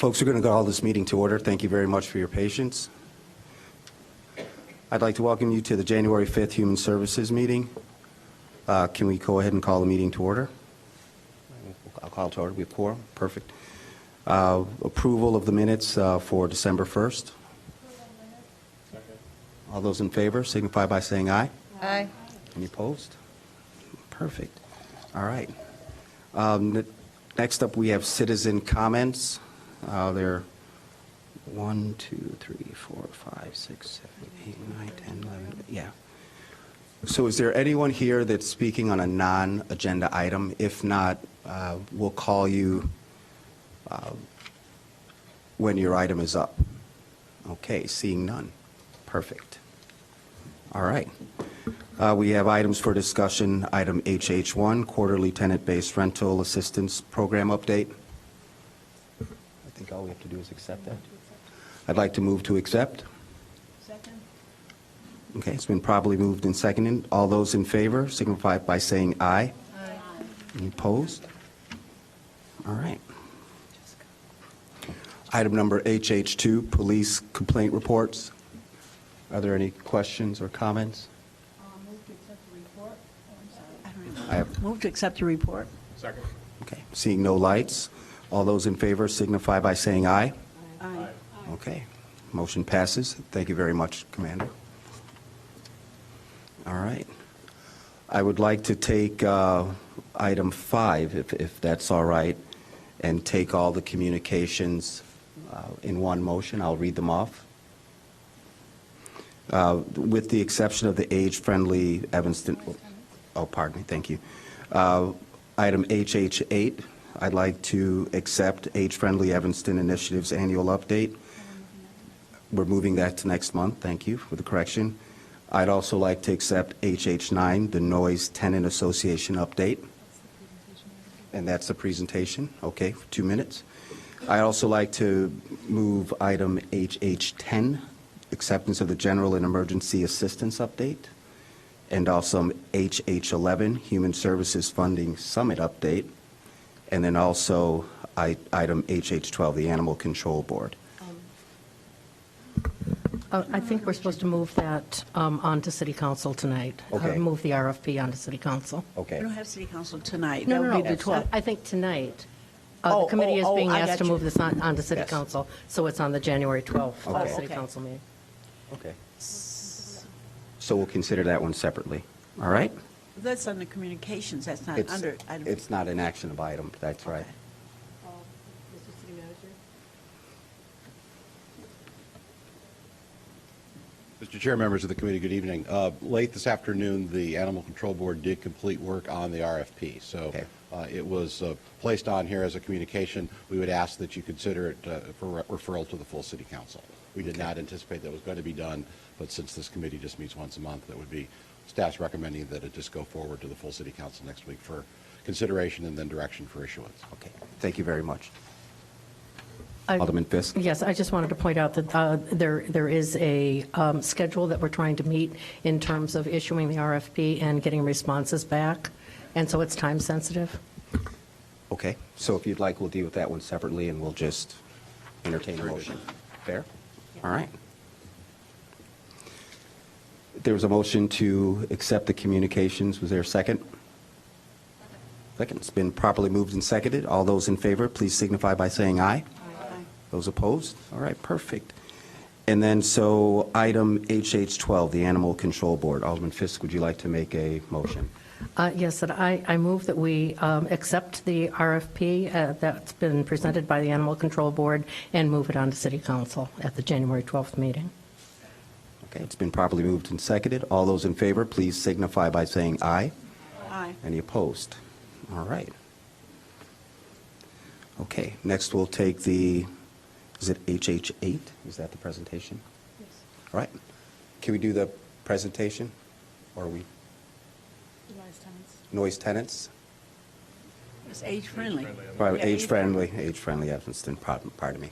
Folks, we're going to call this meeting to order. Thank you very much for your patience. I'd like to welcome you to the January 5th Human Services meeting. Can we go ahead and call the meeting to order? I'll call it to order. We have quorum. Perfect. Approval of the minutes for December 1st. All those in favor signify by saying aye. Aye. Any opposed? Perfect. All right. Next up, we have citizen comments. There are 1, 2, 3, 4, 5, 6, 7, 8, 9, 10, 11. Yeah. So is there anyone here that's speaking on a non-agenda item? If not, we'll call you when your item is up. Okay, seeing none. Perfect. All right. We have items for discussion. Item HH1, quarterly tenant-based rental assistance program update. I think all we have to do is accept that. I'd like to move to accept. Second. Okay, it's been properly moved and seconded. All those in favor signify by saying aye. Aye. Any opposed? All right. Item number HH2, police complaint reports. Are there any questions or comments? Move to accept the report. Move to accept the report. Second. Okay, seeing no lights. All those in favor signify by saying aye. Aye. Okay, motion passes. Thank you very much, Commander. All right. I would like to take item 5, if that's all right, and take all the communications in one motion. I'll read them off. With the exception of the age-friendly Evanston, oh, pardon me, thank you. Item HH8, I'd like to accept age-friendly Evanston Initiative's annual update. We're moving that to next month, thank you for the correction. I'd also like to accept HH9, the Noise Tenant Association update. And that's the presentation, okay, for 2 minutes. I'd also like to move item HH10, acceptance of the General and Emergency Assistance Update, and also HH11, Human Services Funding Summit Update, and then also item HH12, the Animal Control Board. I think we're supposed to move that on to City Council tonight. Okay. Move the RFP on to City Council. Okay. We don't have city council tonight. No, That no, would no. be the 12th. I think tonight, Oh, the committee is being I asked got to you. move this on to City Yes. Council, so it's on the January 12th Okay. City Okay. Council meeting. Okay. So we'll consider that one separately. All right? That's under communications, that's not It's, under item. it's not an actionable item, that's right. Okay. Mr. City Manager? Mr. Chair, members of the committee, good evening. Late this afternoon, the Animal Control Board did complete work on the RFP. So Okay. it was placed on here as a communication. We would ask that you consider it for referral to the full City Council. We did not anticipate that was going to be done, but since this committee just meets once a month, that would be staff's recommending that it just go forward to the full City Council next week for consideration and then direction for issuance. Okay. Thank you very much. I- Alderman Fisk? Yes, I just wanted to point out that there is a schedule that we're trying to meet in terms of issuing the RFP and getting responses back, and so it's time sensitive. Okay. So if you'd like, we'll deal with that one separately, and we'll just entertain a motion. Fair? All right. There was a motion to accept the communications. Was there a second? Second. It's been properly moved and seconded. All those in favor, please signify by saying aye. Those opposed? All right, perfect. And then, so item HH12, the Animal Control Board. Alderman Fisk, would you like to make a motion? Yes, that I move that we accept the RFP that's been presented by the Animal Control Board and move it on to City Council at the January 12th meeting. Okay, it's been properly moved and seconded. All those in favor, please signify by saying aye. Aye. Any opposed? All right. Okay, next we'll take the, is it HH8? Is that the presentation? Yes. All right. Can we do the presentation? Or are we? Noise tenants? It's age-friendly. Right, Yeah, age-friendly Evanston, pardon me.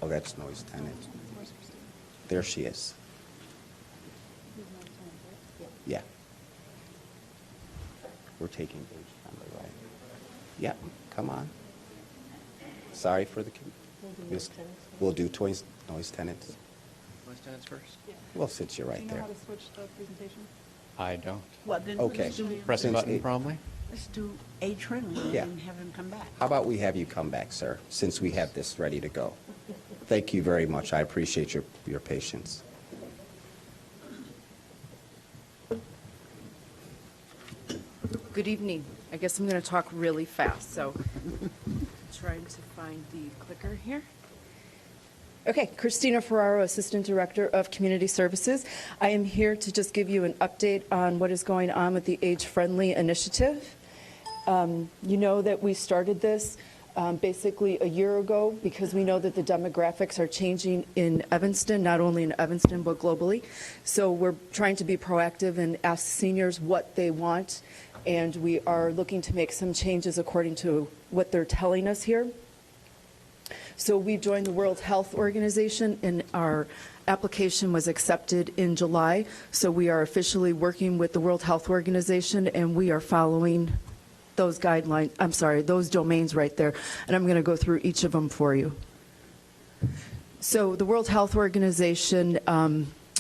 Oh, that's noise tenants. There she is. Yeah. We're taking age-friendly, right? Yeah, come on. Sorry for the, we'll do noise tenants. Noise tenants first? Well, since you're Do right you know there. how to switch the presentation? I don't. Well, then Okay. Press a Since button it- probably. let's do age-friendly Yeah. and have him come back. How about we have you come back, sir, since we have this ready to go? Thank you very much. I appreciate your patience. Good evening. I guess I'm going to talk really fast, so trying to find the clicker here. Okay, Christina Ferraro, Assistant Director of Community Services. I am here to just give you an update on what is going on with the Age Friendly Initiative. You know that we started this basically a year ago because we know that the demographics are changing in Evanston, not only in Evanston, but globally. So we're trying to be proactive and ask seniors what they want, and we are looking to make some changes according to what they're telling us here. So we joined the World Health Organization, and our application was accepted in July. So we are officially working with the World Health Organization, and we are following those guidelines, I'm sorry, those domains right there, and I'm going to go through each of them for you. So the World Health Organization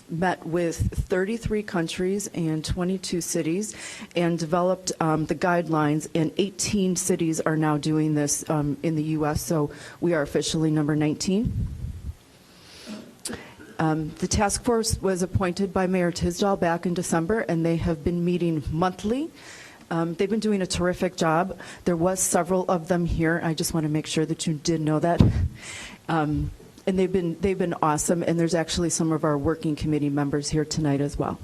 met with 33 countries and 22 cities and developed the guidelines, and 18 cities are now doing this in the U.S., so we are officially number 19. The task force was appointed by Mayor Tisdall back in December, and they have been meeting monthly. They've been doing a terrific job. There was several of them here. I just want to make sure that you did know that. And they've been awesome, and there's actually some of our working committee members here tonight as well.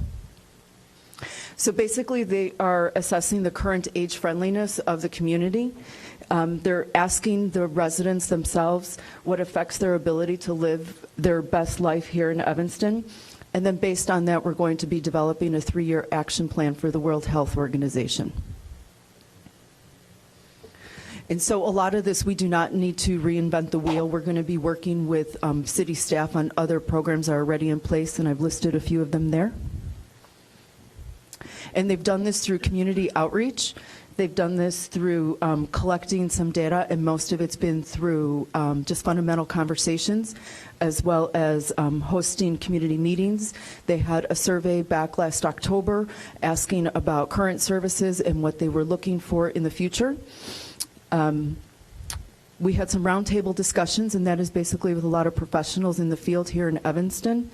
So basically, they are assessing the current age friendliness of the community. They're asking the residents themselves what affects their ability to live their best life here in Evanston. And then based on that, we're going to be developing a 3-year action plan for the World Health Organization. And so a lot of this, we do not need to reinvent the wheel. We're going to be working with city staff on other programs that are already in place, and I've listed a few of them there. And they've done this through community outreach. They've done this through collecting some data, and most of it's been through just fundamental conversations, as well as hosting community meetings. They had a survey back last October asking about current services and what they were looking for in the future. We had some roundtable discussions, and that is basically with a lot of professionals in the field here in Evanston.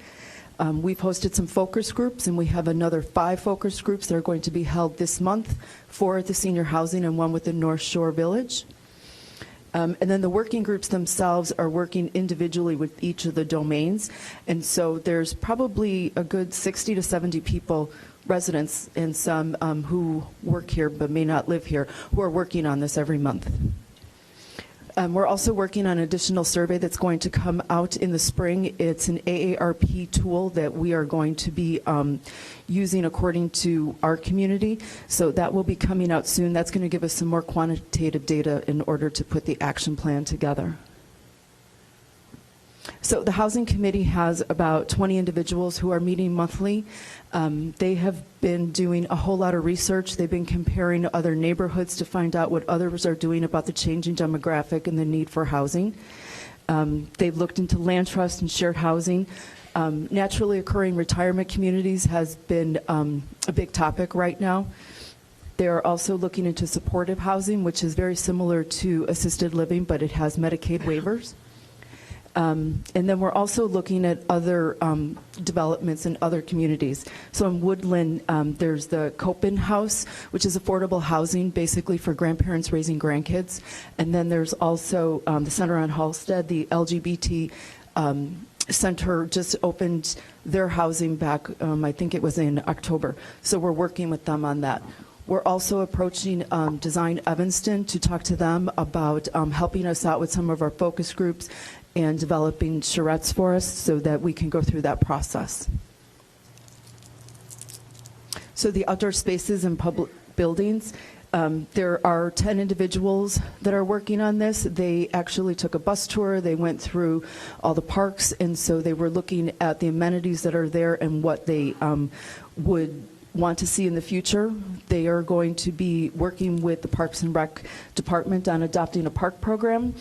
We've hosted some focus groups, and we have another 5 focus groups that are going to be held this month, 4 at the senior housing and 1 with the North Shore Village. And then the working groups themselves are working individually with each of the domains. And so there's probably a good 60 to 70 people, residents, and some who work here but may not live here, who are working on this every month. We're also working on an additional survey that's going to come out in the spring. It's an AARP tool that we are going to be using according to our community. So that will be coming out soon. That's going to give us some more quantitative data in order to put the action plan together. So the Housing Committee has about 20 individuals who are meeting monthly. They have been doing a whole lot of research. They've been comparing other neighborhoods to find out what others are doing about the changing demographic and the need for housing. They've looked into land trust and shared housing. Naturally occurring retirement communities has been a big topic right now. They're also looking into supportive housing, which is very similar to assisted living, but it has Medicaid waivers. And then we're also looking at other developments in other communities. So in Woodland, there's the Copen House, which is affordable housing basically for grandparents raising grandkids. And then there's also the Center on Halsted, the LGBT center just opened their housing back, I think it was in October. So we're working with them on that. We're also approaching Design Evanston to talk to them about helping us out with some of our focus groups and developing charrettes for us so that we can go through that process. So the outdoor spaces and public buildings, there are 10 individuals that are working on this. They actually took a bus tour. They went through all the parks, and so they were looking at the amenities that are there and what they would want to see in the future. They are going to be working with the Parks and Rec Department on adopting a park program.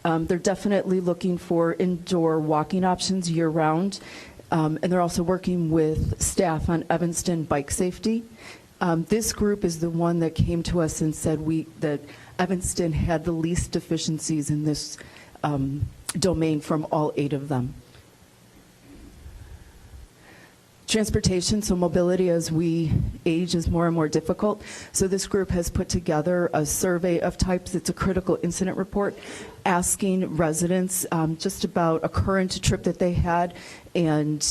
They're definitely looking for indoor walking options year-round, and they're also working with staff on Evanston bike safety. This group is the one that came to us and said that Evanston had the least deficiencies in this domain from all 8 of them. Transportation, so mobility as we age is more and more difficult. So this group has put together a survey of types. It's a critical incident report asking residents just about a current trip that they had and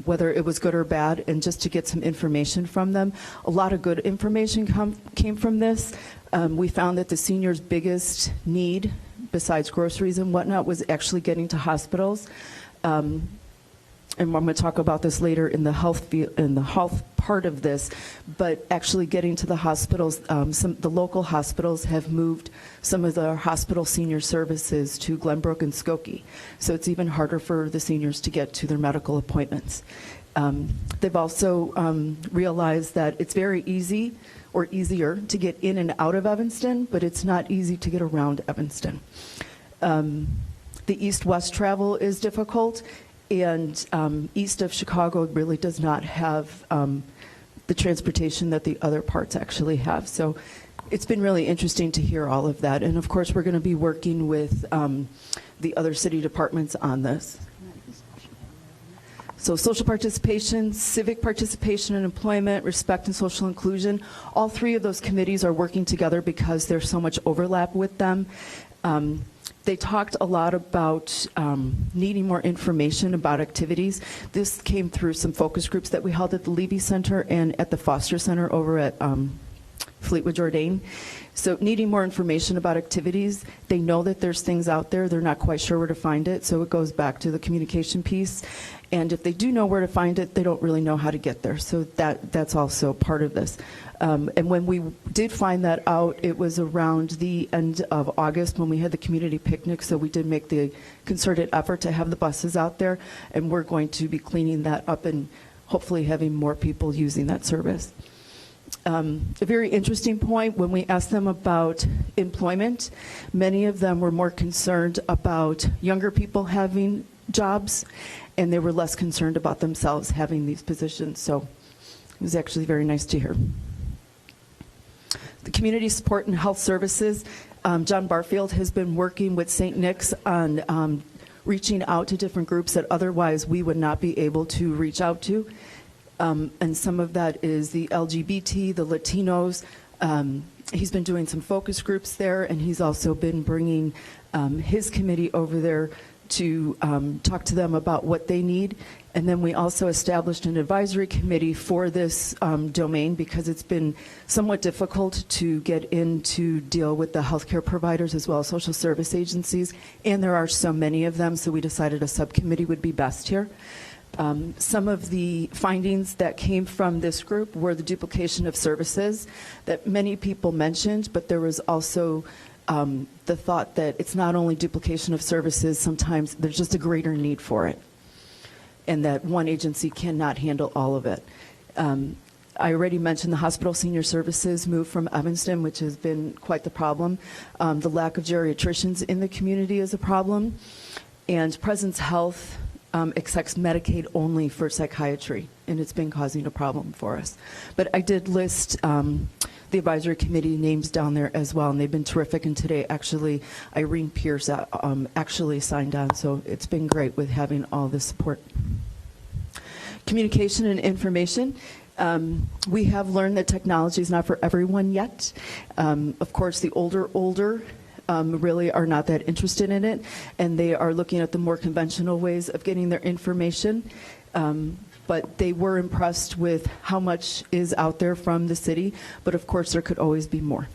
whether it was good or bad, and just to get some information from them. A lot of good information came from this. We found that the seniors' biggest need, besides groceries and whatnot, was actually getting to hospitals. And I'm going to talk about this later in the health part of this, but actually getting to the hospitals, the local hospitals have moved some of their hospital senior services to Glenbrook and Skokie, so it's even harder for the seniors to get to their medical appointments. They've also realized that it's very easy or easier to get in and out of Evanston, but it's not easy to get around Evanston. The east-west travel is difficult. And east of Chicago really does not have the transportation that the other parts actually have. So it's been really interesting to hear all of that. And of course, we're going to be working with the other city departments on this. So social participation, civic participation in employment, respect and social inclusion, all 3 of those committees are working together because there's so much overlap with them. They talked a lot about needing more information about activities. This came through some focus groups that we held at the Levy Center and at the Foster Center over at Fleetwood Jourdain. So needing more information about activities. They know that there's things out there. They're not quite sure where to find it. So it goes back to the communication piece. And if they do know where to find it, they don't really know how to get there. So that's also part of this. And when we did find that out, it was around the end of August when we had the community picnic. So we did make the concerted effort to have the buses out there. And we're going to be cleaning that up and hopefully having more people using that service. A very interesting point, when we asked them about employment, many of them were more concerned about younger people having jobs, and they were less concerned about themselves having these positions. So it was actually very nice to hear. The community support and health services, John Barfield has been working with St. Nick's on reaching out to different groups that otherwise we would not be able to reach out to. And some of that is the LGBT, the Latinos. He's been doing some focus groups there, and he's also been bringing his committee over there to talk to them about what they need. And then we also established an advisory committee for this domain because it's been somewhat difficult to get in to deal with the healthcare providers as well as social service agencies, and there are so many of them, so we decided a subcommittee would be best here. Some of the findings that came from this group were the duplication of services that many people mentioned, but there was also the thought that it's not only duplication of services, sometimes there's just a greater need for it, and that one agency cannot handle all of it. I already mentioned the hospital senior services moved from Evanston, which has been quite the problem. The lack of geriatricians in the community is a problem, and Presence Health accepts Medicaid only for psychiatry, and it's been causing a problem for us. But I did list the advisory committee names down there as well, and they've been terrific. And today, actually, Irene Pierce actually signed on, so it's been great with having all this support. Communication and information. We have learned that technology is not for everyone yet. Of course, the older really are not that interested in it, and they are looking at the more conventional ways of getting their information. But they were impressed with how much is out there from the city, but of course there could always be more.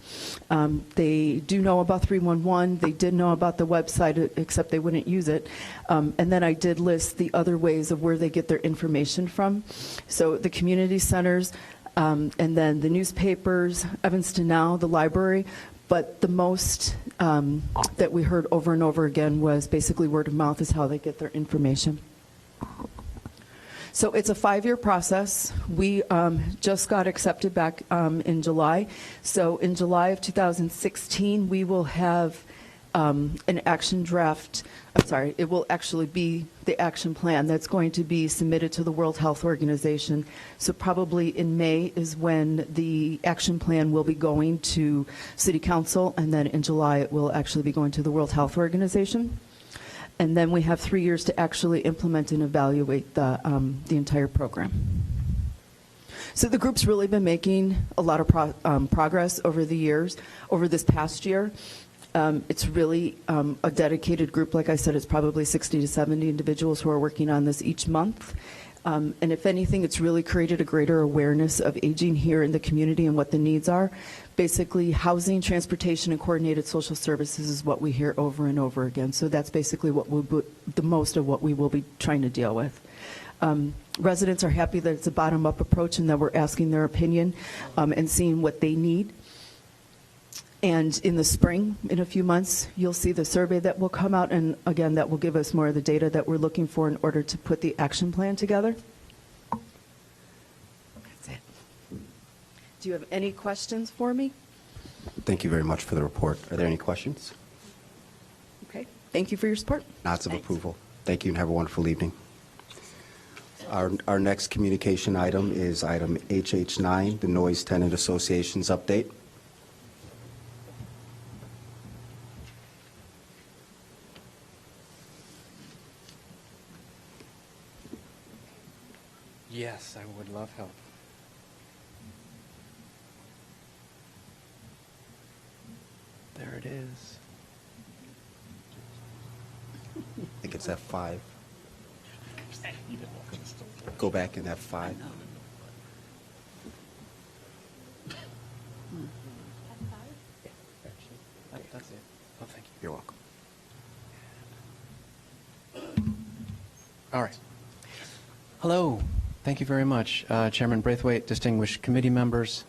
They do know about 311. They did know about the website, except they wouldn't use it. And then I did list the other ways of where they get their information from. So the community centers, and then the newspapers, Evanston Now, the library. But the most that we heard over and over again was basically word of mouth is how they get their information. So it's a 5-year process. We just got accepted back in July. So in July of 2016, we will have an action draft, I'm sorry, it will actually be the action plan that's going to be submitted to the World Health Organization. So probably in May is when the action plan will be going to City Council, and then in July it will actually be going to the World Health Organization. And then we have 3 years to actually implement and evaluate the entire program. So the group's really been making a lot of progress over the years, over this past year. It's really a dedicated group. Like I said, it's probably 60 to 70 individuals who are working on this each month. And if anything, it's really created a greater awareness of aging here in the community and what the needs are. Basically, housing, transportation, and coordinated social services is what we hear over and over again. So that's basically what the most of what we will be trying to deal with. Residents are happy that it's a bottom-up approach and that we're asking their opinion and seeing what they need. And in the spring, in a few months, you'll see the survey that will come out, and again, that will give us more of the data that we're looking for in order to put the action plan together. That's it. Do you have any questions for me? Thank you very much for the report. Are there any questions? Okay. Thank you for your support. Nods of approval. Thank you, and have a wonderful evening. Our next communication item is item HH9, the Noise Tenant Association's update. Yes, I would love help. There it is. I think it's F5. Go back in F5. That's it. Oh, thank you. You're welcome. All right. Hello. Thank you very much, Chairman Braithwaite, distinguished committee members.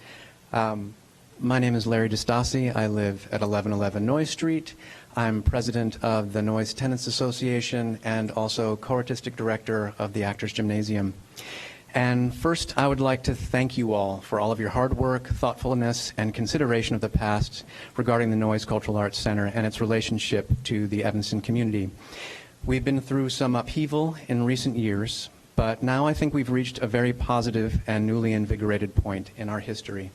My name is Larry DeStassi. I live at 1111 Noyes Street. I'm president of the Noise Tenants Association and also co-artistic director of the Actors Gymnasium. And first, I would like to thank you all for all of your hard work, thoughtfulness, and consideration of the past regarding the Noise Cultural Arts Center and its relationship to the Evanston community. We've been through some upheaval in recent years, but now I think we've reached a very positive and newly invigorated point in our history.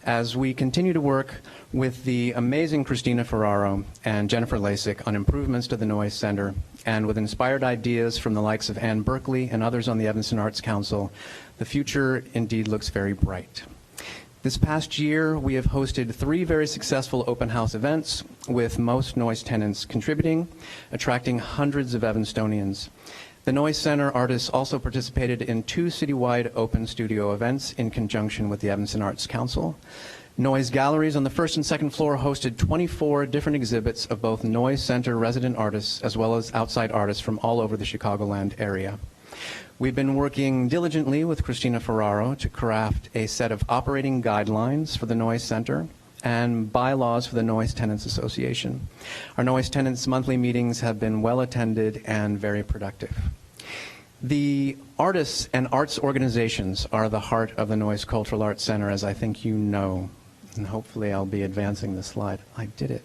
As we continue to work with the amazing Christina Ferraro and Jennifer Lasik on improvements to the Noise Center, and with inspired ideas from the likes of Ann Berkeley and others on the Evanston Arts Council, the future indeed looks very bright. This past year, we have hosted 3 very successful open house events, with most Noise tenants contributing, attracting hundreds of Evanstonians. The Noise Center artists also participated in 2 citywide open studio events in conjunction with the Evanston Arts Council. Noise galleries on the 1st and 2nd floor hosted 24 different exhibits of both Noise Center resident artists as well as outside artists from all over the Chicagoland area. We've been working diligently with Christina Ferraro to craft a set of operating guidelines for the Noise Center and bylaws for the Noise Tenants Association. Our Noise Tenants monthly meetings have been well attended and very productive. The artists and arts organizations are the heart of the Noise Cultural Arts Center, as I think you know. And hopefully I'll be advancing the slide. I did it.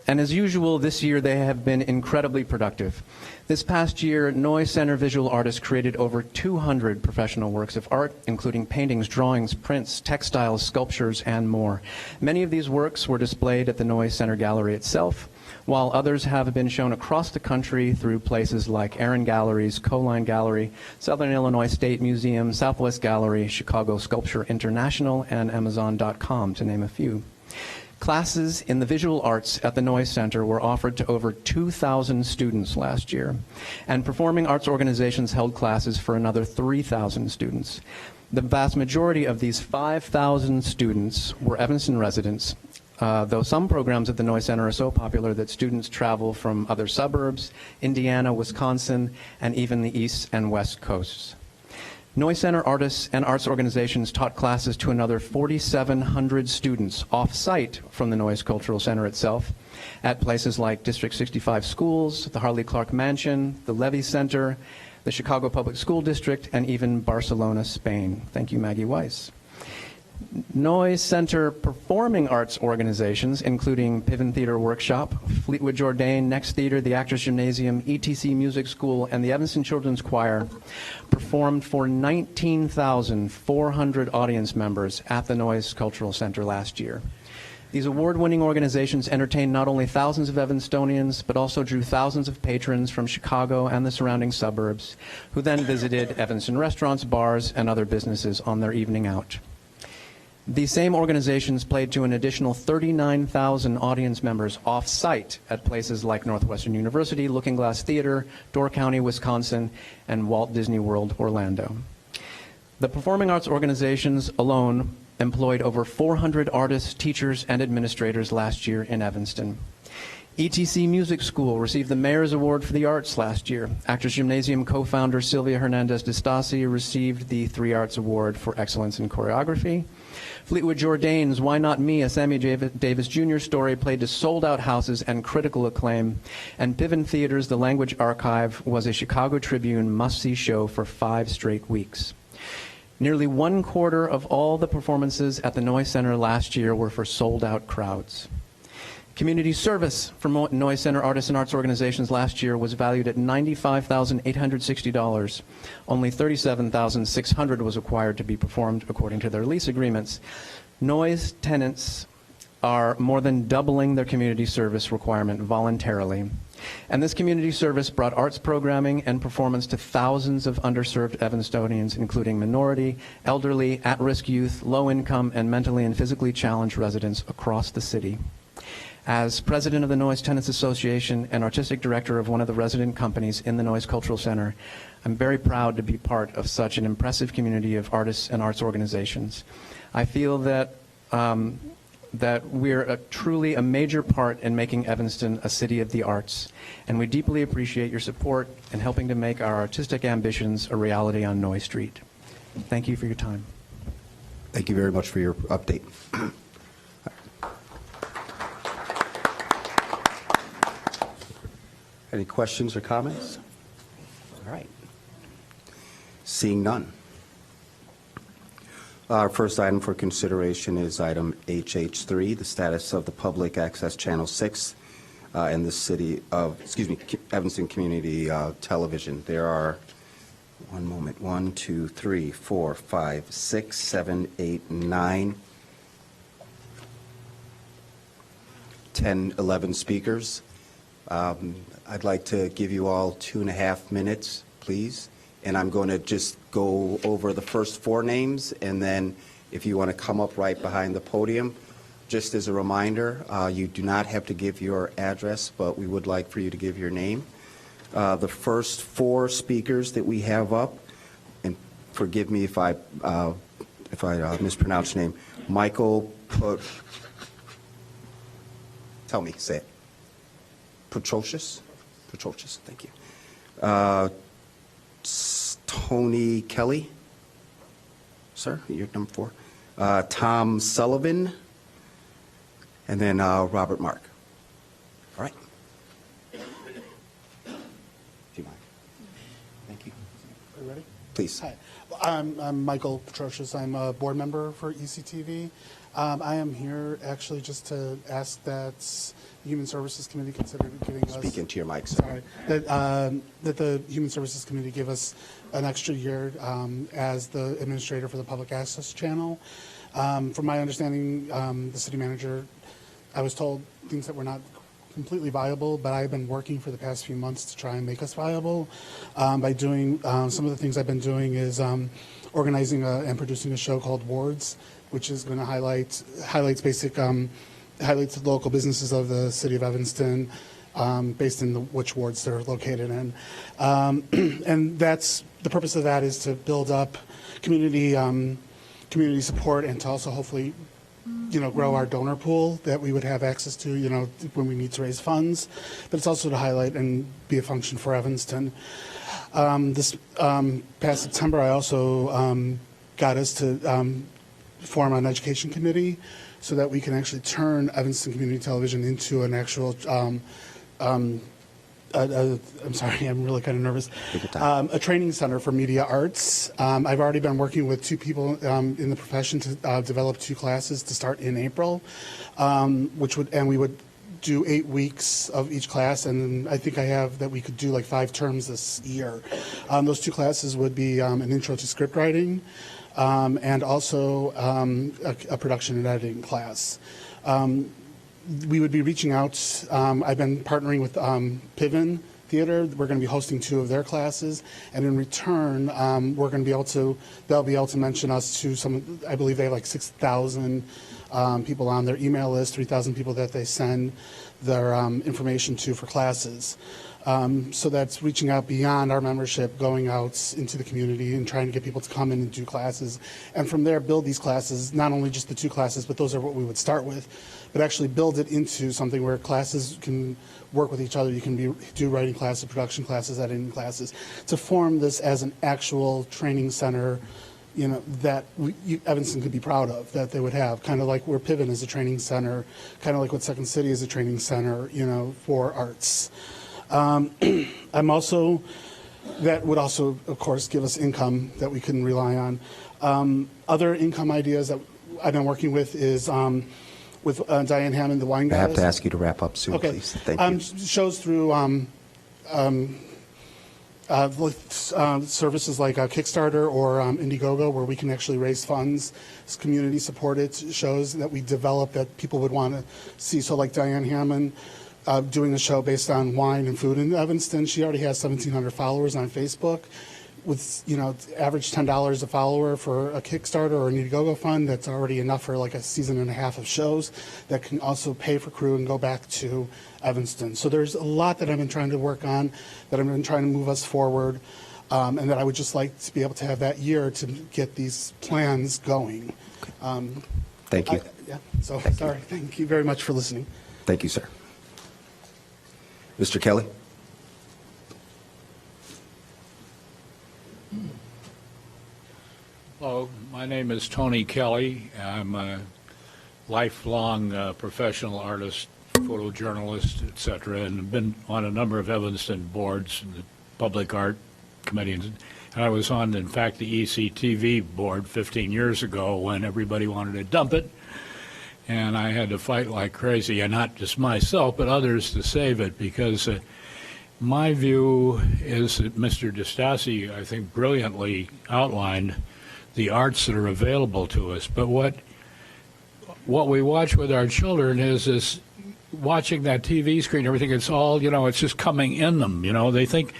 And as usual, this year they have been incredibly productive. This past year, Noise Center visual artists created over 200 professional works of art, including paintings, drawings, prints, textiles, sculptures, and more. Many of these works were displayed at the Noise Center Gallery itself, while others have been shown across the country through places like Aaron Galleries, Coline Gallery, Southern Illinois State Museum, Southwest Gallery, Chicago Sculpture International, and Amazon.com, to name a few. Classes in the visual arts at the Noise Center were offered to over 2,000 students last year, and performing arts organizations held classes for another 3,000 students. The vast majority of these 5,000 students were Evanston residents, though some programs at the Noise Center are so popular that students travel from other suburbs, Indiana, Wisconsin, and even the East and West Coasts. Noise Center artists and arts organizations taught classes to another 4,700 students off-site from the Noise Cultural Center itself at places like District 65 schools, the Harley Clark Mansion, the Levy Center, the Chicago Public School District, and even Barcelona, Spain. Thank you, Maggie Weiss. Noise Center performing arts organizations, including Piven Theater Workshop, Fleetwood Jourdain, Next Theater, the Actors Gymnasium, ETC Music School, and the Evanston Children's Choir, performed for 19,400 audience members at the Noise Cultural Center last year. These award-winning organizations entertained not only thousands of Evanstonians, but also drew thousands of patrons from Chicago and the surrounding suburbs, who then visited Evanston restaurants, bars, and other businesses on their evening out. These same organizations played to an additional 39,000 audience members off-site at places like Northwestern University, Looking Glass Theater, Door County, Wisconsin, and Walt Disney World, Orlando. The performing arts organizations alone employed over 400 artists, teachers, and administrators last year in Evanston. ETC Music School received the Mayor's Award for the Arts last year. Actors Gymnasium co-founder Sylvia Hernandez de Stasi received the 3 Arts Award for Excellence in Choreography. Fleetwood Jourdain's Why Not Me, a Sammy Davis Jr. story, played to sold-out houses and critical acclaim. And Piven Theater's The Language Archive was a Chicago Tribune must-see show for 5 straight weeks. Nearly 1/4 of all the performances at the Noise Center last year were for sold-out crowds. Community service for Noise Center artists and arts organizations last year was valued at $95,860. Only $37,600 was required to be performed according to their lease agreements. Noise tenants are more than doubling their community service requirement voluntarily. And this community service brought arts programming and performance to thousands of underserved Evanstonians, including minority, elderly, at-risk youth, low-income, and mentally and physically challenged residents across the city. As president of the Noise Tenants Association and artistic director of one of the resident companies in the Noise Cultural Center, I'm very proud to be part of such an impressive community of artists and arts organizations. I feel that that we're truly a major part in making Evanston a city of the arts, and we deeply appreciate your support in helping to make our artistic ambitions a reality on Noise Street. Thank you for your time. Thank you very much for your update. Any questions or comments? All right. Seeing none. Our first item for consideration is item HH3, the status of the public access channel 6 in the city of, Evanston Community Television. There are, 1, 2, 3, 4, 5, 6, 7, 8, 9, 10, 11 speakers. I'd like to give you all 2.5 minutes, please. And I'm going to just go over the first 4 names, and then if you want to come up right behind the podium, just as a reminder, you do not have to give your address, but we would like for you to give your name. The first 4 speakers that we have up, and forgive me if I mispronounce your name, Michael, tell me, say it. Petrocious? Petrocious, thank you. Tony Kelly, sir, you're number 4. Tom Sullivan, and then Robert Mark. All right. Do you mind? Thank you. Are you ready? Please. Hi. I'm Michael Petrocious. I'm a board member for ECTV. I am here actually just to ask that the Human Services Committee consider giving us... Speak into your mic, sir. Sorry. That the Human Services Committee give us an extra year as the administrator for the public access channel. From my understanding, the city manager, I was told things that were not completely viable, but I've been working for the past few months to try and make us viable by doing some of the things I've been doing is organizing and producing a show called Wards, which is going to highlights the local businesses of the city of Evanston based in which wards they're located in. And that's the purpose of that is to build up community support and to also hopefully grow our donor pool that we would have access to, when we need to raise funds. But it's also to highlight and be a function for Evanston. This past September, I also got us to form an education committee so that we can actually turn Evanston Community Television into an actual I'm sorry, I'm really kind of nervous. Take your time. A training center for media arts. I've already been working with two people in the profession to develop 2 classes to start in April, we would do 8 weeks of each class, and I think I have that we could do like 5 terms this year. Those 2 classes would be an intro to script writing and also a production and editing class. We would be reaching out. I've been partnering with Piven Theater. We're going to be hosting 2 of their classes, and in return, we're going to be able to. They'll be able to mention us to some. I believe they have like 6,000 people on their email list, 3,000 people that they send their information to for classes. So that's reaching out beyond our membership, going out into the community and trying to get people to come in and do classes. And from there, build these classes, not only just the 2 classes, but those are what we would start with, but actually build it into something where classes can work with each other. You can do writing classes, production classes, editing classes, to form this as an actual training center, that Evanston could be proud of, that they would have, kind of like where Piven is a training center, kind of like what Second City is a training center, for arts. I'm also, that would also, of course, give us income that we can rely on. Other income ideas that I've been working with is with Diane Hammond, the wine I have goddess. to ask you to wrap up soon, Okay. please. Thank you. Shows through services like Kickstarter or Indiegogo, where we can actually raise funds. It's community-supported shows that we develop that people would want to see. So like Diane Hammond, doing a show based on wine and food in Evanston. She already has 1,700 followers on Facebook. With average $10 a follower for a Kickstarter or an Indiegogo fund, that's already enough for like a season and a half of shows that can also pay for crew and go back to Evanston. So there's a lot that I've been trying to work on, that I've been trying to move us forward, and that I would just like to be able to have that year to get these plans going. Thank you. Thank you very much for listening. Thank you, sir. Mr. Kelly? Hello, my name is Tony Kelly. I'm a lifelong professional artist, photojournalist, etc., and have been on a number of Evanston boards, the Public Art Committee, and I was on, in fact, the ECTV board 15 years ago when everybody wanted to dump it, and I had to fight like crazy, and not just myself, but others, to save it, because my view is that Mr. DeStassi, I think, brilliantly outlined the arts that are available to us. But what we watch with our children is this, watching that TV screen, everything, it's all, it's just coming in them, They think,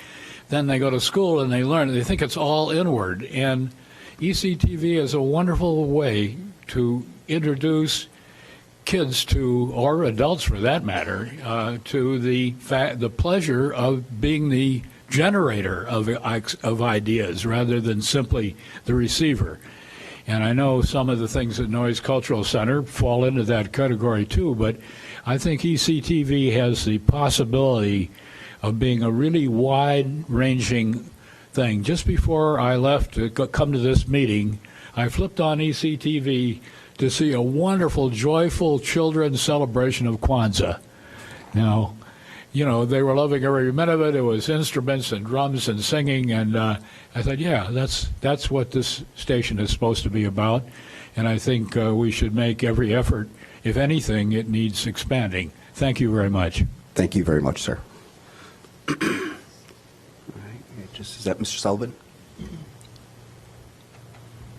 then they go to school and they learn, they think it's all inward. And ECTV is a wonderful way to introduce kids to, or adults for that matter, to the pleasure of being the generator of ideas rather than simply the receiver. And I know some of the things at Noyes Cultural Center fall into that category too, but I think ECTV has the possibility of being a really wide-ranging thing. Just before I left to come to this meeting, I flipped on ECTV to see a wonderful, joyful children's celebration of Kwanzaa. Now, they were loving every minute of it. It was instruments and drums and singing, and I thought, yeah, that's what this station is supposed to be about, and I think we should make every effort. If anything, it needs expanding. Thank you very much. Thank you very much, sir. All right, is that Mr. Sullivan?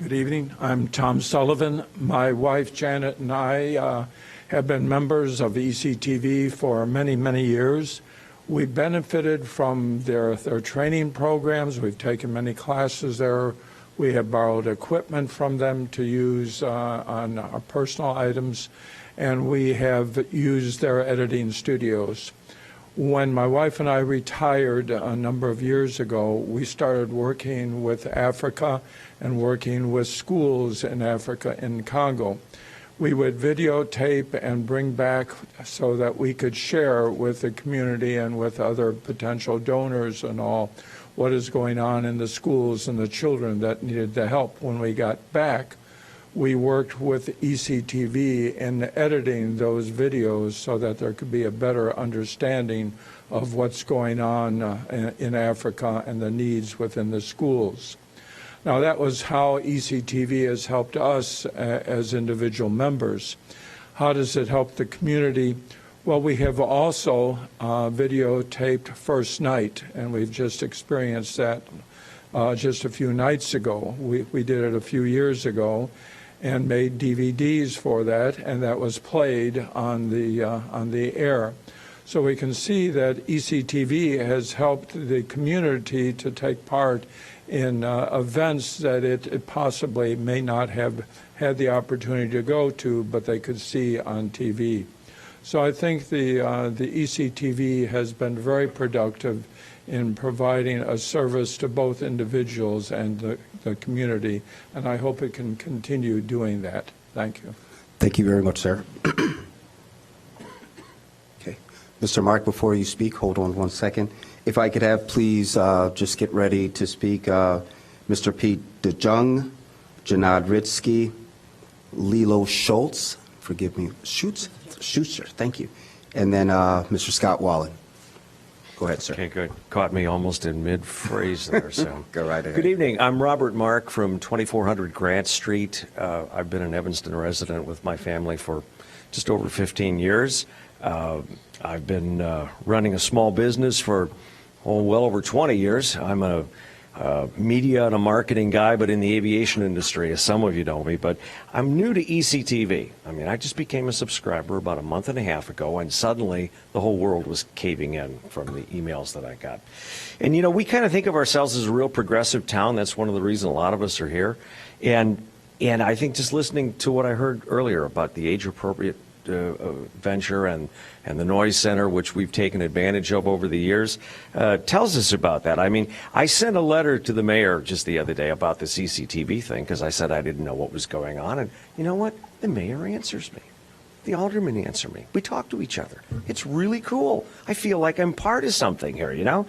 Good evening. I'm Tom Sullivan. My wife, Janet, and I have been members of ECTV for many, many years. We benefited from their training programs. We've taken many classes there. We have borrowed equipment from them to use on our personal items, and we have used their editing studios. When my wife and I retired a number of years ago, we started working with Africa and working with schools in Africa, in Congo. We would videotape and bring back so that we could share with the community and with other potential donors and all what is going on in the schools and the children that needed the help. When we got back, we worked with ECTV in editing those videos so that there could be a better understanding of what's going on in Africa and the needs within the schools. Now, that was how ECTV has helped us as individual members. How does it help the community? Well, we have also videotaped First Night, and we've just experienced that just a few nights ago. We did it a few years ago and made DVDs for that, and that was played on the air. So we can see that ECTV has helped the community to take part in events that it possibly may not have had the opportunity to go to, but they could see on TV. So I think the ECTV has been very productive in providing a service to both individuals and the community, and I hope it can continue doing that. Thank you. Thank you very much, sir. Okay. Mr. Mark, before you speak, hold on one second. If I could have, please, just get ready to speak, Mr. Pete DeJong, Janad Ritsky, Lilo Schultz, forgive me, Schuster, thank you, and then Mr. Scott Wallen. Go ahead, sir. Okay, good. Caught me almost in mid-phrase there, so. Go right ahead. Good evening. I'm Robert Mark from 2400 Grant Street. I've been an Evanston resident with my family for just over 15 years. I've been running a small business for, well over 20 years. I'm a media and a marketing guy, but in the aviation industry, as some of you know me. But I'm new to ECTV. I mean, I just became a subscriber about a month and a half ago, and suddenly the whole world was caving in from the emails that I got. And, you know, we kind of think of ourselves as a real progressive town. That's one of the reasons a lot of us are here. And I think just listening to what I heard earlier about the age-appropriate venture and the Noise Center, which we've taken advantage of over the years, tells us about that. I mean, I sent a letter to the mayor just the other day about the CCTV thing because I said I didn't know what was going on. And you know what? The mayor answers me. The aldermen answer me. We talk to each other. It's really cool. I feel like I'm part of something here, you know?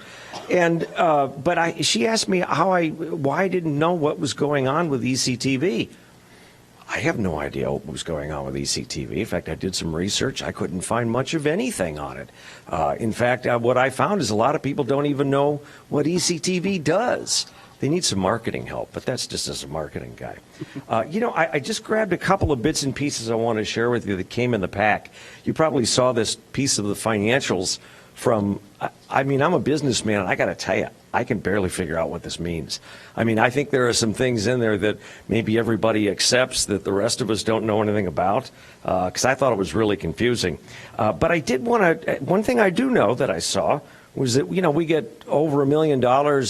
And but she asked me why I didn't know what was going on with ECTV. I have no idea what was going on with ECTV. In fact, I did some research. I couldn't find much of anything on it. In fact, what I found is a lot of people don't even know what ECTV does. They need some marketing help, but that's just as a marketing guy. You know, I just grabbed a couple of bits and pieces I want to share with you that came in the pack. You probably saw this piece of the financials from, I mean, I'm a businessman, and I got to tell you, I can barely figure out what this means. I mean, I think there are some things in there that maybe everybody accepts that the rest of us don't know anything about, because I thought it was really confusing. But I did want to, one thing I do know that I saw was that, you know, we get over $1 million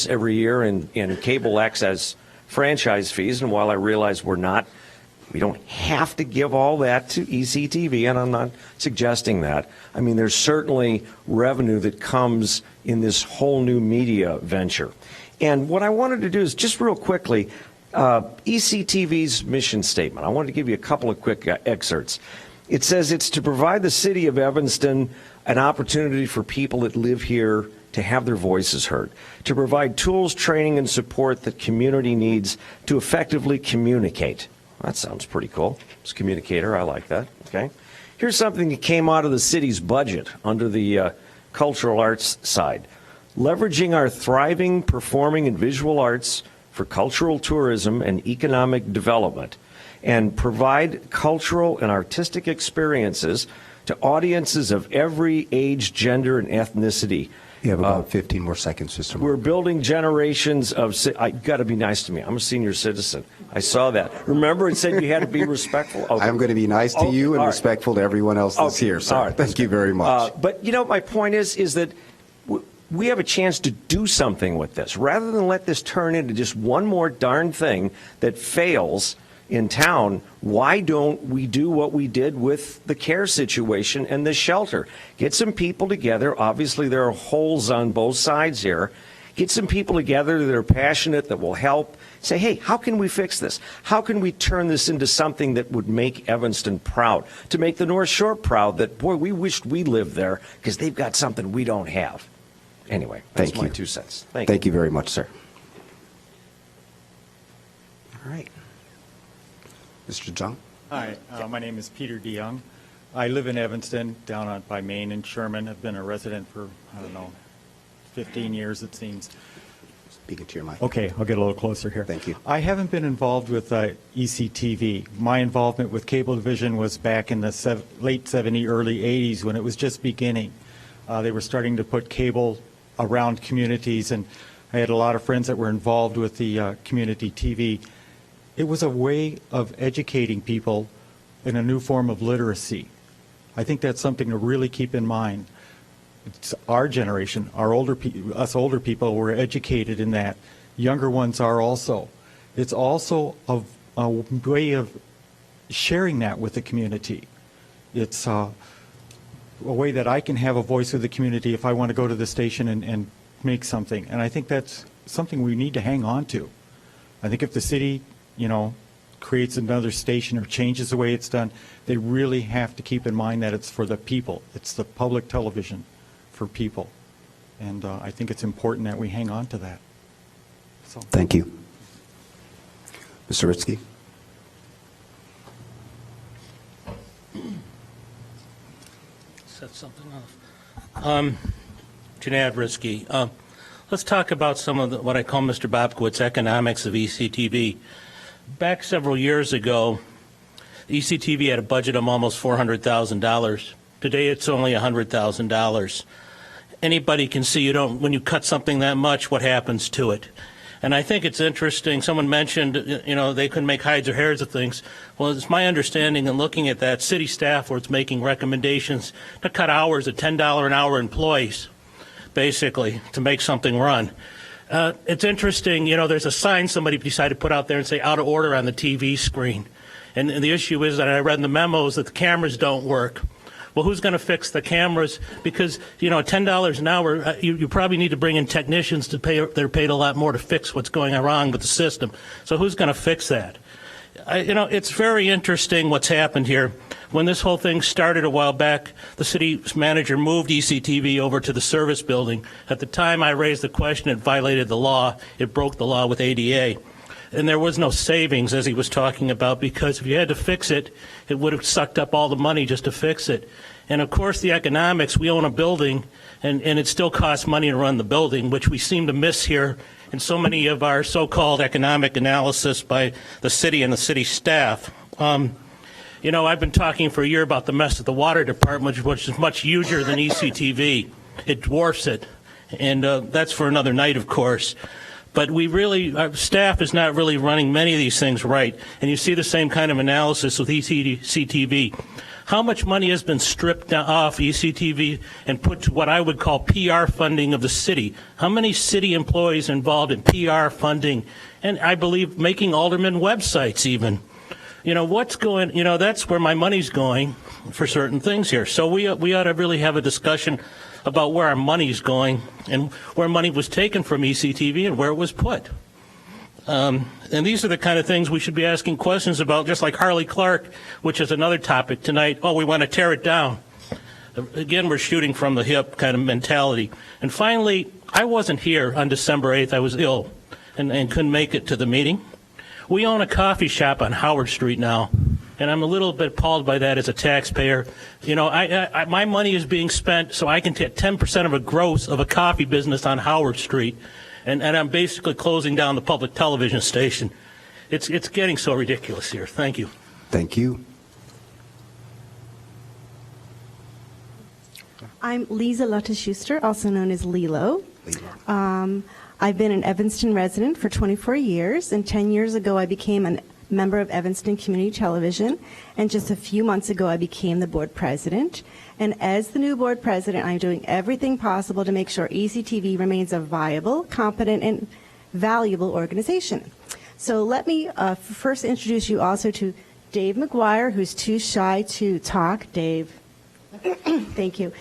every year in cable access franchise fees, and while I realize we don't have to give all that to ECTV, and I'm not suggesting that. I mean, there's certainly revenue that comes in this whole new media venture. And what I wanted to do is just real quickly, ECTV's mission statement. I wanted to give you a couple of quick excerpts. It says it's to provide the city of Evanston an opportunity for people that live here to have their voices heard, to provide tools, training, and support that community needs to effectively communicate. That sounds pretty cool. It's a communicator. I like that. Okay. Here's something that came out of the city's budget under the cultural arts side. Leveraging our thriving performing and visual arts for cultural tourism and economic development, and provide cultural and artistic experiences to audiences of every age, gender, and ethnicity. You have about 15 more seconds, Mr. Mark. We're building generations of, I got to be nice to me. I'm a senior citizen. I saw that. Remember it said you had to be respectful? Okay. I'm going to be nice to you and all right. respectful to everyone else that's here, sir. All right. Thank you very much. But, you know, my point is that we have a chance to do something with this. Rather than let this turn into just one more darn thing that fails in town, why don't we do what we did with the care situation and the shelter? Get some people together. Obviously, there are holes on both sides here. Get some people together that are passionate, that will help. Say, hey, how can we fix this? How can we turn this into something that would make Evanston proud? To make the North Shore proud that, boy, we wished we lived there because they've got something we don't have. Anyway, that's my 2 cents. Thank you very much, sir. All right. Mr. Jung? Hi, my name is Peter DeYoung. I live in Evanston, by Maine and Sherman. I've been a resident for, 15 years, it seems. Speaking to your mic. Okay, I'll get a little closer here. Thank you. I haven't been involved with ECTV. My involvement with Cablevision was back in the late 70s, early 80s when it was just beginning. They were starting to put cable around communities, and I had a lot of friends that were involved with the community TV. It was a way of educating people in a new form of literacy. I think that's something to really keep in mind. It's our generation, us older people were educated in that. Younger ones are also. It's also a way of sharing that with the community. It's a way that I can have a voice with the community if I want to go to the station and make something. And I think that's something we need to hang on to. I think if the city, creates another station or changes the way it's done, they really have to keep in mind that it's for the people. It's the public television for people. And I think it's important that we hang on to that. So. Thank you. Mr. Ritzky? Set something off. Janaid Ritzky. Let's talk about some of what I call Mr. Bobkowitz economics of ECTV. Back several years ago, ECTV had a budget of almost $400,000. Today it's only $100,000. Anybody can see when you cut something that much, what happens to it. And I think it's interesting, someone mentioned, they couldn't make hides or hairs of things. Well, it's my understanding in looking at that, city staff was making recommendations to cut hours at $10 an hour employees, basically, to make something run. It's interesting, there's a sign somebody decided to put out there and say out of order on the TV screen. And the issue is that I read in the memos that the cameras don't work. Well, who's going to fix the cameras? Because, $10 an hour, you probably need to bring in technicians they're paid a lot more to fix what's going wrong with the system. So who's going to fix that? It's very interesting what's happened here. When this whole thing started a while back, the city manager moved ECTV over to the service building. At the time I raised the question, it violated the law. It broke the law with ADA. And there was no savings, as he was talking about, because if you had to fix it, it would have sucked up all the money just to fix it. And of course, the economics, we own a building, and it still costs money to run the building, which we seem to miss here in so many of our so-called economic analysis by the city and the city staff. I've been talking for a year about the mess at the water department, which is much huger than ECTV. It dwarfs it. And that's for another night, of course. But our staff is not really running many of these things right. And you see the same kind of analysis with ECTV. How much money has been stripped off ECTV and put to what I would call PR funding of the city? How many city employees are involved in PR funding? And I believe making alderman websites even. That's where my money's going for certain things here. So we ought to really have a discussion about where our money's going and where money was taken from ECTV and where it was put. And these are the kind of things we should be asking questions about, just like Harley Clark, which is another topic tonight. Oh, we want to tear it down. Again, we're shooting from the hip kind of mentality. And finally, I wasn't here on December 8th. I was ill and couldn't make it to the meeting. We own a coffee shop on Howard Street now, and I'm a little bit appalled by that as a taxpayer. My money is being spent so I can take 10% of a gross of a coffee business on Howard Street, and I'm basically closing down the public television station. It's getting so ridiculous here. Thank you. Thank you. I'm Lisa Lotta-Schuster, also known as Lilo. I've been an Evanston resident for 24 years, and 10 years ago I became a member of Evanston Community Television, and just a few months ago I became the board president. And as the new board president, I'm doing everything possible to make sure ECTV remains a viable, competent, and valuable organization. So let me first introduce you also to Dave McGuire, who's too shy to talk. Dave. Thank you.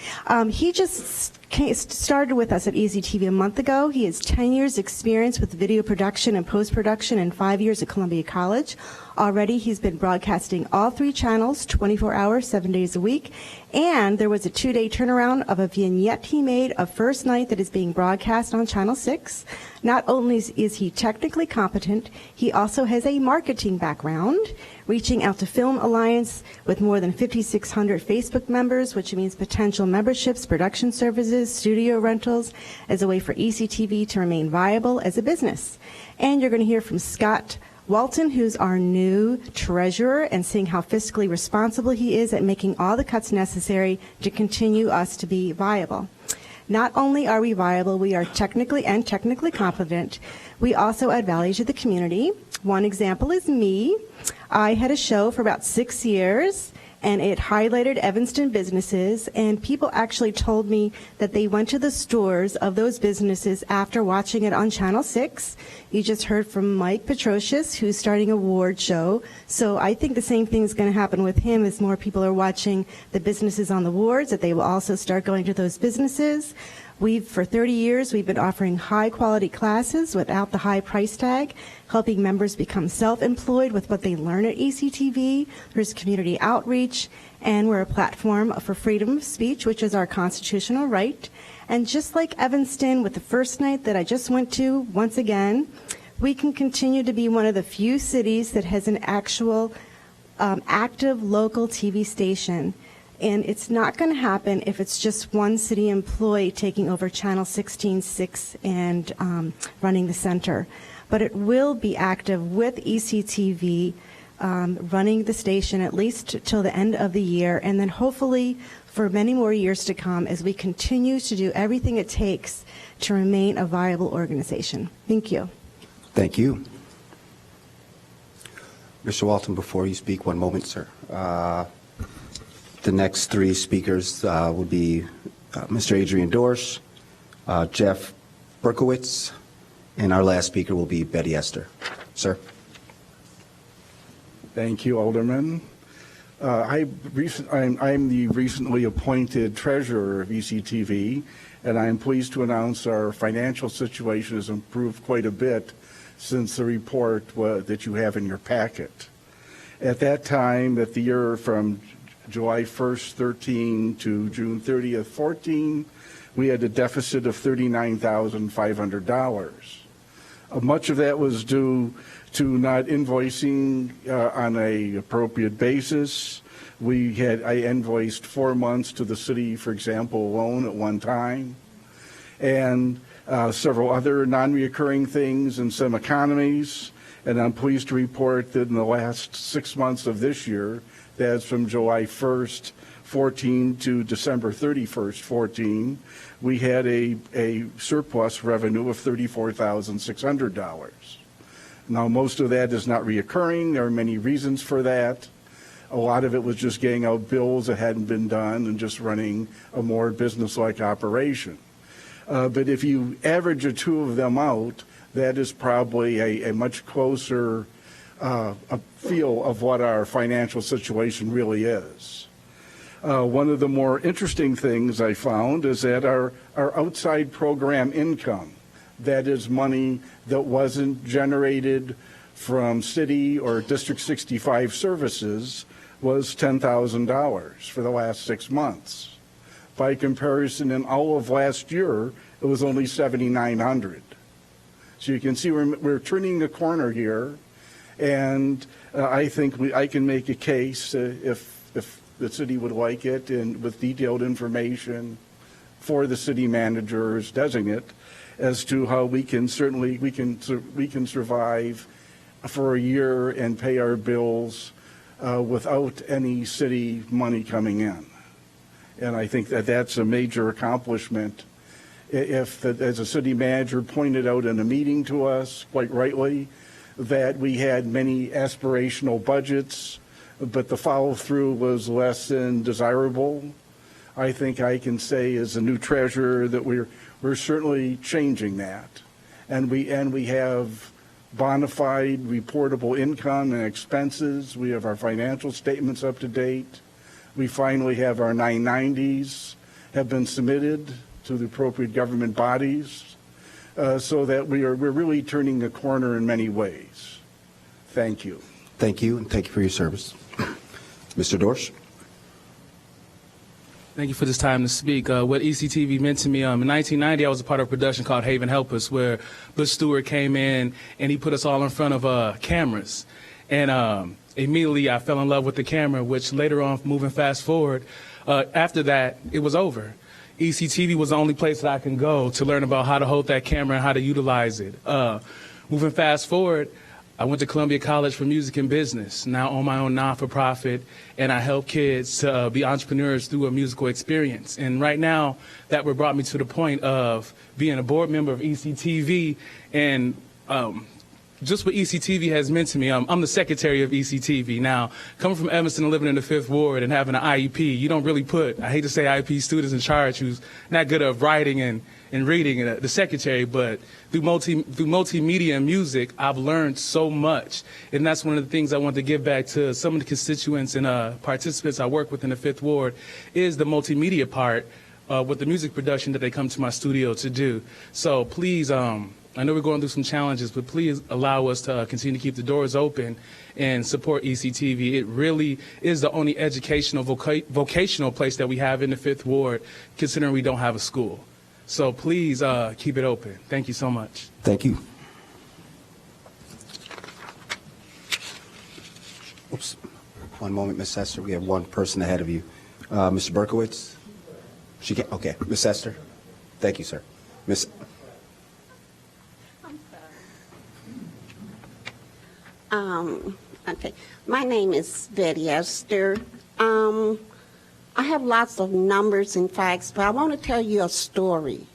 He just started with us at ECTV a month ago. He has 10 years experience with video production and post-production and 5 years at Columbia College. Already, he's been broadcasting all 3 channels, 24 hours, 7 days a week. And there was a 2-day turnaround of a vignette he made of First Night that is being broadcast on Channel 6. Not only is he technically competent, he also has a marketing background, reaching out to Film Alliance with more than 5,600 Facebook members, which means potential memberships, production services, studio rentals, as a way for ECTV to remain viable as a business. And you're going to hear from Scott Walton, who's our new treasurer, and seeing how fiscally responsible he is at making all the cuts necessary to continue us to be viable. Not only are we viable, we are technically competent. We also add value to the community. One example is me. I had a show for about 6 years, and it highlighted Evanston businesses, and people actually told me that they went to the stores of those businesses after watching it on Channel 6. You just heard from Mike Petrosius, who's starting a award show. So I think the same thing is going to happen with him as more people are watching the businesses on the wards, that they will also start going to those businesses. For 30 years, we've been offering high-quality classes without the high price tag, helping members become self-employed with what they learn at ECTV. There's community outreach, and we're a platform for freedom of speech, which is our constitutional right. And just like Evanston with the First Night that I just went to, once again, we can continue to be one of the few cities that has an actual active local TV station. And it's not going to happen if it's just one city employee taking over Channel 16.6 and running the center. But it will be active with ECTV running the station at least till the end of the year, and then hopefully for many more years to come as we continue to do everything it takes to remain a viable organization. Thank you. Thank you. Mr. Walton, before you speak, one moment, sir. The next 3 speakers will be Mr. Adrian Dorsch, Jeff Berkowitz, and our last speaker will be Betty Esther. Sir. Thank you, Alderman. I'm the recently appointed treasurer of ECTV, and I am pleased to announce our financial situation has improved quite a bit since the report that you have in your packet. At that time, at the year from July 1st, 13 to June 30th, 14, we had a deficit of $39,500. Much of that was due to not invoicing on an appropriate basis. I invoiced 4 months to the city, for example, alone at one time, and several other non-reoccurring things and some economies. And I'm pleased to report that in the last 6 months of this year, that's from July 1st, 14 to December 31st, 14, we had a surplus revenue of $34,600. Now, most of that is not reoccurring. There are many reasons for that. A lot of it was just getting out bills that hadn't been done and just running a more business-like operation. But if you average the 2 of them out, that is probably a much closer a feel of what our financial situation really is. One of the more interesting things I found is that our outside program income, that is money that wasn't generated from city or District 65 services, was $10,000 for the last 6 months. By comparison, in all of last year, it was only $7,900. So you can see we're turning the corner here. And I think I can make a case if the city would like it, and with detailed information for the city manager's designate as to how we can survive for a year and pay our bills without any city money coming in. And I think that that's a major accomplishment. As a city manager pointed out in a meeting to us, quite rightly, that we had many aspirational budgets, but the follow-through was less than desirable. I think I can say as a new treasurer that we're certainly changing that. And we have bona fide reportable income and expenses. We have our financial statements up to date. We finally have our 990s have been submitted to the appropriate government bodies. So that we're really turning the corner in many ways. Thank you. Thank you, and thank you for your service. Mr. Dorsch? Thank you for this time to speak. What ECTV meant to me, in 1990, I was a part of a production called Haven Help Us, where Bush Stewart came in and he put us all in front of cameras. And immediately I fell in love with the camera, which later on, moving fast forward, after that, it was over. ECTV was the only place that I can go to learn about how to hold that camera and how to utilize it. Moving fast forward, I went to Columbia College for Music and Business, now own my own non-for-profit, and I help kids to be entrepreneurs through a musical experience. And right now, that brought me to the point of being a board member of ECTV, and just what ECTV has meant to me. I'm the secretary of ECTV. Now, coming from Evanston and living in the 5th Ward and having an IEP, you don't really put, I hate to say IEP students in charge who's not good at writing and reading, the secretary, but through multimedia and music, I've learned so much. And that's one of the things I want to give back to some of the constituents and participants I work with in the 5th Ward, is the multimedia part with the music production that they come to my studio to do. So please, I know we're going through some challenges, but please allow us to continue to keep the doors open and support ECTV. It really is the only educational, vocational place that we have in the 5th Ward, considering we don't have a school. So please keep it open. Thank you so much. Thank you. Oops. One moment, Ms. Hester. We have one person ahead of you. Mr. Berkowitz? She can't. Okay. Ms. Hester? Thank you, sir. Ms. Okay. My name is Betty Esther. I have lots of numbers and facts, but I want to tell you a story.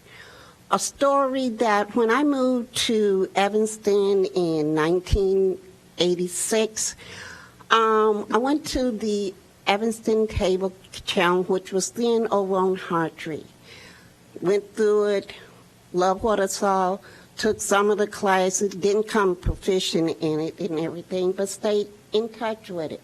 A story that when I moved to Evanston in 1986, I went to the Evanston Cable Channel, which was then over on Hartree. Went through it, loved what I saw, took some of the classes, didn't come proficient in it and everything, but stayed in touch with it.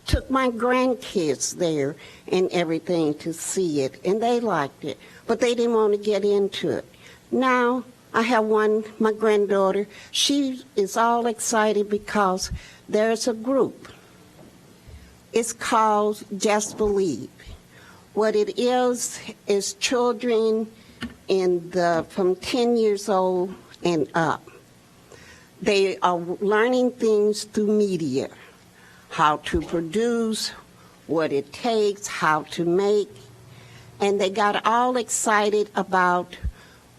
Took my grandkids there and everything to see it, and they liked it, but they didn't want to get into it. Now, I have one, my granddaughter, she is all excited because there's a group. It's called Just Believe. What it is children from 10 years old and up. They are learning things through media, how to produce, what it takes, how to make, and they got all excited about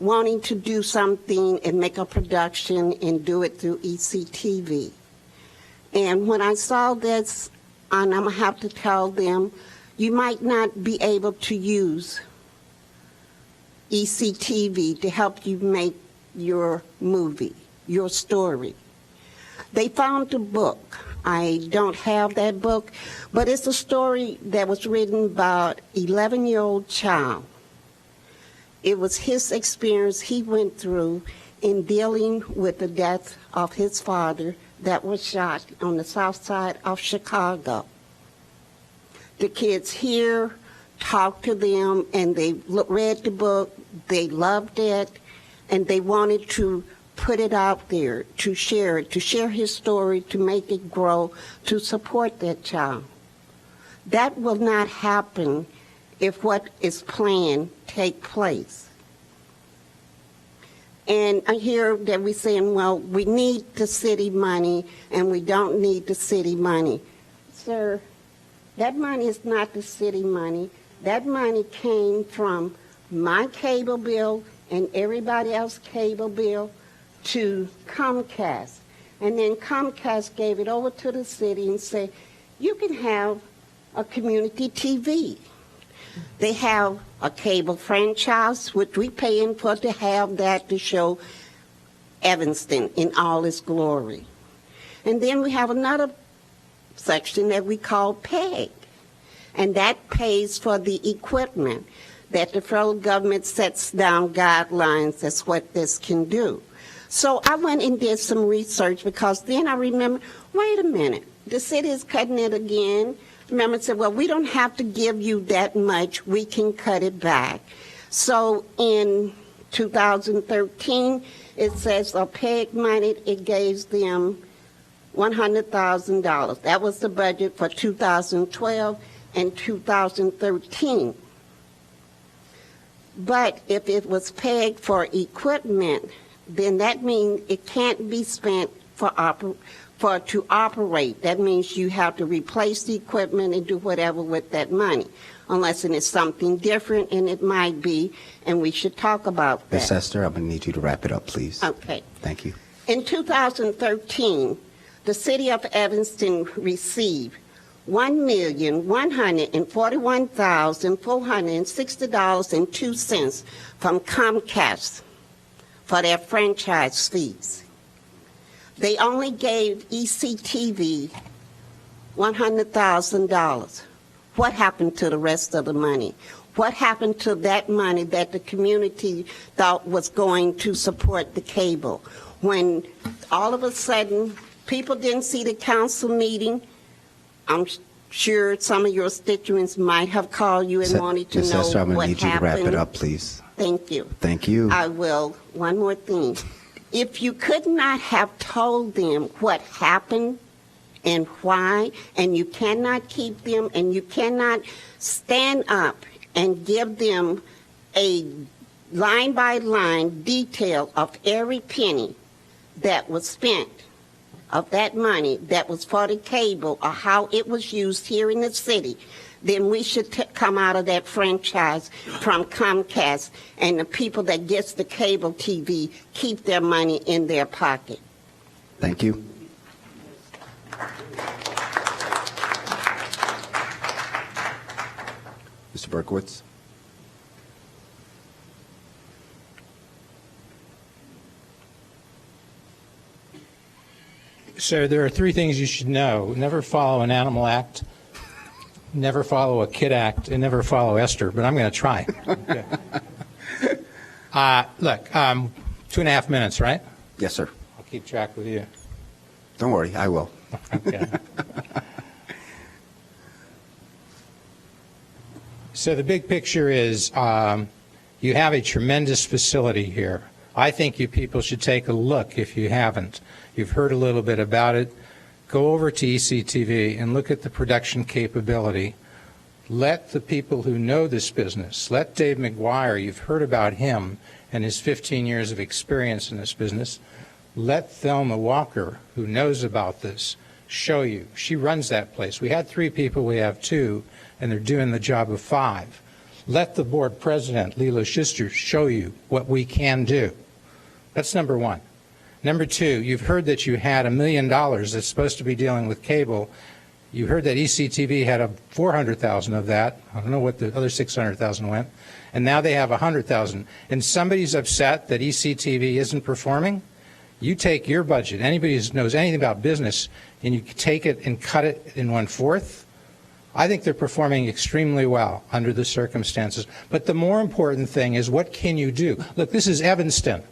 wanting to do something and make a production and do it through ECTV. And when I saw this, and I'm going to have to tell them, you might not be able to use ECTV to help you make your movie, your story. They found a book. I don't have that book, but it's a story that was written about an 11-year-old child. It was his experience he went through in dealing with the death of his father that was shot on the south side of Chicago. The kids here talked to them, and they read the book, they loved it, and they wanted to put it out there, to share it, to share his story, to make it grow, to support that child. That will not happen if what is planned take place. And I hear that we're saying, well, we need the city money and we don't need the city money. Sir, that money is not the city money. That money came from my cable bill and everybody else's cable bill to Comcast. And then Comcast gave it over to the city and said, you can have a community TV. They have a cable franchise, which we paying for to have that to show Evanston in all its glory. And then we have another section that we call PEG, and that pays for the equipment that the federal government sets down guidelines as what this can do. So I went and did some research because then I remember, wait a minute, the city is cutting it again. Remember, said, well, we don't have to give you that much. We can cut it back. So in 2013, it says a PEG money, it gave them $100,000. That was the budget for 2012 and 2013. But if it was pegged for equipment, then that means it can't be spent to operate. That means you have to replace the equipment and do whatever with that money, unless it is something different, and it might be, and we should talk about that. Ms. Esther, I'm going to need you to wrap it up, please. Okay. Thank you. In 2013, the city of Evanston received $1,141,460.02 from Comcast for their franchise fees. They only gave ECTV $100,000. What happened to the rest of the money? What happened to that money that the community thought was going to support the cable? When all of a sudden people didn't see the council meeting, I'm sure some of your constituents might have called you and wanted to Ms. know Esther, I'm going what to need you to happened. wrap it up, please. Thank you. Thank you. I will. One more thing. If you could not have told them what happened and why, and you cannot keep them, and you cannot stand up and give them a line-by-line detail of every penny that was spent of that money that was for the cable, or how it was used here in the city, then we should come out of that franchise from Comcast, and the people that gets the cable TV keep their money in their pocket. Thank you. Mr. Berkowitz. So there are three things you should know. Never follow an Animal Act, never follow a Kid Act, and never follow Esther, but I'm going to try. Okay. Look, 2.5 minutes, right? Yes, sir. I'll keep track with you. Don't worry, I will. Okay. So the big picture is you have a tremendous facility here. I think you people should take a look if you haven't. You've heard a little bit about it. Go over to ECTV and look at the production capability. Let the people who know this business, let Dave McGuire, you've heard about him and his 15 years of experience in this business, let Thelma Walker, who knows about this, show you. She runs that place. We had 3 people, we have 2, and they're doing the job of 5. Let the board president, Lila Schuster, show you what we can do. That's number 1. Number 2, you've heard that you had $1 million that's supposed to be dealing with cable. You heard that ECTV had $400,000 of that. I don't know what the other $600,000 went. And now they have $100,000. And somebody's upset that ECTV isn't performing. You take your budget, anybody who knows anything about business, and you take it and cut it in 1/4. I think they're performing extremely well under the circumstances. But the more important thing is, what can you do? Look, this is Evanston.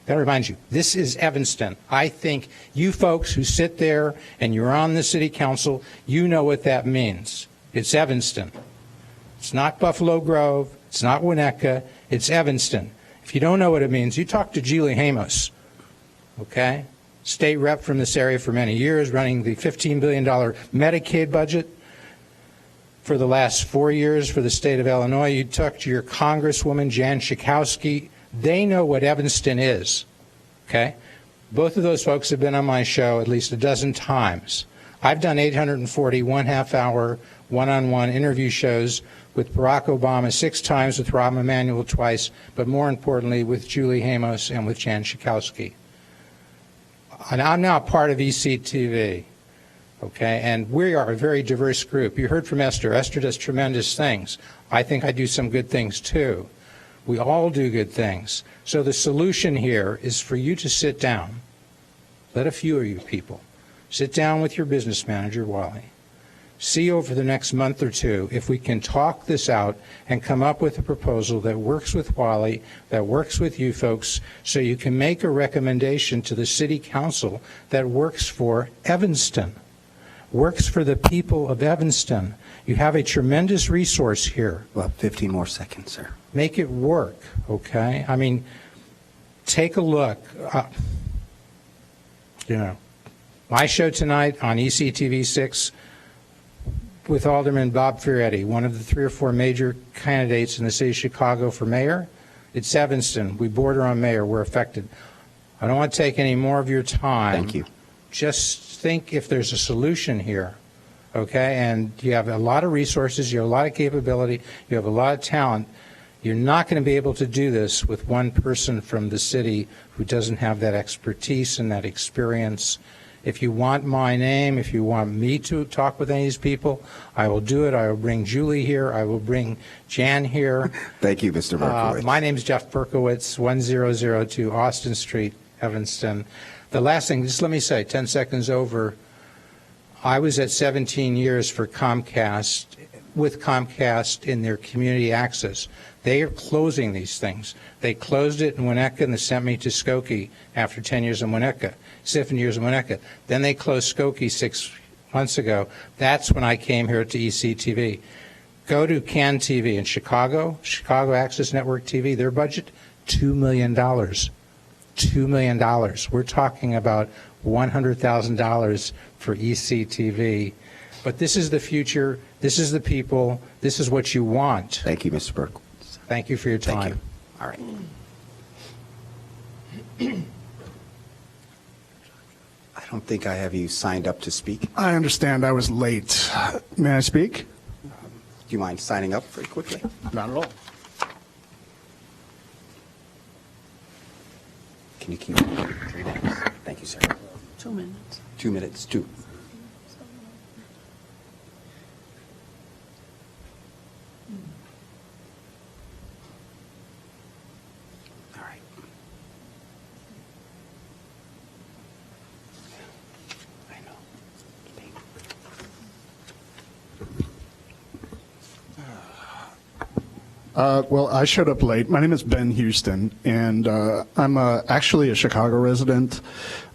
Got to remind you, this is Evanston. I think you folks who sit there and you're on the city council, you know what that means. It's Evanston. It's not Buffalo Grove. It's not Winnetka. It's Evanston. If you don't know what it means, you talk to Julie Hamos, okay? State rep from this area for many years, running the $15 billion Medicaid budget for the last 4 years for the state of Illinois. You talk to your Congresswoman, Jan Schakowsky. They know what Evanston is, okay? Both of those folks have been on my show at least a dozen times. I've done 840 one-half-hour, one-on-one interview shows with Barack Obama 6 times, with Rahm Emanuel twice, but more importantly with Julie Hamos and with Jan Schakowsky. And I'm now part of ECTV, okay? And we are a very diverse group. You heard from Esther. Esther does tremendous things. I think I do some good things too. We all do good things. So the solution here is for you to sit down. Let a few of you people sit down with your business manager, Wally. See over the next month or 2 if we can talk this out and come up with a proposal that works with Wally, that works with you folks, so you can make a recommendation to the city council that works for Evanston, works for the people of Evanston. You have a tremendous resource here. Well, 15 more seconds, sir. Make it work, okay? I mean, take a look. You know, My show tonight on ECTV 6 with Alderman Bob Fioretti, one of the 3 or 4 major candidates in the city of Chicago for mayor. It's Evanston. We border on mayor. We're affected. I don't want to take any more of your time. Thank you. Just think if there's a solution here, okay? And you have a lot of resources, you have a lot of capability, you have a lot of talent. You're not going to be able to do this with one person from the city who doesn't have that expertise and that experience. If you want my name, if you want me to talk with any of these people, I will do it. I will bring Julie here. I will bring Jan here. Thank you, Mr. Berkowitz. My name's Jeff Berkowitz, 1002 Austin Street, Evanston. The last thing, just let me say, 10 seconds over, I was at 17 years for Comcast, with Comcast in their community access. They are closing these things. They closed it in Winnetka and they sent me to Skokie after 10 years in Winnetka, 7 years in Winnetka. Then they closed Skokie 6 months ago. That's when I came here to ECTV. Go to CAN TV in Chicago, Chicago Access Network TV, their budget, $2 million. $2 million. We're talking about $100,000 for ECTV. But this is the future. This is the people. This is what you want. Thank you, Mr. Berkowitz. Thank you for your time. Thank you. All right. I don't think I have you signed up to speak. I understand I was late. May I speak? Do you mind signing up very quickly? Not at all. Can you keep it 3 minutes? Thank you, sir. 2 minutes. 2 minutes, 2. All right. I know. Well, I showed up late. My name is Ben Houston, and I'm actually a Chicago resident,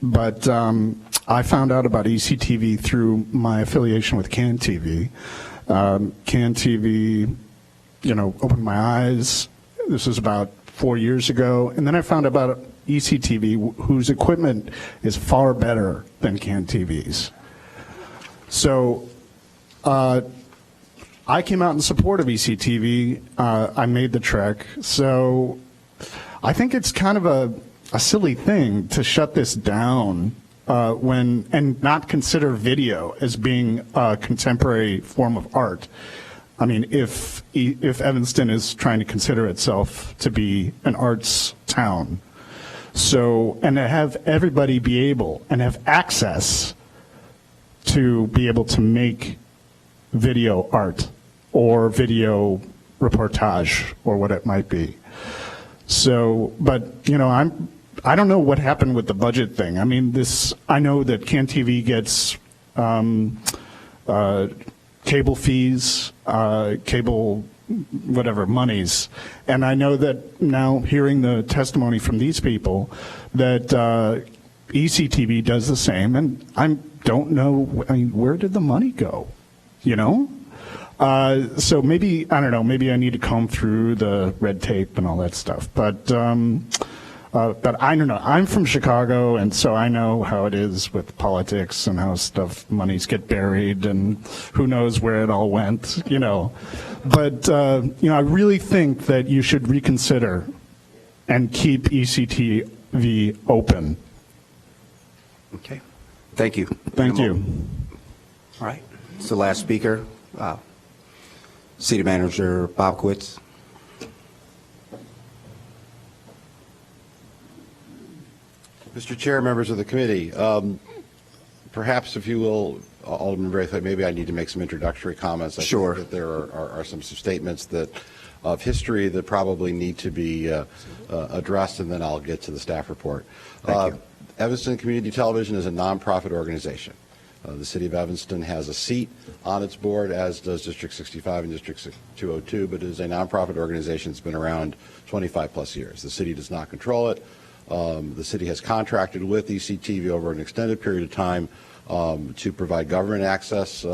but I found out about ECTV through my affiliation with CAN TV. CAN TV, opened my eyes. This was about 4 years ago, and then I found out about ECTV, whose equipment is far better than CAN TV's. So I came out in support of ECTV. I made the trek. So I think it's kind of a silly thing to shut this down and not consider video as being a contemporary form of art. I mean, if Evanston is trying to consider itself to be an arts town, and to have everybody be able and have access to be able to make video art or video reportage or what it might be. So, but, I don't know what happened with the budget thing. I mean, I know that CAN TV gets cable fees, cable whatever, monies. And I know that now, hearing the testimony from these people, that ECTV does the same, and I don't know, where did the money go, So maybe, I don't know, maybe I need to comb through the red tape and all that stuff. But I don't know. I'm from Chicago, and so I know how it is with politics and how monies get buried, and who knows where it all went, But, I really think that you should reconsider and keep ECTV open. Okay. Thank you. Thank you. All right. It's the last speaker. City Manager Bobkowitz. Mr. Chair, members of the committee, perhaps if you will, Alderman Braithwaite, maybe I need to make some introductory comments. Sure. I think that there are some statements of history that probably need to be addressed, and then I'll get to the staff report. Thank you. Evanston Community Television is a nonprofit organization. The City of Evanston has a seat on its board, as does District 65 and District 202, but it is a nonprofit organization that's been around 25 plus years. The city does not control it. The city has contracted with ECTV over an extended period of time to provide government access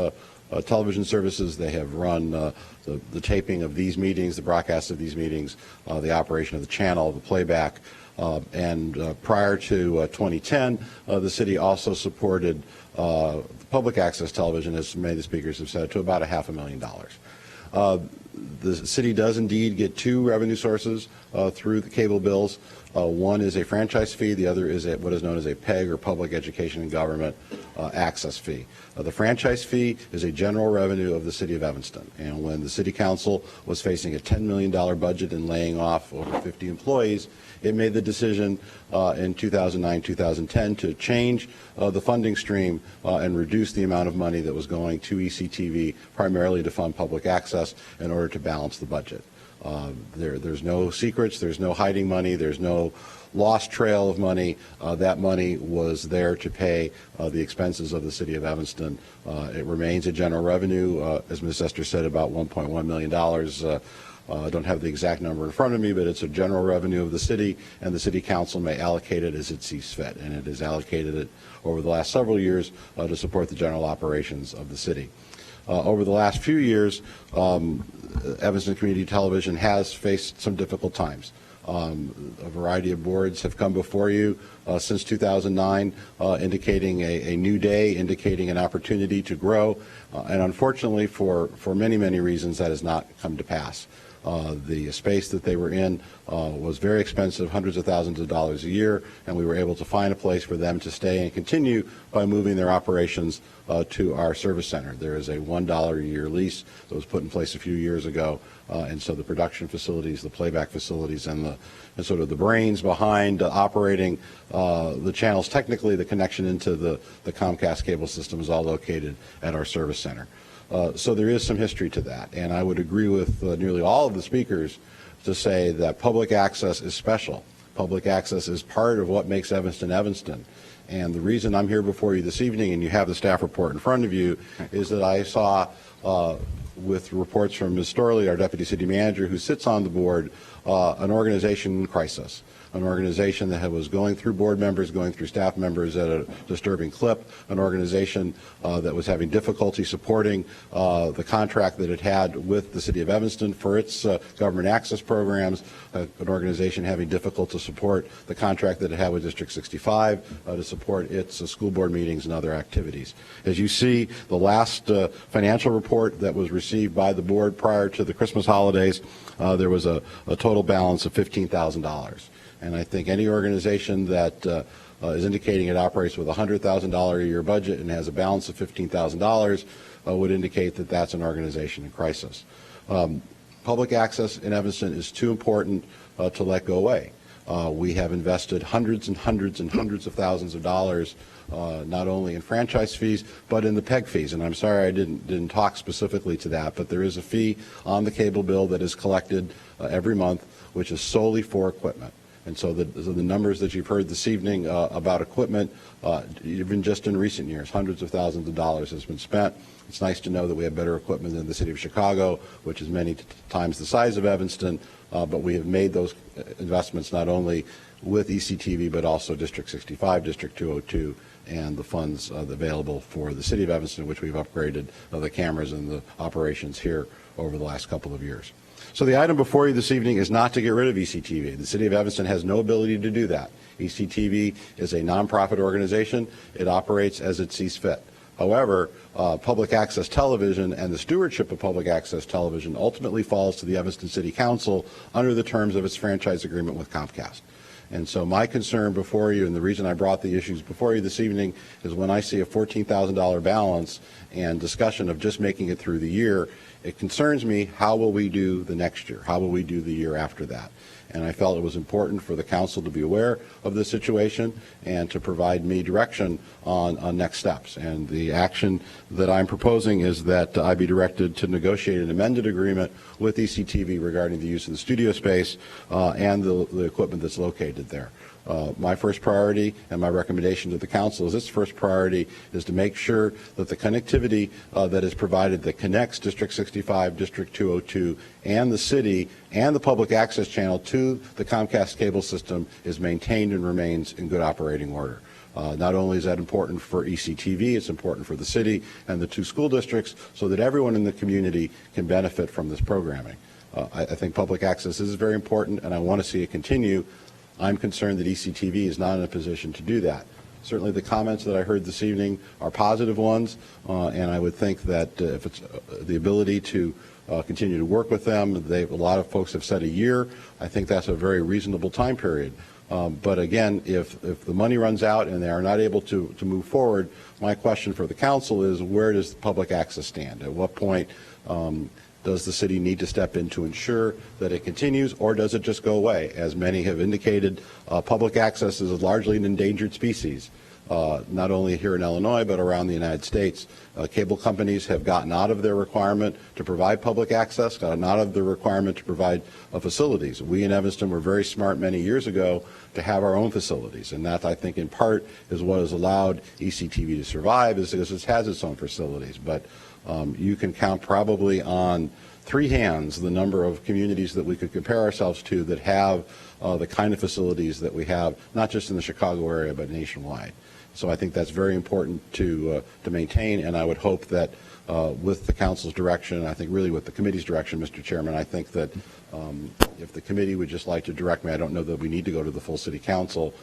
television services. They have run the taping of these meetings, the broadcast of these meetings, the operation of the channel, the playback. And prior to 2010, the city also supported public access television, as many of the speakers have said, to about $500,000. The city does indeed get two revenue sources through the cable bills. One is a franchise fee. The other is what is known as a PEG, or Public Education and Government Access Fee. The franchise fee is a general revenue of the city of Evanston. And when the city council was facing a $10 million budget and laying off over 50 employees, it made the decision in 2009-2010 to change the funding stream and reduce the amount of money that was going to ECTV, primarily to fund public access, in order to balance the budget. There's no secrets, there's no hiding money, there's no lost trail of money. That money was there to pay the expenses of the city of Evanston. It remains a general revenue, as Ms. Esther said, about $1.1 million. I don't have the exact number in front of me, but it's a general revenue of the city, and the city council may allocate it as it sees fit, and it has allocated it over the last several years to support the general operations of the city. Over the last few years, Evanston Community Television has faced some difficult times. A variety of boards have come before you since 2009, indicating a new day, indicating an opportunity to grow, and unfortunately, for many, many reasons, that has not come to pass. The space that they were in was very expensive, hundreds of thousands of dollars a year, and we were able to find a place for them to stay and continue by moving their operations to our service center. There is a $1 a year lease that was put in place a few years ago, and so the production facilities, the playback facilities, and sort of the brains behind operating the channels, technically the connection into the Comcast cable system, is all located at our service center. So there is some history to that, and I would agree with nearly all of the speakers to say that public access is special. Public access is part of what makes Evanston Evanston. And the reason I'm here before you this evening, and you have the staff report in front of you, is that I saw with reports from Ms. Storley, our Deputy City Manager, who sits on the board, an organization in crisis. An organization that was going through board members, going through staff members at a disturbing clip, an organization that was having difficulty supporting the contract that it had with the City of Evanston for its government access programs, an organization having difficulty to support the contract that it had with District 65 to support its school board meetings and other activities. As you see, the last financial report that was received by the board prior to the Christmas holidays, there was a total balance of $15,000. And I think any organization that is indicating it operates with a $100,000 a year budget and has a balance of $15,000 would indicate that that's an organization in crisis. Public access in Evanston is too important to let go away. We have invested hundreds and hundreds and hundreds of thousands of dollars, not only in franchise fees, but in the PEG fees. And I'm sorry I didn't talk specifically to that, but there is a fee on the cable bill that is collected every month, which is solely for equipment. And so the numbers that you've heard this evening about equipment, even just in recent years, hundreds of thousands of dollars has been spent. It's nice to know that we have better equipment than the City of Chicago, which is many times the size of Evanston, but we have made those investments not only with ECTV, but also District 65, District 202, and the funds available for the City of Evanston, which we've upgraded the cameras and the operations here over the last couple of years. So the item before you this evening is not to get rid of ECTV. The City of Evanston has no ability to do that. ECTV is a nonprofit organization. It operates as it sees fit. However, public access television and the stewardship of public access television ultimately falls to the Evanston City Council under the terms of its franchise agreement with Comcast. And so my concern before you, and the reason I brought the issues before you this evening, is when I see a $14,000 balance and discussion of just making it through the year, it concerns me, how will we do the next year? How will we do the year after that? And I felt it was important for the council to be aware of the situation and to provide me direction on next steps. And the action that I'm proposing is that I be directed to negotiate an amended agreement with ECTV regarding the use of the studio space and the equipment that's located there. My first priority and my recommendation to the council is its first priority is to make sure that the connectivity that is provided that connects District 65, District 202, and the city and the public access channel to the Comcast cable system is maintained and remains in good operating order. Not only is that important for ECTV, it's important for the city and the two school districts so that everyone in the community can benefit from this programming. I think public access is very important, and I want to see it continue. I'm concerned that ECTV is not in a position to do that. Certainly the comments that I heard this evening are positive ones, and I would think that if it's the ability to continue to work with them, a lot of folks have said a year. I think that's a very reasonable time period. But again, if the money runs out and they are not able to move forward, my question for the council is, where does public access stand? At what point does the city need to step in to ensure that it continues, or does it just go away? As many have indicated, public access is largely an endangered species, not only here in Illinois, but around the United States. Cable companies have gotten out of their requirement to provide public access, gotten out of the requirement to provide facilities. We in Evanston were very smart many years ago to have our own facilities, and that, I think, in part is what has allowed ECTV to survive, is because it has its own facilities. But you can count probably on 3 hands the number of communities that we could compare ourselves to that have the kind of facilities that we have, not just in the Chicago area, but nationwide. So I think that's very important to maintain, and I would hope that with the council's direction, I think really with the committee's direction, Mr. Chairman, I think that if the committee would just like to direct me, I don't know that we need to go to the full city council.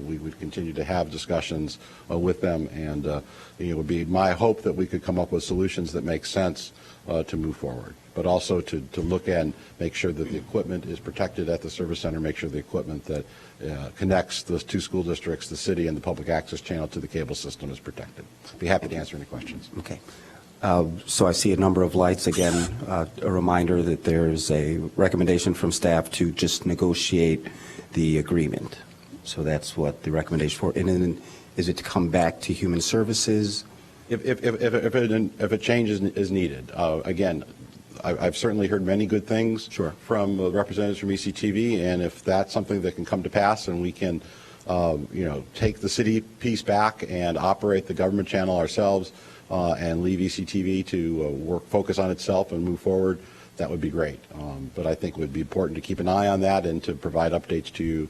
We would continue to have discussions with them, and it would be my hope that we could come up with solutions that make sense to move forward, but also to look and make sure that the equipment is protected at the service center, make sure the equipment that connects those 2 school districts, the city, and the public access channel to the cable system is protected. Be happy to answer any questions. Okay. So I see a number of lights. Again, a reminder that there's a recommendation from staff to just negotiate the agreement. So that's what the recommendation for. And then is it to come back to Human Services? If a change is needed, again, I've certainly heard many good things from representatives from ECTV, and if that's something that can come to pass and we can, take the city piece back and operate the government channel ourselves and leave ECTV to focus on itself and move forward, that would be great. But I think it would be important to keep an eye on that and to provide updates to you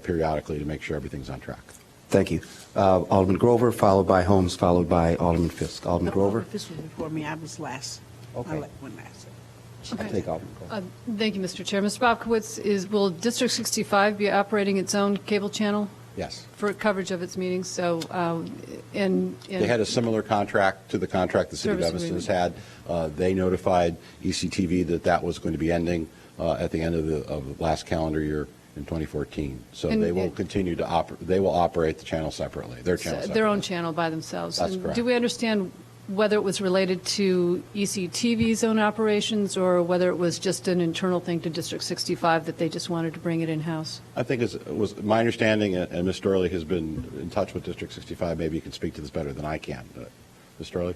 periodically to make sure everything's on track. Thank you. Alderman Grover, followed by Holmes, followed by Alderman Fisk. Alderman Grover? This was before me. I was last. Okay. I went last. I'll take Alderman Grover. Thank you, Mr. Chair. Mr. Bobkowitz, will District 65 be operating its own cable channel? Yes. For coverage of its meetings? So, They had a similar contract to the contract the city of Service Evanston has had. They notified ECTV that was going to be ending at the end of the last calendar year in 2014. So And they will it- continue to operate the channel separately, their channel separately. their own channel by themselves. That's And correct. do we understand whether it was related to ECTV's own operations or whether it was just an internal thing to District 65 that they just wanted to bring it in-house? I think it was my understanding, and Ms. Storley has been in touch with District 65. Maybe you can speak to this better than I can. Ms. Storley?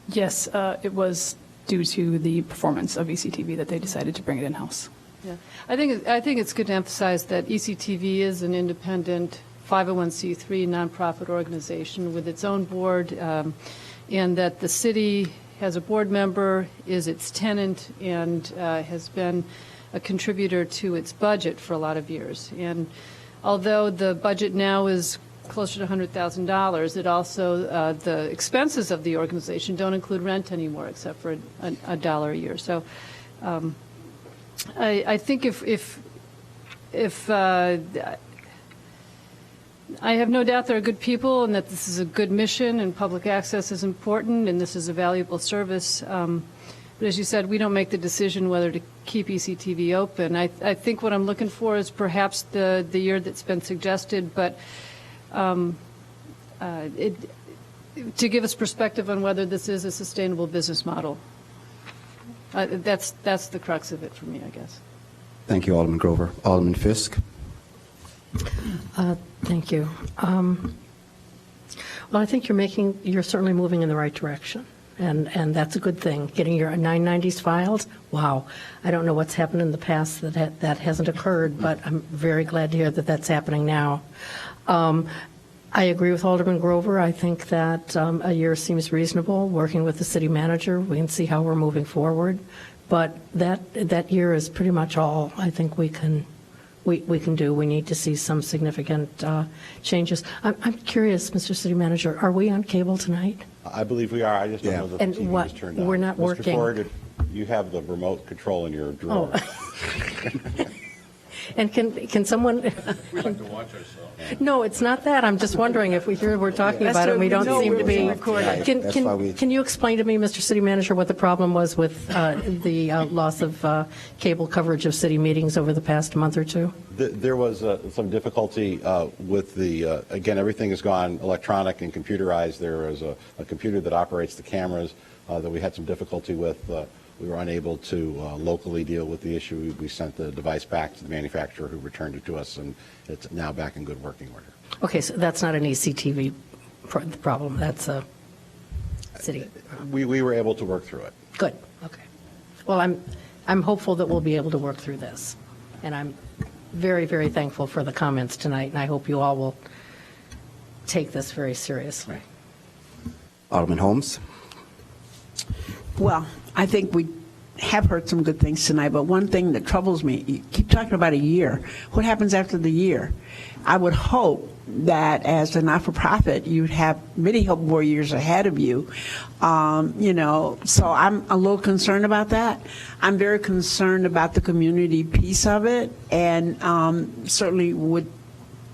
Yes, it was due to the performance of ECTV that they decided to bring it in-house. Yeah, I think it's good to emphasize that ECTV is an independent 501c3 nonprofit organization with its own board, and that the city has a board member, is its tenant, and has been a contributor to its budget for a lot of years. And although the budget now is closer to $100,000, it also, the expenses of the organization don't include rent anymore except for $1 a year. So I think if I have no doubt there are good people and that this is a good mission and public access is important and this is a valuable service. But as you said, we don't make the decision whether to keep ECTV open. I think what I'm looking for is perhaps the year that's been suggested, but to give us perspective on whether this is a sustainable business model. That's the crux of it for me, I guess. Thank you, Alderman Grover. Alderman Fisk? Thank you. Well, I think you're certainly moving in the right direction, and that's a good thing. Getting your 990s filed, wow. I don't know what's happened in the past that hasn't occurred, but I'm very glad to hear that that's happening now. I agree with Alderman Grover. I think that a year seems reasonable. Working with the city manager, we can see how we're moving forward. But that year is pretty much all I think we can do. We need to see some significant changes. I'm curious, Mr. City Manager, are we on cable tonight? I believe we are. I just don't know that And the TV what- is turned on. we're not working. Mr. Ford, you have the remote control in your drawer. And can someone? We like to watch ourselves. No, it's not that. I'm just wondering if we're talking That's about it and we what we don't know seem we're to be. being recorded. Can you explain to me, Mr. City Manager, what the problem was with the loss of cable coverage of city meetings over the past month or two? There was some difficulty with the, again, everything has gone electronic and computerized. There is a computer that operates the cameras that we had some difficulty with. We were unable to locally deal with the issue. We sent the device back to the manufacturer who returned it to us, and it's now back in good working order. Okay, so that's not an ECTV problem. That's a city. We were able to work through it. Good. Okay. Well, I'm hopeful that we'll be able to work through this, and I'm very, very thankful for the comments tonight, and I hope you all will take this very seriously. Alderman Holmes. Well, I think we have heard some good things tonight, but one thing that troubles me, you keep talking about a year. What happens after the year? I would hope that as a not-for-profit, you'd have many more years ahead of you. So I'm a little concerned about that. I'm very concerned about the community piece of it, and certainly would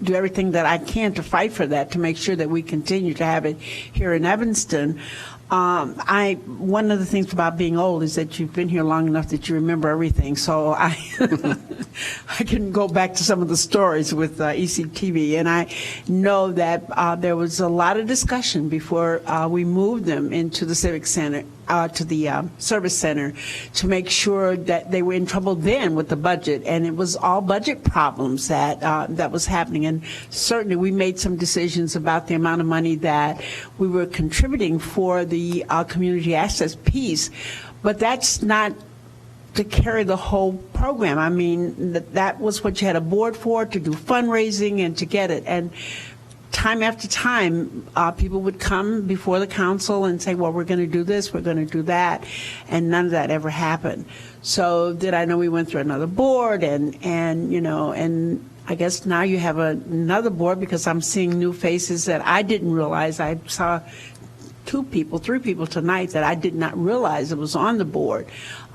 do everything that I can to fight for that, to make sure that we continue to have it here in Evanston. One of the things about being old is that you've been here long enough that you remember everything. So I can go back to some of the stories with ECTV, and I know that there was a lot of discussion before we moved them into the Civic Center, to the Service Center, to make sure that they were in trouble then with the budget, and it was all budget problems that was happening. And certainly we made some decisions about the amount of money that we were contributing for the community access piece, but that's not to carry the whole program. I mean, that was what you had a board for, to do fundraising and to get it. And time after time, people would come before the council and say, well, we're going to do this, we're going to do that, and none of that ever happened. So did I know we went through another board, and I guess now you have another board, because I'm seeing new faces that I didn't realize. I saw 3 people tonight that I did not realize it was on the board.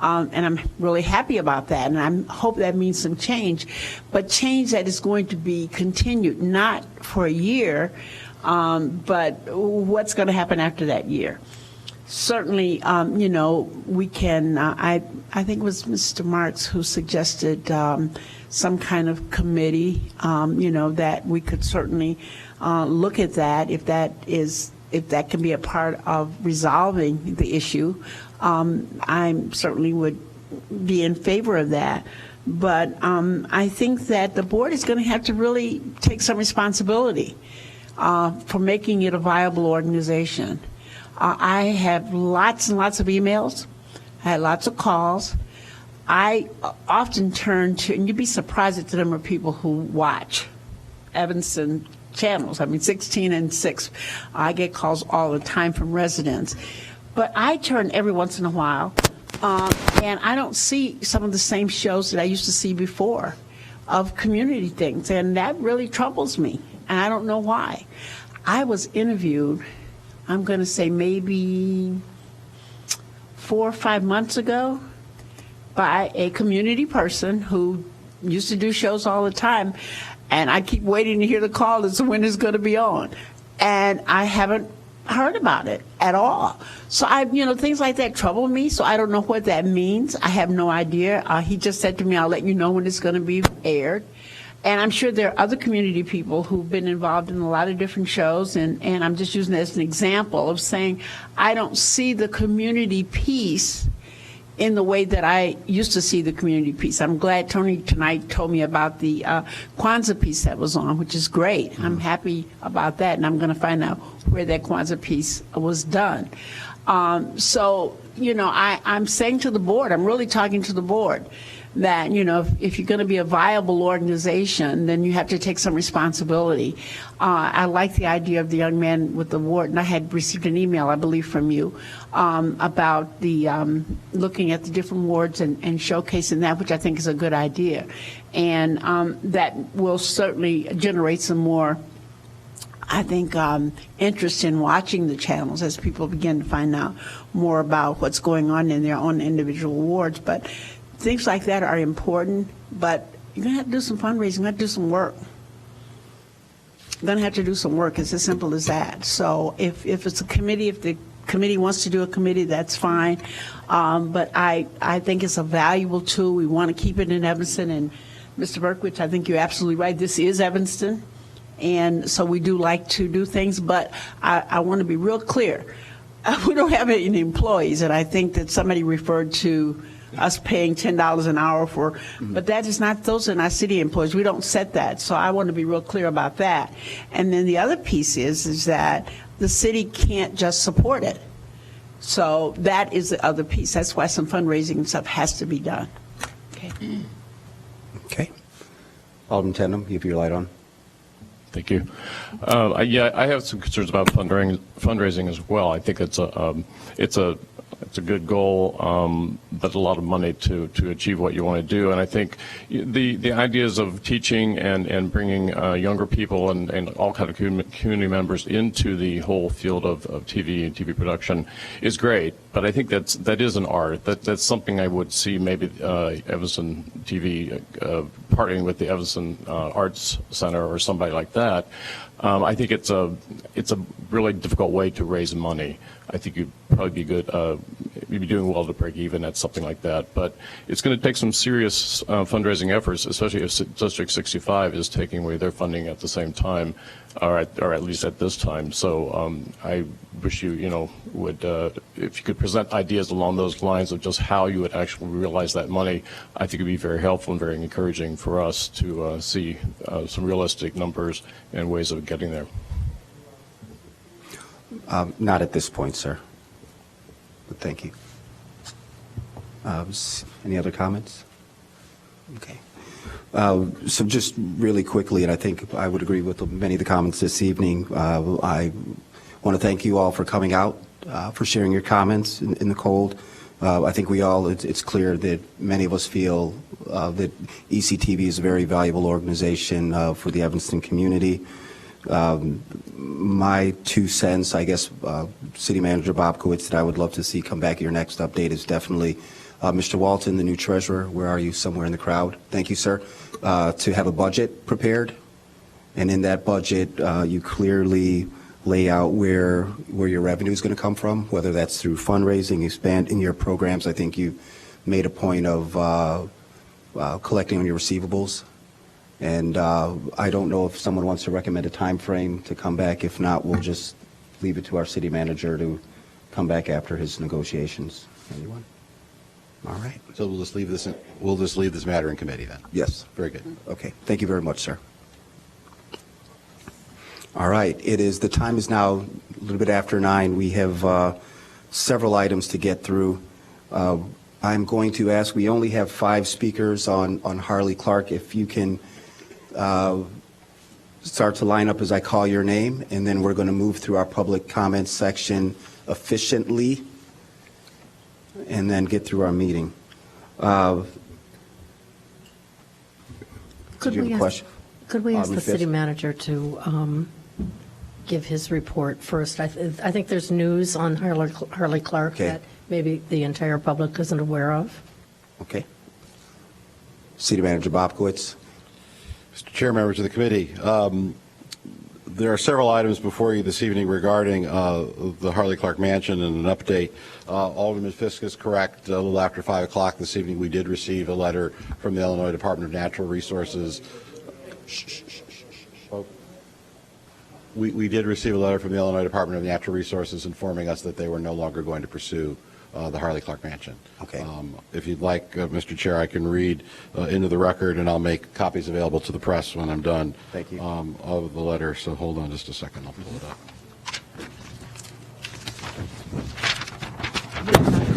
And I'm really happy about that, and I hope that means some change, but change that is going to be continued, not for a year, but what's going to happen after that year. Certainly, we can, I think it was Mr. Marks who suggested some kind of committee, that we could certainly look at that, if that can be a part of resolving the issue. I certainly would be in favor of that. But I think that the board is going to have to really take some responsibility for making it a viable organization. I have lots and lots of emails. I had lots of calls. I often turn to, and you'd be surprised at the number of people who watch Evanston channels. I mean, 16 and 6. I get calls all the time from residents. But I turn every once in a while, and I don't see some of the same shows that I used to see before of community things, and that really troubles me, and I don't know why. I was interviewed, I'm going to say maybe 4 or 5 months ago, by a community person who used to do shows all the time, and I keep waiting to hear the call as to when it's going to be on. And I haven't heard about it at all. So things like that trouble me, so I don't know what that means. I have no idea. He just said to me, I'll let you know when it's going to be aired. And I'm sure there are other community people who've been involved in a lot of different shows, and I'm just using it as an example of saying I don't see the community piece in the way that I used to see the community piece. I'm glad Tony tonight told me about the Kwanzaa piece that was on, which is great. I'm happy about that, and I'm going to find out where that Kwanzaa piece was done. I'm saying to the board, I'm really talking to the board, that, if you're going to be a viable organization, then you have to take some responsibility. I like the idea of the young man with the ward, and I had received an email, I believe, from you about the looking at the different wards and showcasing that, which I think is a good idea. And that will certainly generate some more, I think, interest in watching the channels as people begin to find out more about what's going on in their own individual wards. But things like that are important, but you're going to have to do some fundraising, you're going to have to do some work. You're going to have to do some work. It's as simple as that. So if it's a committee, if the committee wants to do a committee, that's fine. But I think it's a valuable tool. We want to keep it in Evanston. And Mr. Berkowitz, I think you're absolutely right. This is Evanston. And so we do like to do things. But I want to be real clear. We don't have any employees. And I think that somebody referred to us paying $10 an hour for, but that is not, those are not city employees. We don't set that. So I want to be real clear about that. And then the other piece is that the city can't just support it. So that is the other piece. That's why some fundraising and stuff has to be done. Okay. Okay. Alderman Tennum, you have your light on. Thank you. Yeah, I have some concerns about fundraising as well. I think it's a good goal, but a lot of money to achieve what you want to do. And I think the ideas of teaching and bringing younger people and all kind of community members into the whole field of TV and TV production is great. But I think that is an art. That's something I would see maybe Evanston TV partnering with the Evanston Arts Center or somebody like that. I think it's a really difficult way to raise money. I think you'd probably be good, you'd be doing well to break even at something like that. But it's going to take some serious fundraising efforts, especially if District 65 is taking away their funding at the same time, or at least at this time. So I wish you, would, if you could present ideas along those lines of just how you would actually realize that money, I think it would be very helpful and very encouraging for us to see some realistic numbers and ways of getting there. Not at this point, sir. But thank you. Any other comments? Okay. So just really quickly, and I think I would agree with many of the comments this evening, I want to thank you all for coming out, for sharing your comments in the cold. I think it's clear that many of us feel that ECTV is a very valuable organization for the Evanston community. My 2 cents, I guess, City Manager Bobkowitz, that I would love to see come back at your next update is definitely Mr. Walton, the new treasurer. Where are you? Somewhere in the crowd. Thank you, sir. To have a budget prepared, and in that budget, you clearly lay out where your revenue is going to come from, whether that's through fundraising, expanding your programs. I think you made a point of collecting on your receivables. And I don't know if someone wants to recommend a time frame to come back. If not, we'll just leave it to our city manager to come back after his negotiations. Anyone? All right. So we'll just leave this matter in committee then? Yes. Very good. Okay. Thank you very much, sir. All right. The time is now a little bit after 9. We have several items to get through. I'm going to ask, we only have 5 speakers on Harley Clark. If you can start to line up as I call your name, and then we're going to move through our public comments section efficiently and then get through our meeting. Did you have a question? Could we ask the Fitz? city manager to give his report first? I think there's news on Harley Clark Okay. that maybe the entire public isn't aware of. Okay. City Manager Bobkowitz. Mr. Chair, members of the committee, there are several items before you this evening regarding the Harley Clark Mansion and an update. Alderman Fisk is correct. A little after 5 o'clock this evening, we did receive a letter from the Illinois Department of Natural Resources. We did receive a letter from the Illinois Department of Natural Resources informing us that they were no longer going to pursue the Harley Clark Mansion. Okay. If you'd like, Mr. Chair, I can read into the record, and I'll make copies available to the press when I'm done. Thank you. Of the letter. So hold on just a second. I'll pull it up.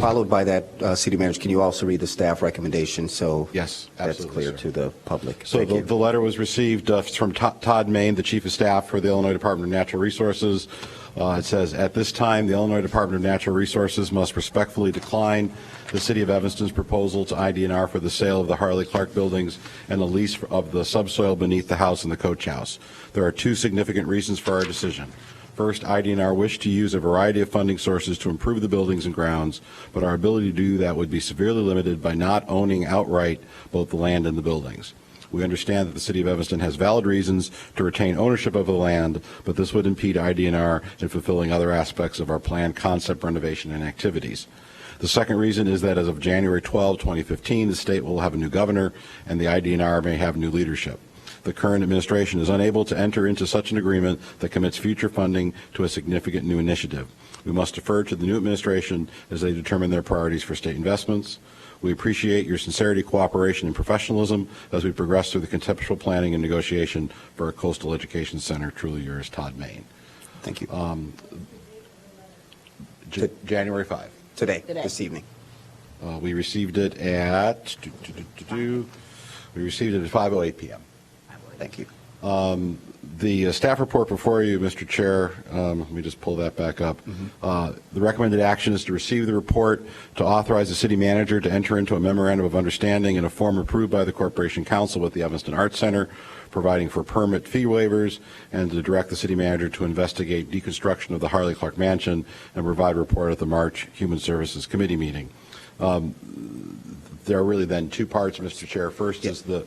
Followed by that, City Manager, can you also read the staff recommendation so yes, that's clear to the public? So the letter was received from Todd Main, the Chief of Staff for the Illinois Department of Natural Resources. It says, at this time, the Illinois Department of Natural Resources must respectfully decline the City of Evanston's proposal to ID&R for the sale of the Harley Clark buildings and the lease of the subsoil beneath the house and the coach house. There are 2 significant reasons for our decision. First, ID&R wished to use a variety of funding sources to improve the buildings and grounds, but our ability to do that would be severely limited by not owning outright both the land and the buildings. We understand that the City of Evanston has valid reasons to retain ownership of the land, but this would impede IDNR in fulfilling other aspects of our planned concept renovation and activities. The second reason is that as of January 12, 2015, the state will have a new governor and the IDNR may have new leadership. The current administration is unable to enter into such an agreement that commits future funding to a significant new initiative. We must defer to the new administration as they determine their priorities for state investments. We appreciate your sincerity, cooperation, and professionalism as we progress through the conceptual planning and negotiation for our Coastal Education Center. Truly yours, Todd Main. Thank you. January 5. Today, this evening. We received it at we received it at 5:08 p.m. Thank you. The staff report before you, Mr. Chair, let me just pull that back up. The recommended action is to receive the report, to authorize the city manager to enter into a memorandum of understanding in a form approved by the Corporation Council with the Evanston Arts Center, providing for permit fee waivers, and to direct the city manager to investigate deconstruction of the Harley Clark Mansion and provide a report at the March Human Services Committee meeting. There are really then two parts, Mr. Chair. First is the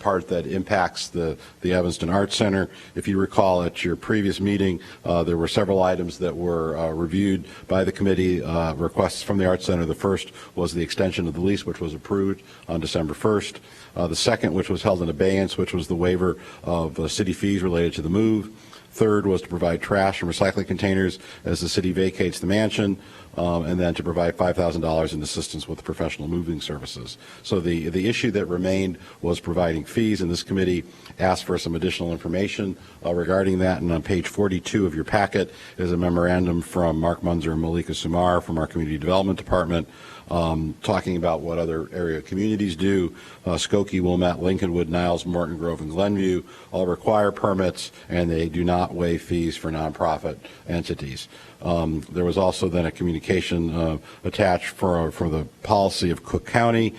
part that impacts the Evanston Arts Center. If you recall, at your previous meeting, there were several items that were reviewed by the committee, requests from the Arts Center. The first was the extension of the lease, which was approved on December 1st. The second, which was held in abeyance, which was the waiver of city fees related to the move. Third was to provide trash and recycling containers as the city vacates the mansion, and then to provide $5,000 in assistance with professional moving services. So the issue that remained was providing fees, and this committee asked for some additional information regarding that. And on page 42 of your packet is a memorandum from Mark Munzer and Malika Sumar from our Community Development Department, talking about what other area communities do. Skokie, Wilmette, Lincolnwood, Niles, Morton Grove, and Glenview all require permits, and they do not waive fees for nonprofit entities. There was also then a communication attached for the policy of Cook County,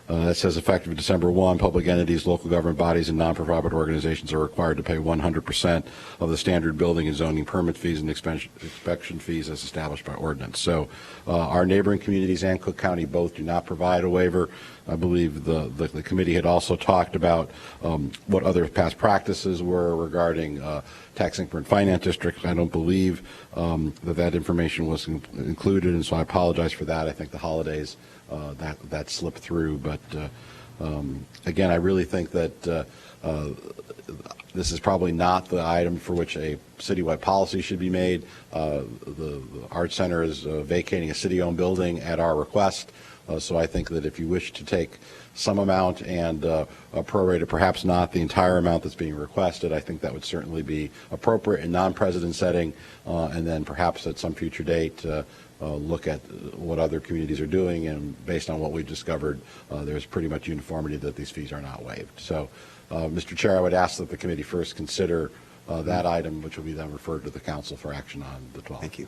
that says effective December 1, public entities, local government bodies, and non-profit organizations are required to pay 100% of the standard building and zoning permit fees and inspection fees as established by ordinance. So our neighboring communities and Cook County both do not provide a waiver. I believe the committee had also talked about what other past practices were regarding tax increment finance districts. I don't believe that information was included, and so I apologize for that. I think the holidays that slipped through, but again, I really think that this is probably not the item for which a citywide policy should be made. The Arts Center is vacating a city-owned building at our request, so I think that if you wish to take some amount and prorate it, perhaps not the entire amount that's being requested, I think that would certainly be appropriate in non-president setting, and then perhaps at some future date look at what other communities are doing, and based on what we've discovered, there's pretty much uniformity that these fees are not waived. So, Mr. Chair, I would ask that the committee first consider that item, which will be then referred to the council for action on the 12th. Thank you.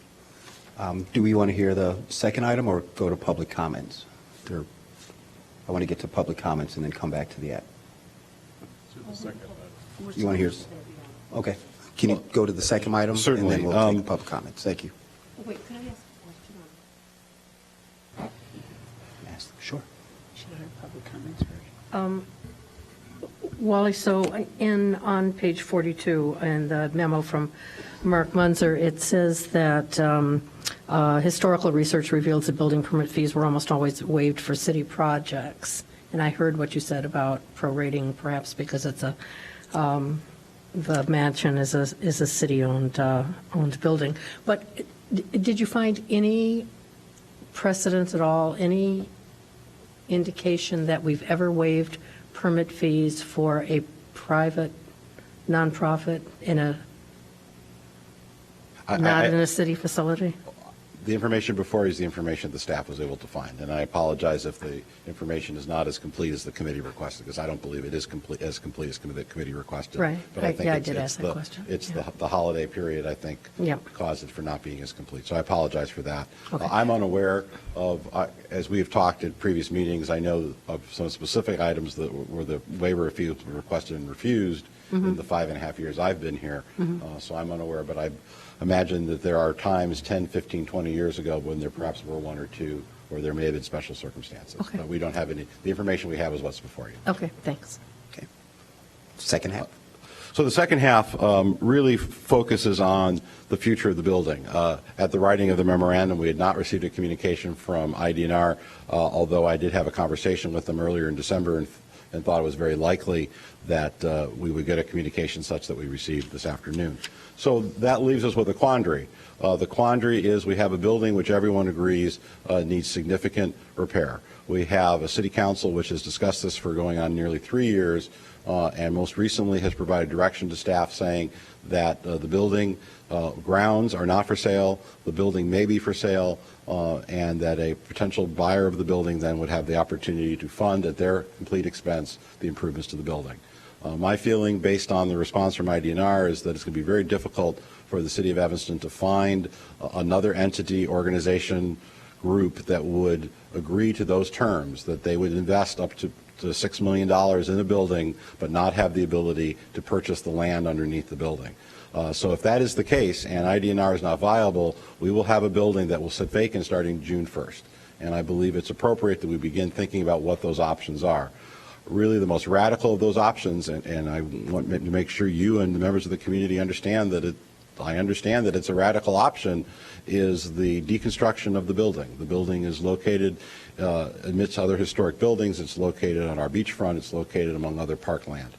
Do we want to hear the second item or go to public comments? I want to get to public comments and then come back to the act. You want to hear? Okay. Can you go to the second item? Certainly. And then we'll take public comments. Thank you. Wait, can I ask a question? Sure. Should I have public comments first? Wally, so on page 42 in the memo from Mark Munzer, it says that historical research reveals that building permit fees were almost always waived for city projects. And I heard what you said about prorating, perhaps because it's the mansion is a city-owned owned building. But did you find any precedent at all, any indication that we've ever waived permit fees for a private nonprofit in a not in a city facility? The information before is the information the staff was able to find, and I apologize if the information is not as complete as the committee requested, because I don't believe it is as complete as the committee requested. Right. But I think I did ask that question. It's the holiday period, I think, caused it for not being as complete. So I apologize for that. Okay. I'm unaware of, as we have talked at previous meetings, I know of some specific items that were the waiver of fees were requested and refused in the 5.5 years I've been here. So I'm unaware, but I imagine that there are times 10, 15, 20 years ago when there perhaps were one or two or there may have been special circumstances. Okay. But we don't have any, the information we have is what's before you. Okay, thanks. Second half. So the second half really focuses on the future of the building. At the writing of the memorandum, we had not received a communication from IDNR, although I did have a conversation with them earlier in December and thought it was very likely that we would get a communication such that we received this afternoon. So that leaves us with a quandary. The quandary is we have a building which everyone agrees needs significant repair. We have a city council which has discussed this for going on nearly 3 years, and most recently has provided direction to staff saying that the building grounds are not for sale, the building may be for sale, and that a potential buyer of the building then would have the opportunity to fund at their complete expense the improvements to the building. My feeling, based on the response from IDNR, is that it's going to be very difficult for the City of Evanston to find another entity, organization, group that would agree to those terms, that they would invest up to $6 million in a building, but not have the ability to purchase the land underneath the building. So if that is the case and IDNR is not viable, we will have a building that will sit vacant starting June 1st. And I believe it's appropriate that we begin thinking about what those options are. Really the most radical of those options, and I want to make sure you and the members of the community understand that I understand that it's a radical option, is the deconstruction of the building. The building is located amidst other historic buildings. It's located on our beachfront. It's located among other parkland.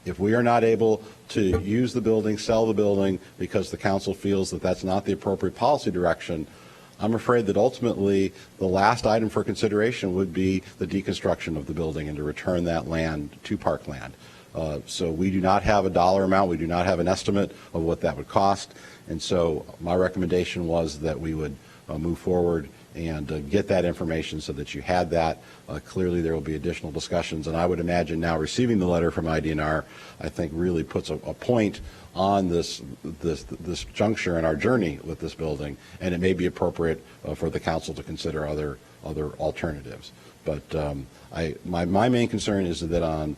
If we are not able to use the building, sell the building, because the council feels that that's not the appropriate policy direction, I'm afraid that ultimately the last item for consideration would be the deconstruction of the building and to return that land to parkland. So we do not have a dollar amount. We do not have an estimate of what that would cost. And so my recommendation was that we would move forward and get that information so that you had that. Clearly there will be additional discussions. And I would imagine now receiving the letter from IDNR, I think really puts a point on this juncture in our journey with this building. And it may be appropriate for the council to consider other alternatives. But my main concern is that on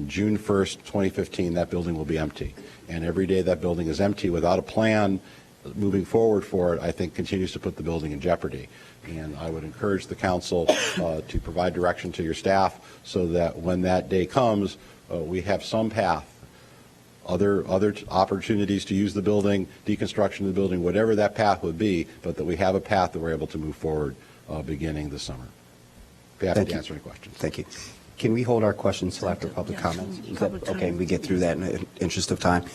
June 1st, 2015, that building will be empty. And every day that building is empty without a plan moving forward for it, I think continues to put the building in jeopardy. And I would encourage the council to provide direction to your staff so that when that day comes, we have some path, other opportunities to use the building, deconstruction of the building, whatever that path would be, but that we have a path that we're able to move forward beginning this summer. Be happy to answer any questions. Thank you. Can we hold our questions till after public comments? Is that okay? We get through that in the interest of time.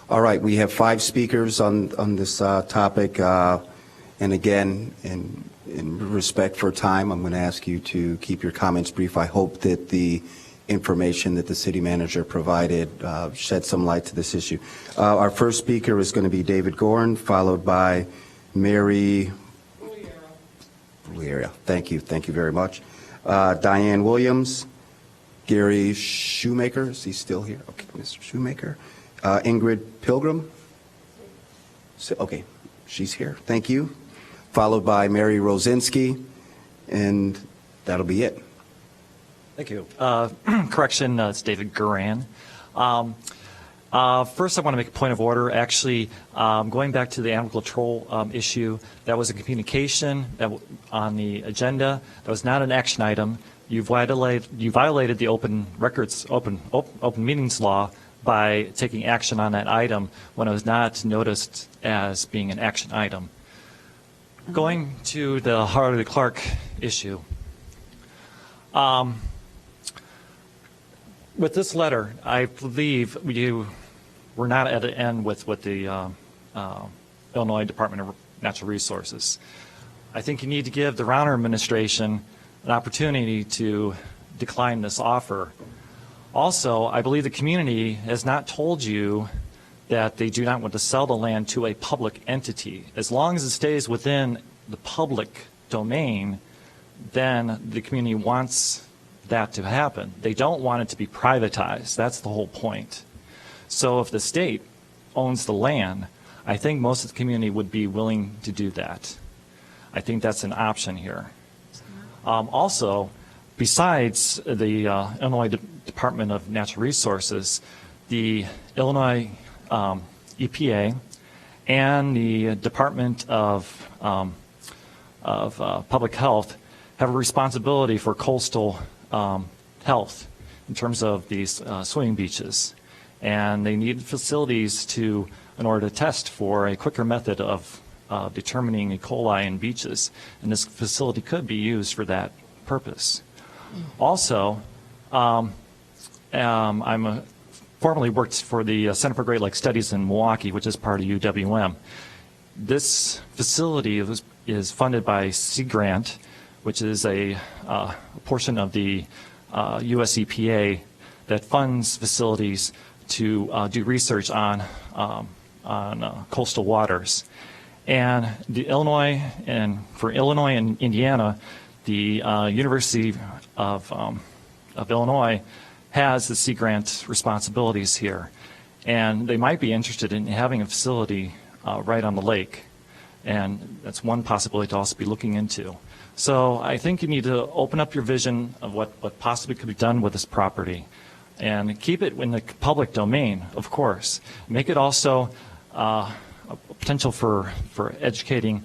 All right, we have 5 speakers on this topic. And again, in respect for time, I'm going to ask you to keep your comments brief. I hope that the information that the city manager provided shed some light to this issue. Our first speaker is going to be David Gorn, followed by Mary Valiera. Thank you. Thank you very much. Diane Williams, Gary Shoemaker, is he still here? Okay, Mr. Shoemaker. Ingrid Pilgrim. Okay, she's here. Thank you. Followed by Mary Rosinski, and that'll be it. Thank you. Correction, it's David Guran. First, I want to make a point of order. Actually, going back to the animal control issue, that was a communication on the agenda. That was not an action item. You violated the open meetings law by taking action on that item when it was not noticed as being an action item. Going to the Harley Clark issue. With this letter, I believe you were not at an end with the Illinois Department of Natural Resources. I think you need to give the Rauner administration an opportunity to decline this offer. Also, I believe the community has not told you that they do not want to sell the land to a public entity. As long as it stays within the public domain, then the community wants that to happen. They don't want it to be privatized. That's the whole point. So if the state owns the land, I think most of the community would be willing to do that. I think that's an option here. Also, besides the Illinois Department of Natural Resources, the Illinois EPA and the Department of Public Health have a responsibility for coastal health in terms of these swimming beaches. And they need facilities in order to test for a quicker method of determining E. coli in beaches. And this facility could be used for that purpose. Also, I'm formerly worked for the Center for Great Lakes Studies in Milwaukee, which is part of UWM. This facility is funded by Sea Grant, which is a portion of the US EPA that funds facilities to do research on coastal waters. And for Illinois and Indiana, the University of Illinois has the Sea Grant responsibilities here. And they might be interested in having a facility right on the lake. And that's one possibility to also be looking into. So I think you need to open up your vision of what possibly could be done with this property and keep it in the public domain, of course. Make it also a potential for educating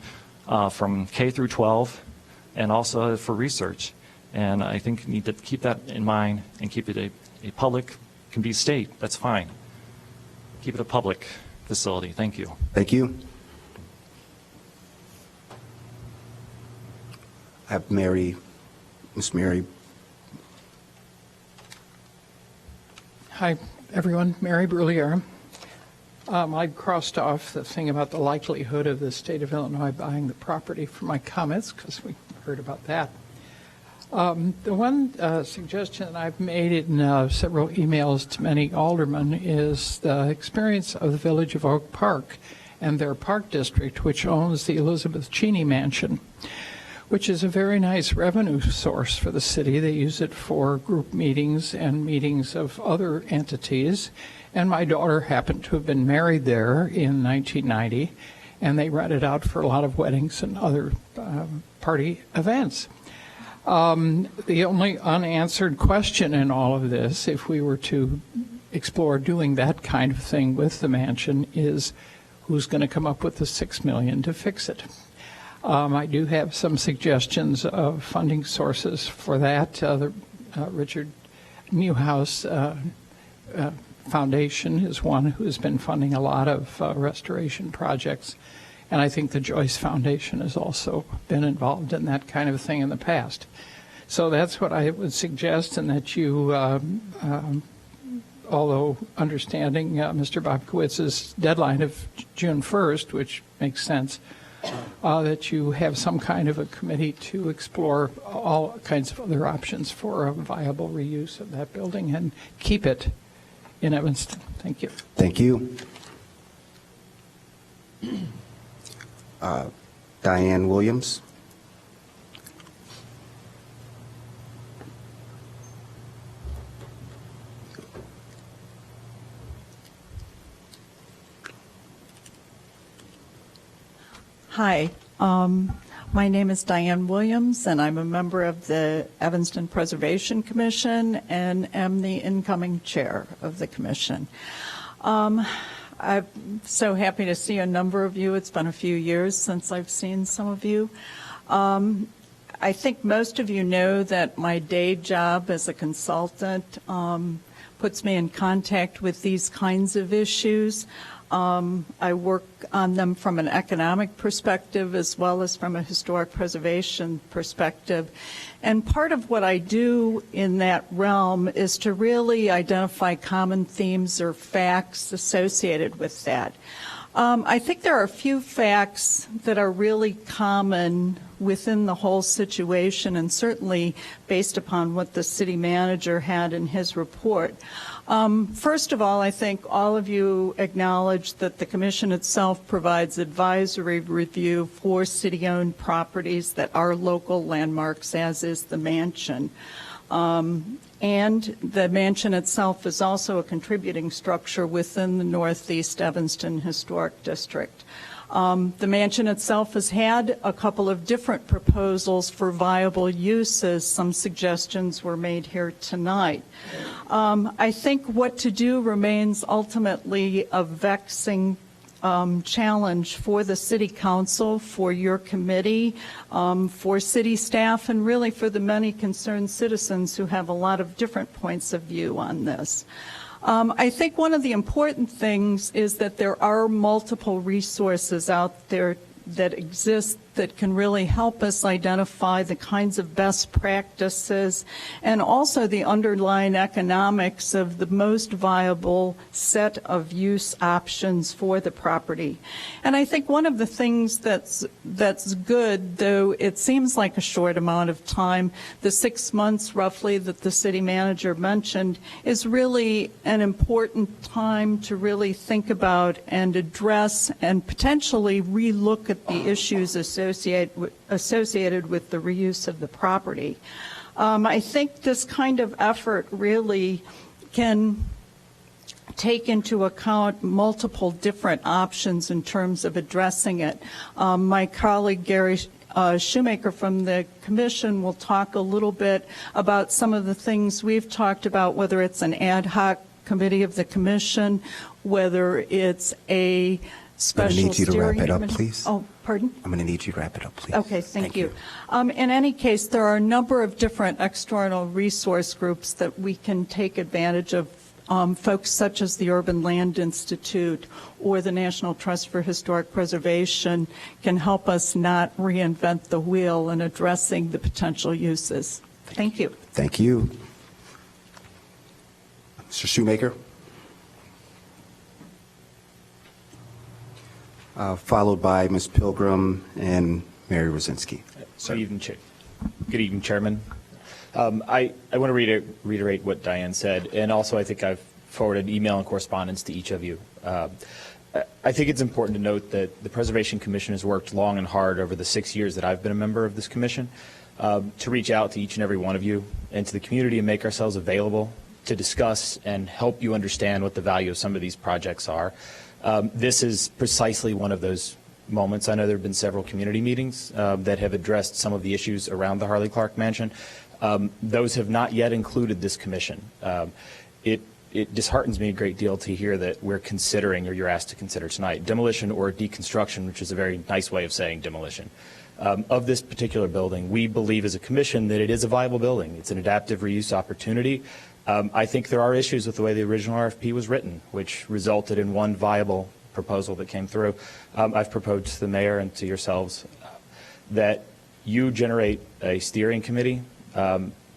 from K through 12 and also for research. And I think you need to keep that in mind and keep it a public, can be state, that's fine. Keep it a public facility. Thank you. Thank you. I have Miss Mary. Hi, everyone. Mary Brullier. I crossed off the thing about the likelihood of the state of Illinois buying the property for my comments because we heard about that. The one suggestion that I've made in several emails to many aldermen is the experience of the Village of Oak Park and their park district, which owns the Elizabeth Cheney Mansion, which is a very nice revenue source for the city. They use it for group meetings and meetings of other entities. And my daughter happened to have been married there in 1990, and they rent it out for a lot of weddings and other party events. The only unanswered question in all of this, if we were to explore doing that kind of thing with the mansion, is who's going to come up with the $6 million to fix it? I do have some suggestions of funding sources for that. The Richard Newhouse Foundation is one who has been funding a lot of restoration projects, and I think the Joyce Foundation has also been involved in that kind of thing in the past. So that's what I would suggest, and that you, although understanding Mr. Bobkowitz's deadline of June 1st, which makes sense, that you have some kind of a committee to explore all kinds of other options for a viable reuse of that building and keep it in Evanston. Thank you. Thank you. Diane Williams. Hi, my name is Diane Williams, and I'm a member of the Evanston Preservation Commission and am the incoming chair of the commission. I'm so happy to see a number of you. It's been a few years since I've seen some of you. I think most of you know that my day job as a consultant puts me in contact with these kinds of issues. I work on them from an economic perspective as well as from a historic preservation perspective. And part of what I do in that realm is to really identify common themes or facts associated with that. I think there are a few facts that are really common within the whole situation, and certainly based upon what the city manager had in his report. First of all, I think all of you acknowledge that the commission itself provides advisory review for city-owned properties that are local landmarks, as is the mansion. And the mansion itself is also a contributing structure within the Northeast Evanston Historic District. The mansion itself has had a couple of different proposals for viable uses. Some suggestions were made here tonight. I think what to do remains ultimately a vexing challenge for the city council, for your committee, for city staff, and really for the many concerned citizens who have a lot of different points of view on this. I think one of the important things is that there are multiple resources out there that exist that can really help us identify the kinds of best practices and also the underlying economics of the most viable set of use options for the property. And I think one of the things that's good, though it seems like a short amount of time, the 6 months roughly that the city manager mentioned, is really an important time to really think about and address and potentially relook at the issues associated with the reuse of the property. I think this kind of effort really can take into account multiple different options in terms of addressing it. My colleague Gary Shoemaker from the Commission will talk a little bit about some of the things we've talked about, whether it's an ad hoc committee of the Commission, whether it's a special steering committee. I'm going to need you to wrap it up, please. Oh, pardon? I'm going to need you to wrap it up, please. Okay, thank you. In any case, there are a number of different external resource groups that we can take advantage of. Folks such as the Urban Land Institute or the National Trust for Historic Preservation can help us not reinvent the wheel in addressing the potential uses. Thank you. Thank you. Mr. Shoemaker? Followed by Ms. Pilgrim and Mary Rosinski. Good evening, Chairman. I want to reiterate what Diane said, and also I think I've forwarded email and correspondence to each of you. I think it's important to note that the Preservation Commission has worked long and hard over the 6 years that I've been a member of this commission to reach out to each and every one of you and to the community and make ourselves available to discuss and help you understand what the value of some of these projects are. This is precisely one of those moments. I know there have been several community meetings that have addressed some of the issues around the Harley Clark Mansion. Those have not yet included this commission. It disheartens me a great deal to hear that we're considering, or you're asked to consider tonight, demolition or deconstruction, which is a very nice way of saying demolition, of this particular building. We believe as a commission that it is a viable building. It's an adaptive reuse opportunity. I think there are issues with the way the original RFP was written, which resulted in one viable proposal that came through. I've proposed to the mayor and to yourselves that you generate a steering committee.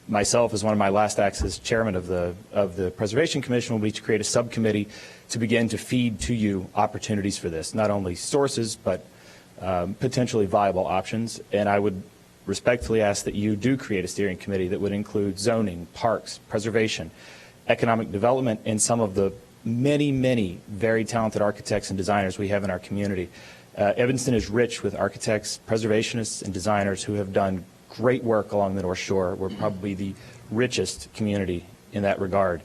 Myself, as one of my last acts as chairman of the Preservation Commission, will be to create a subcommittee to begin to feed to you opportunities for this, not only sources, but potentially viable options. And I would respectfully ask that you do create a steering committee that would include zoning, parks, preservation, economic development, and some of the many, many very talented architects and designers we have in our community. Evanston is rich with architects, preservationists, and designers who have done great work along the North Shore. We're probably the richest community in that regard.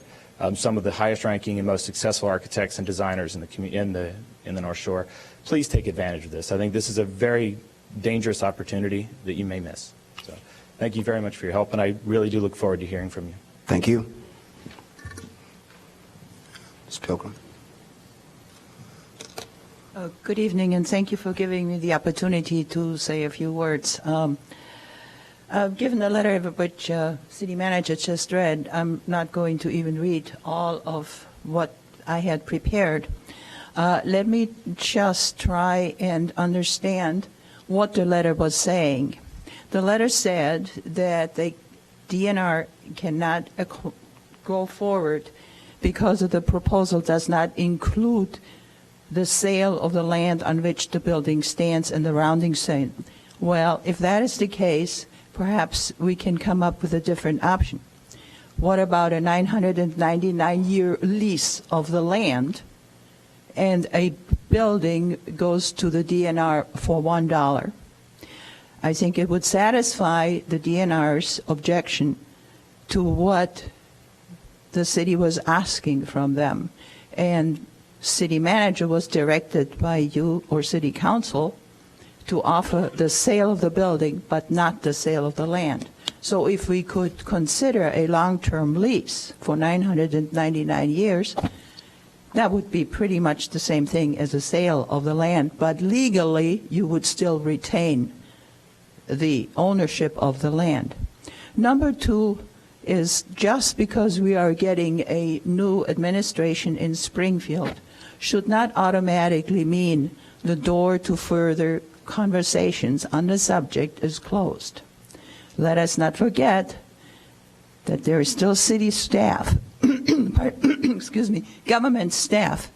Some of the highest ranking and most successful architects and designers in the North Shore. Please take advantage of this. I think this is a very dangerous opportunity that you may miss. So thank you very much for your help, and I really do look forward to hearing from you. Thank you. Ms. Pilgrim. Good evening, and thank you for giving me the opportunity to say a few words. Given the letter which City Manager just read, I'm not going to even read all of what I had prepared. Let me just try and understand what the letter was saying. The letter said that the DNR cannot go forward because of the proposal does not include the sale of the land on which the building stands and the rounding site. Well, if that is the case, perhaps we can come up with a different option. What about a 999-year lease of the land and a building goes to the DNR for $1? I think it would satisfy the DNR's objection to what the city was asking from them. And City Manager was directed by you or City Council to offer the sale of the building, but not the sale of the land. So if we could consider a long-term lease for 999 years, that would be pretty much the same thing as a sale of the land, but legally you would still retain the ownership of the land. Number two is just because we are getting a new administration in Springfield should not automatically mean the door to further conversations on the subject is closed. Let us not forget that there is still city staff, excuse me, government staff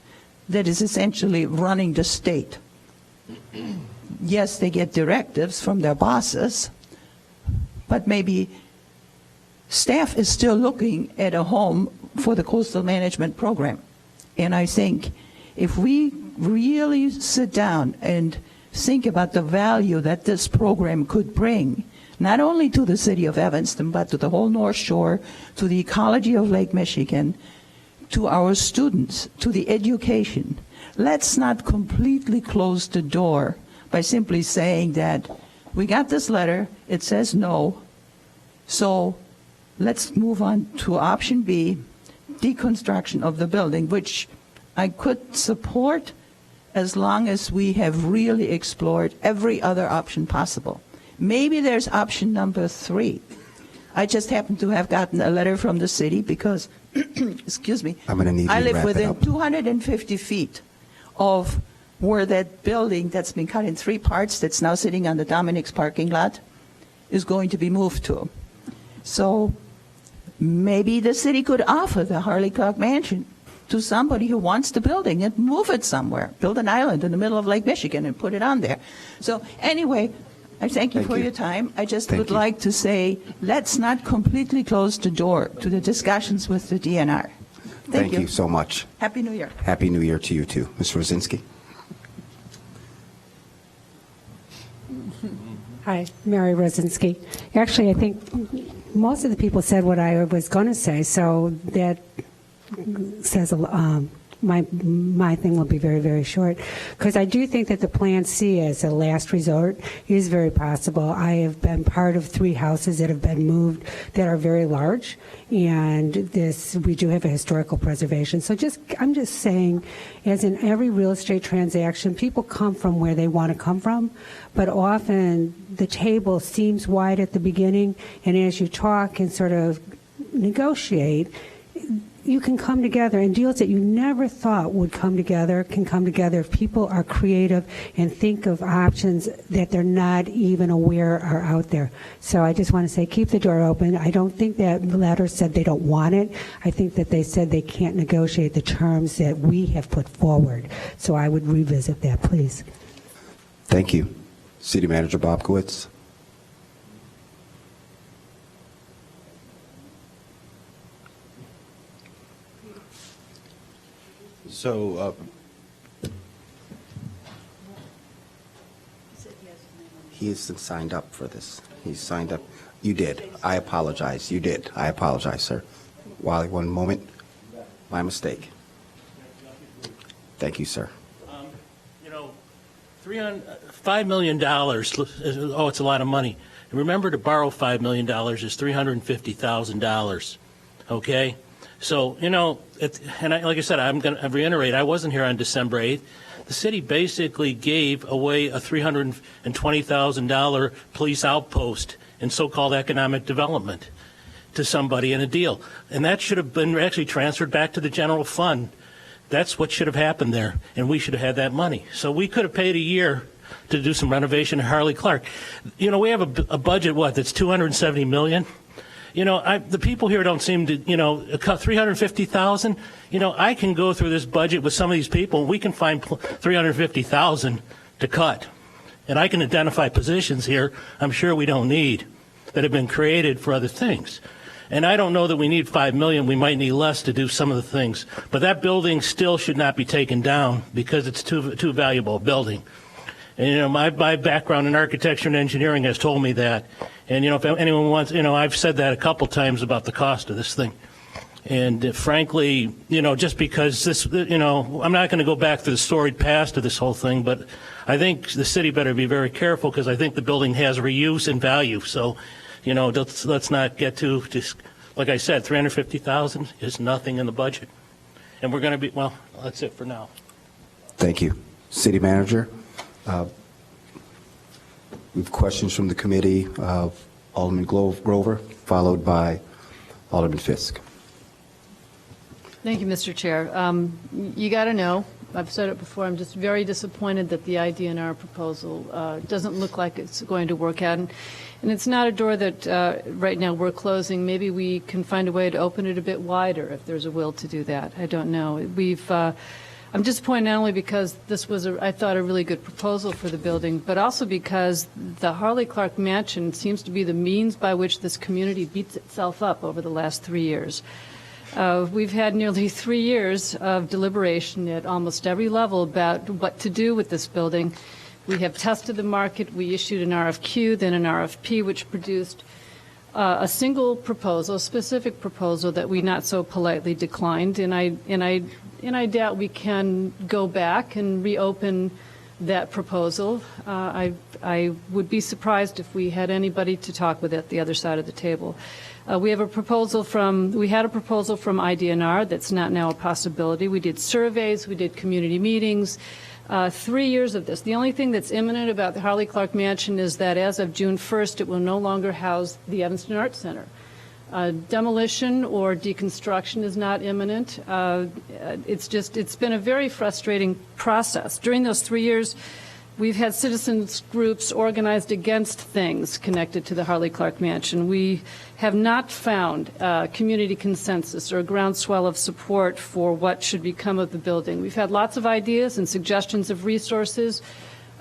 that is essentially running the state. Yes, they get directives from their bosses, but maybe staff is still looking at a home for the coastal management program. And I think if we really sit down and think about the value that this program could bring, not only to the city of Evanston, but to the whole North Shore, to the ecology of Lake Michigan, to our students, to the education. Let's not completely close the door by simply saying that we got this letter, it says no, so let's move on to option B, deconstruction of the building, which I could support as long as we have really explored every other option possible. Maybe there's option number 3. I just happen to have gotten a letter from the city because, excuse me, I'm going to need you I to live wrap it within up. 250 feet of where that building that's been cut in 3 parts that's now sitting on the Dominic's parking lot is going to be moved to. So maybe the city could offer the Harley Clark Mansion to somebody who wants the building and move it somewhere, build an island in the middle of Lake Michigan and put it on there. So anyway, I thank you for your time. I just would like to say, let's not completely close the door to the discussions with the DNR. Thank you so much. Happy New Year. Happy New Year to you, too. Ms. Rosinski? Hi, Mary Rosinski. Actually, I think most of the people said what I was going to say, so that says my thing will be very, very short, because I do think that the Plan C as a last resort is very possible. I have been part of 3 houses that have been moved that are very large, and we do have a historical preservation. So I'm just saying, as in every real estate transaction, people come from where they want to come from, but often the table seems wide at the beginning, and as you talk and sort of negotiate, you can come together, and deals that you never thought would come together can come together if people are creative and think of options that they're not even aware are out there. So I just want to say, keep the door open. I don't think that letter said they don't want it. I think that they said they can't negotiate the terms that we have put forward. So I would revisit that, please. Thank you. City Manager Bobkowitz. So, He isn't signed up for this. He's signed up. You did. I apologize. You did. I apologize, sir. Wally, one moment. My mistake. Thank you, sir. You know, $5 million, oh, it's a lot of money. And remember, to borrow $5 million is $350,000, okay? So, you know, like I said, I'm going to reiterate, I wasn't here on December 8th. The city basically gave away a $320,000 police outpost in so-called economic development to somebody in a deal. And that should have been actually transferred back to the general fund. That's what should have happened there, and we should have had that money. So we could have paid a year to do some renovation at Harley Clark. You know, we have a budget, that's $270 million? You know, the people here don't seem to, cut $350,000. You know, I can go through this budget with some of these people, and we can find $350,000 to cut. And I can identify positions here I'm sure we don't need that have been created for other things. And I don't know that we need $5 million. We might need less to do some of the things. But that building still should not be taken down because it's too valuable a building. And, my background in architecture and engineering has told me that. And, if anyone wants, I've said that a couple times about the cost of this thing. And frankly, just because this, I'm not going to go back to the storied past of this whole thing, but I think the city better be very careful because I think the building has reuse and value. So, let's not get to just, like I said, $350,000 is nothing in the budget. And we're going to be, well, that's it for now. Thank you. City Manager, we have questions from the committee. Alderman Grover, followed by Alderman Fisk. Thank you, Mr. Chair. You got to know, I've said it before, I'm just very disappointed that the IDNR proposal doesn't look like it's going to work out. And it's not a door that right now we're closing. Maybe we can find a way to open it a bit wider if there's a will to do that. I don't know. I'm disappointed not only because this was, I thought, a really good proposal for the building, but also because the Harley Clark Mansion seems to be the means by which this community beats itself up over the last 3 years. We've had nearly 3 years of deliberation at almost every level about what to do with this building. We have tested the market. We issued an RFQ, then an RFP, which produced a single proposal, a specific proposal that we not so politely declined. And I doubt we can go back and reopen that proposal. I would be surprised if we had anybody to talk with at the other side of the table. We had a proposal from IDNR that's not now a possibility. We did surveys, we did community meetings. 3 years of this. The only thing that's imminent about the Harley Clark Mansion is that as of June 1st, it will no longer house the Evanston Arts Center. Demolition or deconstruction is not imminent. It's been a very frustrating process. During those 3 years, we've had citizens groups organized against things connected to the Harley Clark Mansion. We have not found community consensus or a groundswell of support for what should become of the building. We've had lots of ideas and suggestions of resources,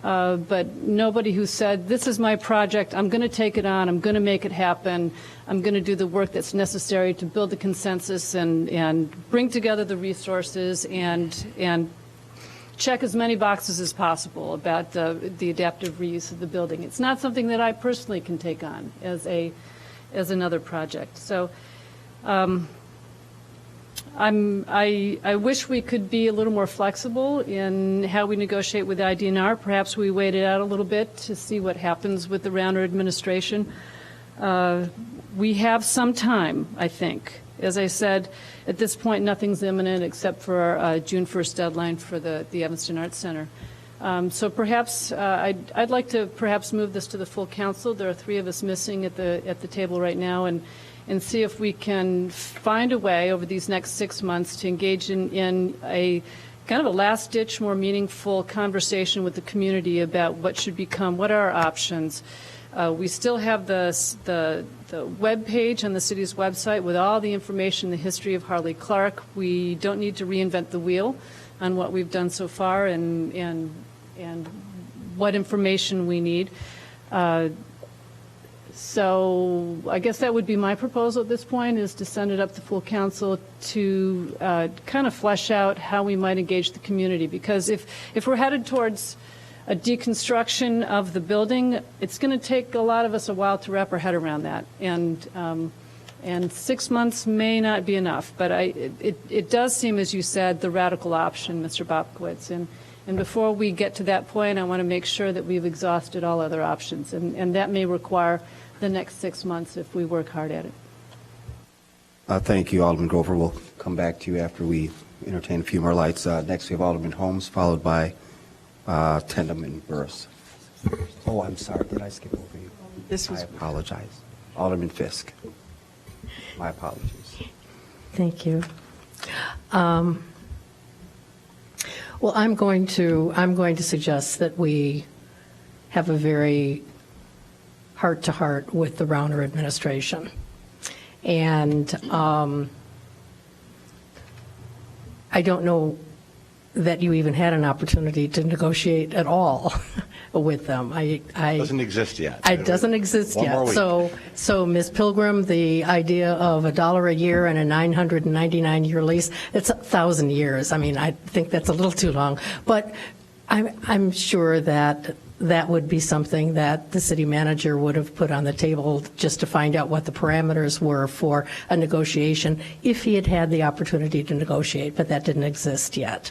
but nobody who said, this is my project, I'm going to take it on, I'm going to make it happen, I'm going to do the work that's necessary to build the consensus and bring together the resources and check as many boxes as possible about the adaptive reuse of the building. It's not something that I personally can take on as another project. So I wish we could be a little more flexible in how we negotiate with IDNR. Perhaps we wait it out a little bit to see what happens with the Rauner administration. We have some time, I think. As I said, at this point, nothing's imminent except for our June 1st deadline for the Evanston Arts Center. So perhaps I'd like to perhaps move this to the full council. There are 3 of us missing at the table right now, and see if we can find a way over these next 6 months to engage in a kind of a last-ditch, more meaningful conversation with the community about what should become, what are our options. We still have the web page on the city's website with all the information, the history of Harley Clark. We don't need to reinvent the wheel on what we've done so far and what information we need. So I guess that would be my proposal at this point, is to send it up to full council to kind of flesh out how we might engage the community. Because if we're headed towards a deconstruction of the building, it's going to take a lot of us a while to wrap our head around that. And 6 months may not be enough, but it does seem, as you said, the radical option, Mr. Bobkowitz. And before we get to that point, I want to make sure that we've exhausted all other options. And that may require the next 6 months if we work hard at it. Thank you, Alderman Grover. We'll come back to you after we entertain a few more lights. Next, we have Alderman Holmes, followed by Tendam and Burris. Oh, I'm sorry. Did I skip over you? I apologize. Alderman Fisk. My apologies. Thank you. Well, I'm going to suggest that we have a very heart-to-heart with the Rauner administration. And I don't know that you even had an opportunity to negotiate at all with them. It doesn't exist yet. It doesn't exist One more yet. week. So Ms. Pilgrim, the idea of $1 a year and a 999-year lease, it's 1,000 years. I mean, I think that's a little too long. But I'm sure that that would be something that the city manager would have put on the table just to find out what the parameters were for a negotiation if he had had the opportunity to negotiate, but that didn't exist yet.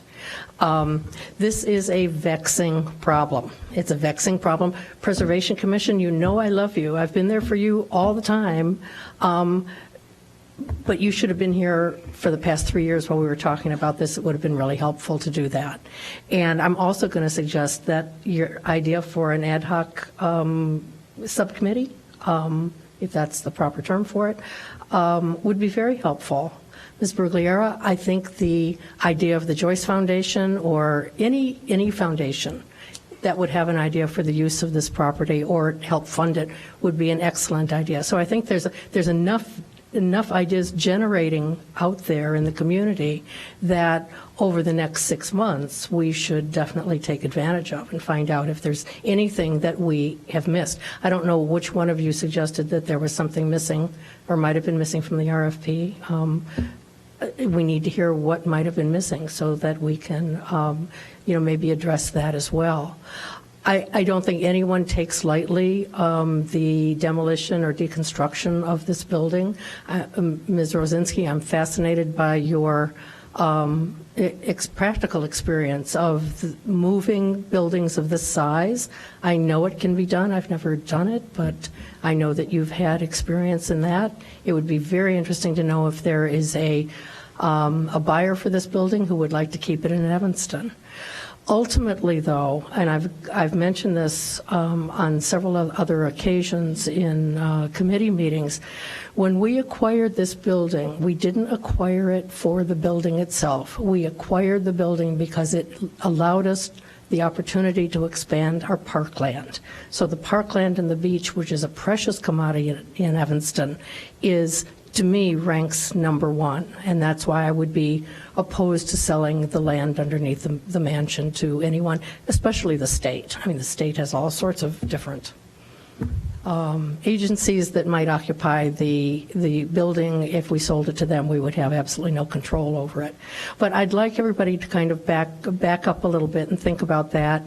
This is a vexing problem. It's a vexing problem. Preservation Commission, you know I love you. I've been there for you all the time. But you should have been here for the past 3 years while we were talking about this. It would have been really helpful to do that. And I'm also going to suggest that your idea for an ad hoc subcommittee, if that's the proper term for it, would be very helpful. Ms. Brugliera, I think the idea of the Joyce Foundation or any foundation that would have an idea for the use of this property or help fund it would be an excellent idea. So I think there's enough ideas generating out there in the community that over the next 6 months we should definitely take advantage of and find out if there's anything that we have missed. I don't know which one of you suggested that there was something missing or might have been missing from the RFP. We need to hear what might have been missing so that we can, maybe address that as well. I don't think anyone takes lightly the demolition or deconstruction of this building. Ms. Rosinski, I'm fascinated by your practical experience of moving buildings of this size. I know it can be done. I've never done it, but I know that you've had experience in that. It would be very interesting to know if there is a buyer for this building who would like to keep it in Evanston. Ultimately, though, and I've mentioned this on several other occasions in committee meetings, when we acquired this building, we didn't acquire it for the building itself. We acquired the building because it allowed us the opportunity to expand our parkland. So the parkland and the beach, which is a precious commodity in Evanston, to me, ranks number one, and that's why I would be opposed to selling the land underneath the mansion to anyone, especially the state. I mean, the state has all sorts of different agencies that might occupy the building. If we sold it to them, we would have absolutely no control over it. But I'd like everybody to kind of back up a little bit and think about that.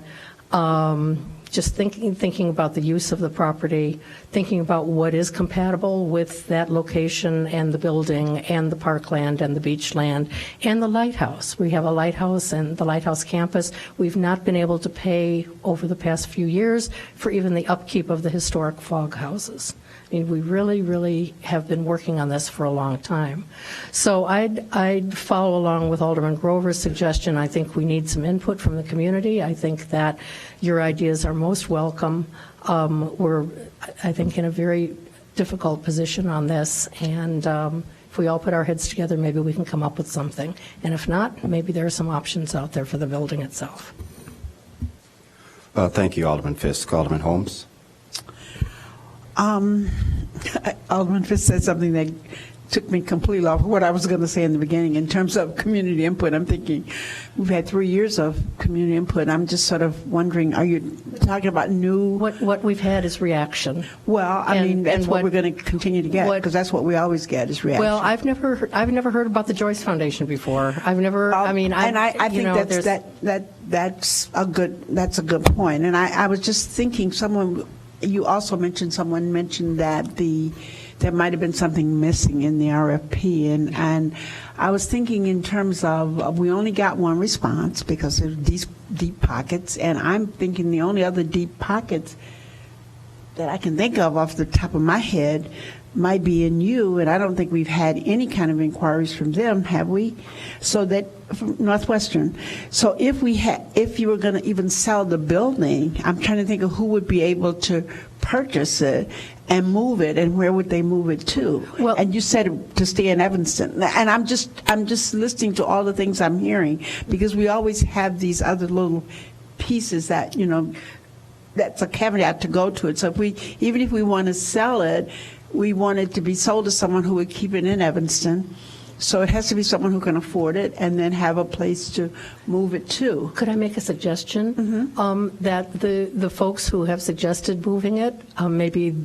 Just thinking about the use of the property, thinking about what is compatible with that location and the building and the parkland and the beach land and the lighthouse. We have a lighthouse and the lighthouse campus. We've not been able to pay over the past few years for even the upkeep of the historic fog houses. I mean, we really, really have been working on this for a long time. So I'd follow along with Alderman Grover's suggestion. I think we need some input from the community. I think that your ideas are most welcome. We're, I think, in a very difficult position on this, and if we all put our heads together, maybe we can come up with something. And if not, maybe there are some options out there for the building itself. Thank you, Alderman Fisk. Alderman Holmes? Alderman Fisk said something that took me completely off what I was going to say in the beginning. In terms of community input, I'm thinking we've had 3 years of community input. I'm just sort of wondering, are you talking about new? What we've had is reaction. Well, I mean, that's what we're going to continue to get, because that's what we always get is reaction. Well, I've never heard about the Joyce Foundation before. I've never. I think that's a good point. And I was just thinking, you also mentioned, someone mentioned that there might have been something missing in the RFP, and I was thinking in terms of we only got one response because of these deep pockets, and I'm thinking the only other deep pockets that I can think of off the top of my head might be in you, and I don't think we've had any kind of inquiries from them, have we? So that from Northwestern. So if you were going to even sell the building, I'm trying to think of who would be able to purchase it and move it, and where would they move it to? Well, and you said to stay in Evanston, and I'm just listening to all the things I'm hearing, because we always have these other little pieces that that's a caveat to go to it. So even if we want to sell it, we want it to be sold to someone who would keep it in Evanston. So it has to be someone who can afford it and then have a place to move it to. Could I make a suggestion? Mm-hmm. That the folks who have suggested moving it, maybe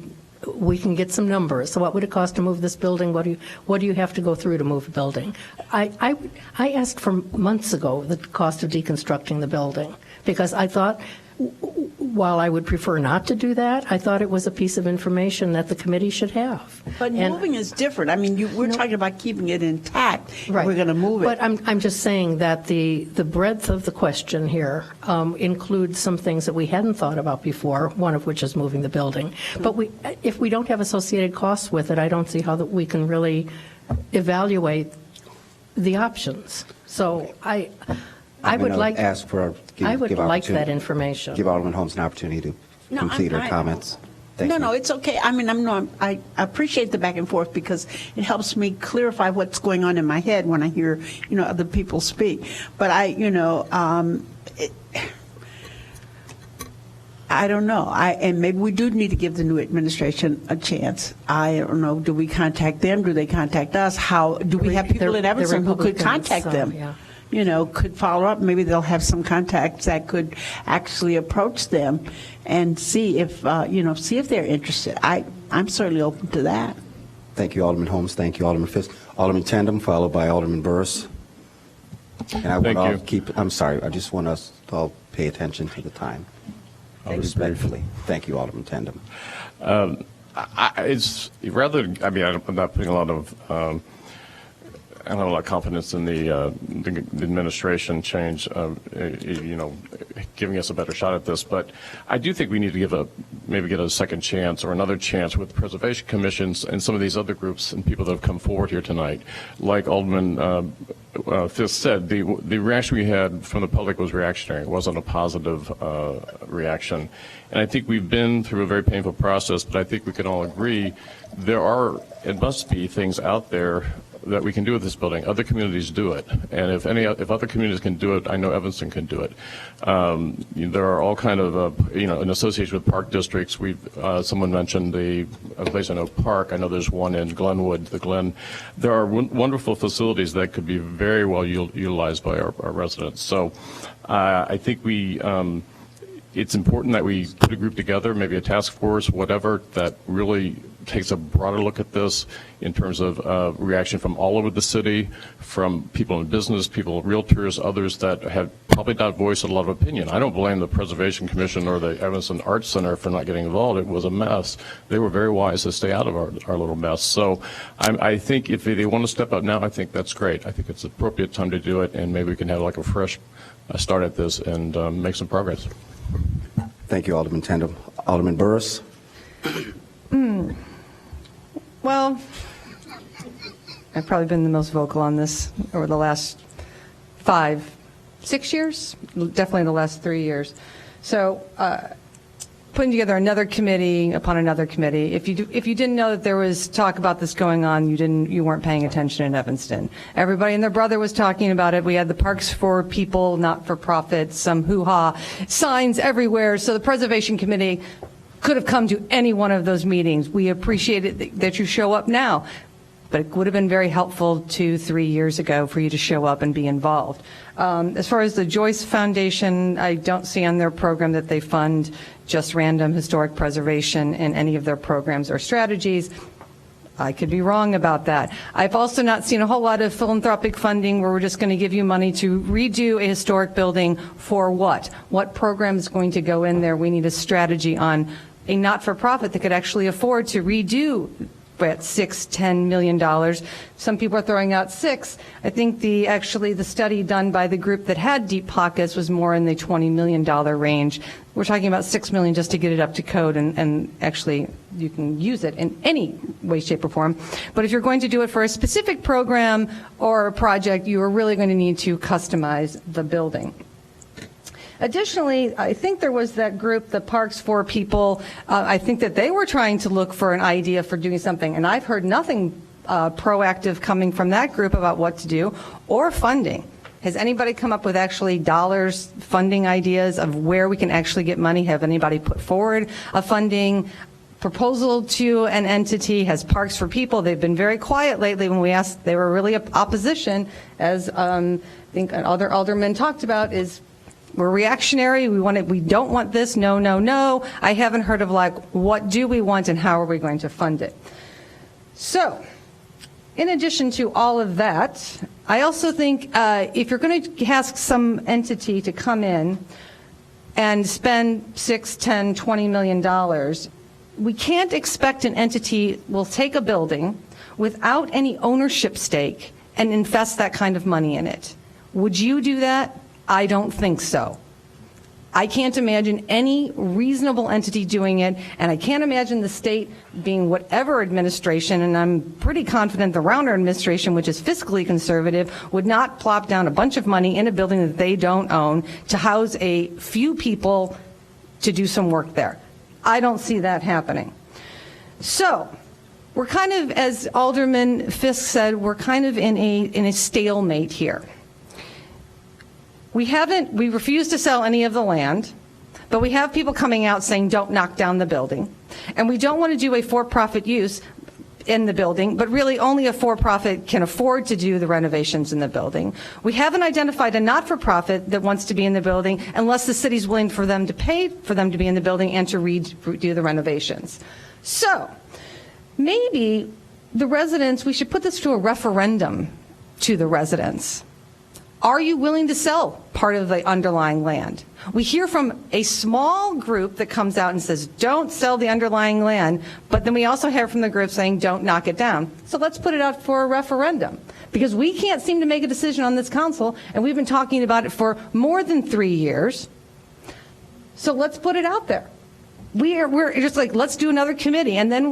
we can get some numbers. So what would it cost to move this building? What do you have to go through to move a building? I asked for months ago the cost of deconstructing the building, because I thought, while I would prefer not to do that, I thought it was a piece of information that the committee should have. But moving is different. I mean, we're talking about keeping it intact. Right. We're going to move it. But I'm just saying that the breadth of the question here includes some things that we hadn't thought about before, one of which is moving the building. But if we don't have associated costs with it, I don't see how that we can really evaluate the options. So I I'm would gonna like ask for I would give like opportunity- that information. Give Alderman Holmes an opportunity to No, complete her I- comments. Thank No, you. no, it's okay. I mean, I appreciate the back and forth because it helps me clarify what's going on in my head when I hear, other people speak. But I don't know. And maybe we do need to give the new administration a chance. I don't know. Do we contact them? Do they contact us? How do we have people in Evanston who could contact them? Yeah. Could follow up. Maybe they'll have some contacts that could actually approach them and see if they're interested. I'm certainly open to that. Thank you, Alderman Holmes. Thank you, Alderman Fisk. Alderman Tandem, followed by Alderman Burris. And I Thank want you. I'm sorry, I just want us to all pay attention to the time. Respectfully. Thank you, Alderman Tandem. It's rather, I'm not putting a lot of, I don't have a lot of confidence in the administration change, giving us a better shot at this. But I do think we need to maybe get a second chance or another chance with preservation commissions and some of these other groups and people that have come forward here tonight. Like Alderman Fisk said, the reaction we had from the public was reactionary. It wasn't a positive reaction. And I think we've been through a very painful process, but I think we can all agree there are and must be things out there that we can do with this building. Other communities do it, and if other communities can do it, I know Evanston can do it. There are all kind of in association with park districts. Someone mentioned a place in Oak Park. I know there's one in Glenwood, the Glen. There are wonderful facilities that could be very well utilized by our residents. So I think it's important that we put a group together, maybe a task force, whatever, that really takes a broader look at this in terms of reaction from all over the city, from people in business, people, realtors, others that have probably not voiced a lot of opinion. I don't blame the Preservation Commission or the Evanston Arts Center for not getting involved. It was a mess. They were very wise to stay out of our little mess. So I think if they want to step up now, I think that's great. I think it's the appropriate time to do it, and maybe we can have like a fresh start at this and make some progress. Thank you, Alderman Tandem. Alderman Burris. Well, I've probably been the most vocal on this over the last 5-6 years, definitely the last 3 years. So putting together another committee upon another committee. If you didn't know that there was talk about this going on, you weren't paying attention in Evanston. Everybody and their brother was talking about it. We had the Parks for People, not for profit, some hoo-ha, signs everywhere. So the Preservation Committee could have come to any one of those meetings. We appreciate it that you show up now, but it would have been very helpful 2-3 years ago for you to show up and be involved. As far as the Joyce Foundation, I don't see on their program that they fund just random historic preservation in any of their programs or strategies. I could be wrong about that. I've also not seen a whole lot of philanthropic funding where we're just going to give you money to redo a historic building for what? What program is going to go in there? We need a strategy on a not-for-profit that could actually afford to redo at $6-10 million. Some people are throwing out $6. I think the study done by the group that had deep pockets was more in the $20 million range. We're talking about $6 million just to get it up to code, and actually you can use it in any way, shape, or form. But if you're going to do it for a specific program or a project, you are really going to need to customize the building. Additionally, I think there was that group, the Parks for People. I think that they were trying to look for an idea for doing something, and I've heard nothing proactive coming from that group about what to do or funding. Has anybody come up with actually dollars, funding ideas of where we can actually get money? Have anybody put forward a funding proposal to an entity? Has Parks for People, they've been very quiet lately when we asked, they were really opposition, as I think other aldermen talked about, is we're reactionary, we don't want this, no, no, no. I haven't heard of what do we want and how are we going to fund it? So, in addition to all of that, I also think if you're going to ask some entity to come in and spend $6, $10, $20 million, we can't expect an entity will take a building without any ownership stake and invest that kind of money in it. Would you do that? I don't think so. I can't imagine any reasonable entity doing it, and I can't imagine the state being whatever administration, and I'm pretty confident the Rauner administration, which is fiscally conservative, would not plop down a bunch of money in a building that they don't own to house a few people to do some work there. I don't see that happening. So we're kind of, as Alderman Fisk said, we're kind of in a stalemate here. We refuse to sell any of the land, but we have people coming out saying don't knock down the building. And we don't want to do a for-profit use in the building, but really only a for-profit can afford to do the renovations in the building. We haven't identified a not-for-profit that wants to be in the building unless the city's willing for them to pay for them to be in the building and to redo the renovations. So maybe the residents, we should put this to a referendum to the residents. Are you willing to sell part of the underlying land? We hear from a small group that comes out and says, don't sell the underlying land, but then we also hear from the group saying, don't knock it down. So let's put it out for a referendum, because we can't seem to make a decision on this council, and we've been talking about it for more than 3 years. So let's put it out there. We're just like, let's do another committee, and then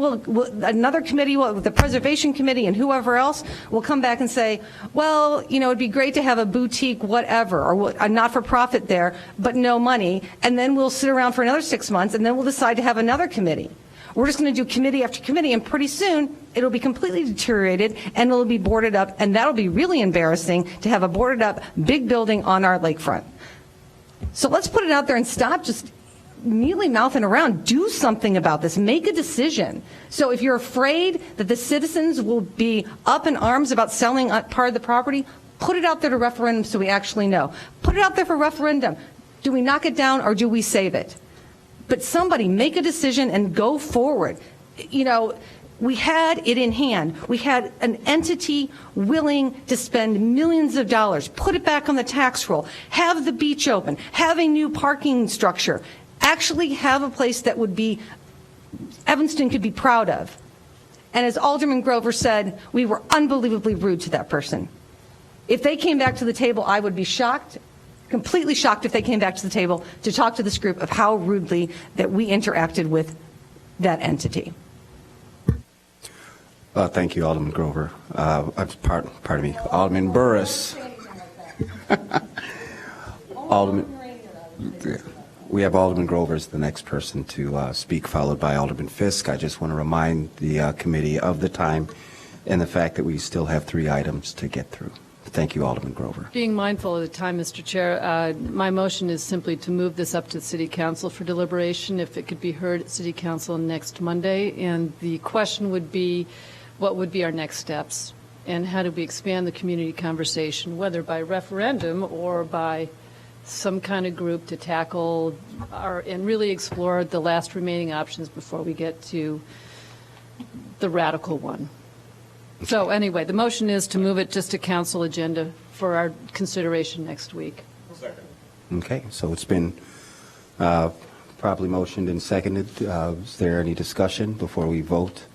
another committee, the Preservation Committee and whoever else will come back and say, well, you know, it'd be great to have a boutique whatever, or a not-for-profit there, but no money, and then we'll sit around for another 6 months, and then we'll decide to have another committee. We're just going to do committee after committee, and pretty soon it'll be completely deteriorated, and it'll be boarded up, and that'll be really embarrassing to have a boarded up big building on our lakefront. So let's put it out there and stop just mealy-mouthing around. Do something about this. Make a decision. So if you're afraid that the citizens will be up in arms about selling part of the property, put it out there to referendum so we actually know. Put it out there for referendum. Do we knock it down or do we save it? But somebody make a decision and go forward. You know, we had it in hand. We had an entity willing to spend millions of dollars, put it back on the tax roll, have the beach open, have a new parking structure, actually have a place that would be, Evanston could be proud of. And as Alderman Grover said, we were unbelievably rude to that person. If they came back to the table, I would be shocked, completely shocked if they came back to the table to talk to this group of how rudely that we interacted with that entity. Thank you, Alderman Grover. Pardon me, Alderman Burris. We have Alderman Grover as the next person to speak, followed by Alderman Fisk. I just want to remind the committee of the time and the fact that we still have 3 items to get through. Thank you, Alderman Grover. Being mindful of the time, Mr. Chair, my motion is simply to move this up to City Council for deliberation, if it could be heard at City Council next Monday. And the question would be, what would be our next steps? And how do we expand the community conversation, whether by referendum or by some kind of group to tackle and really explore the last remaining options before we get to the radical one. So anyway, the motion is to move it just to council agenda for our consideration next week. Okay, so it's been properly motioned and seconded. Is there any discussion before we vote?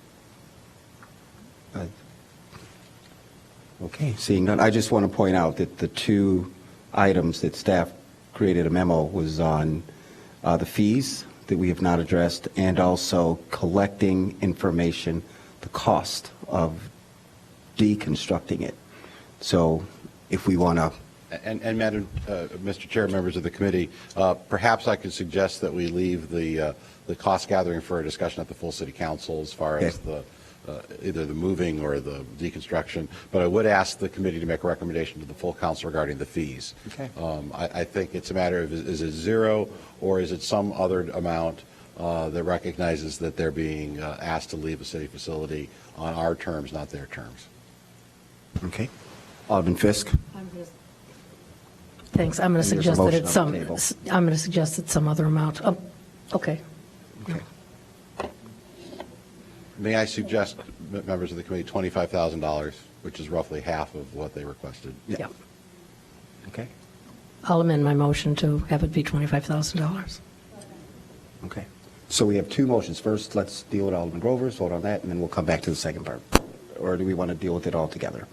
Okay, seeing none, I just want to point out that the 2 items that staff created a memo was on the fees that we have not addressed, and also collecting information, the cost of deconstructing it. So if we want to... And Madam, Mr. Chair, members of the committee, perhaps I could suggest that we leave the cost gathering for a discussion at the full City Council as far as the either the moving or the deconstruction, but I would ask the committee to make a recommendation to the full council regarding the fees. Okay. I think it's a matter of, is it 0 or is it some other amount that recognizes that they're being asked to leave a city facility on our terms, not their terms. Okay. Alderman Fisk. Thanks. I'm going to suggest that it's some. I'm going to suggest it's some other amount. Okay. Okay. May I suggest, members of the committee, $25,000, which is roughly half of what they requested? Yeah. Okay. I'll amend my motion to have it be $25,000. Okay. So we have 2 motions. First, let's deal with Alderman Grover's, vote on that, and then we'll come back to the second part. Or do we want to deal with it all together?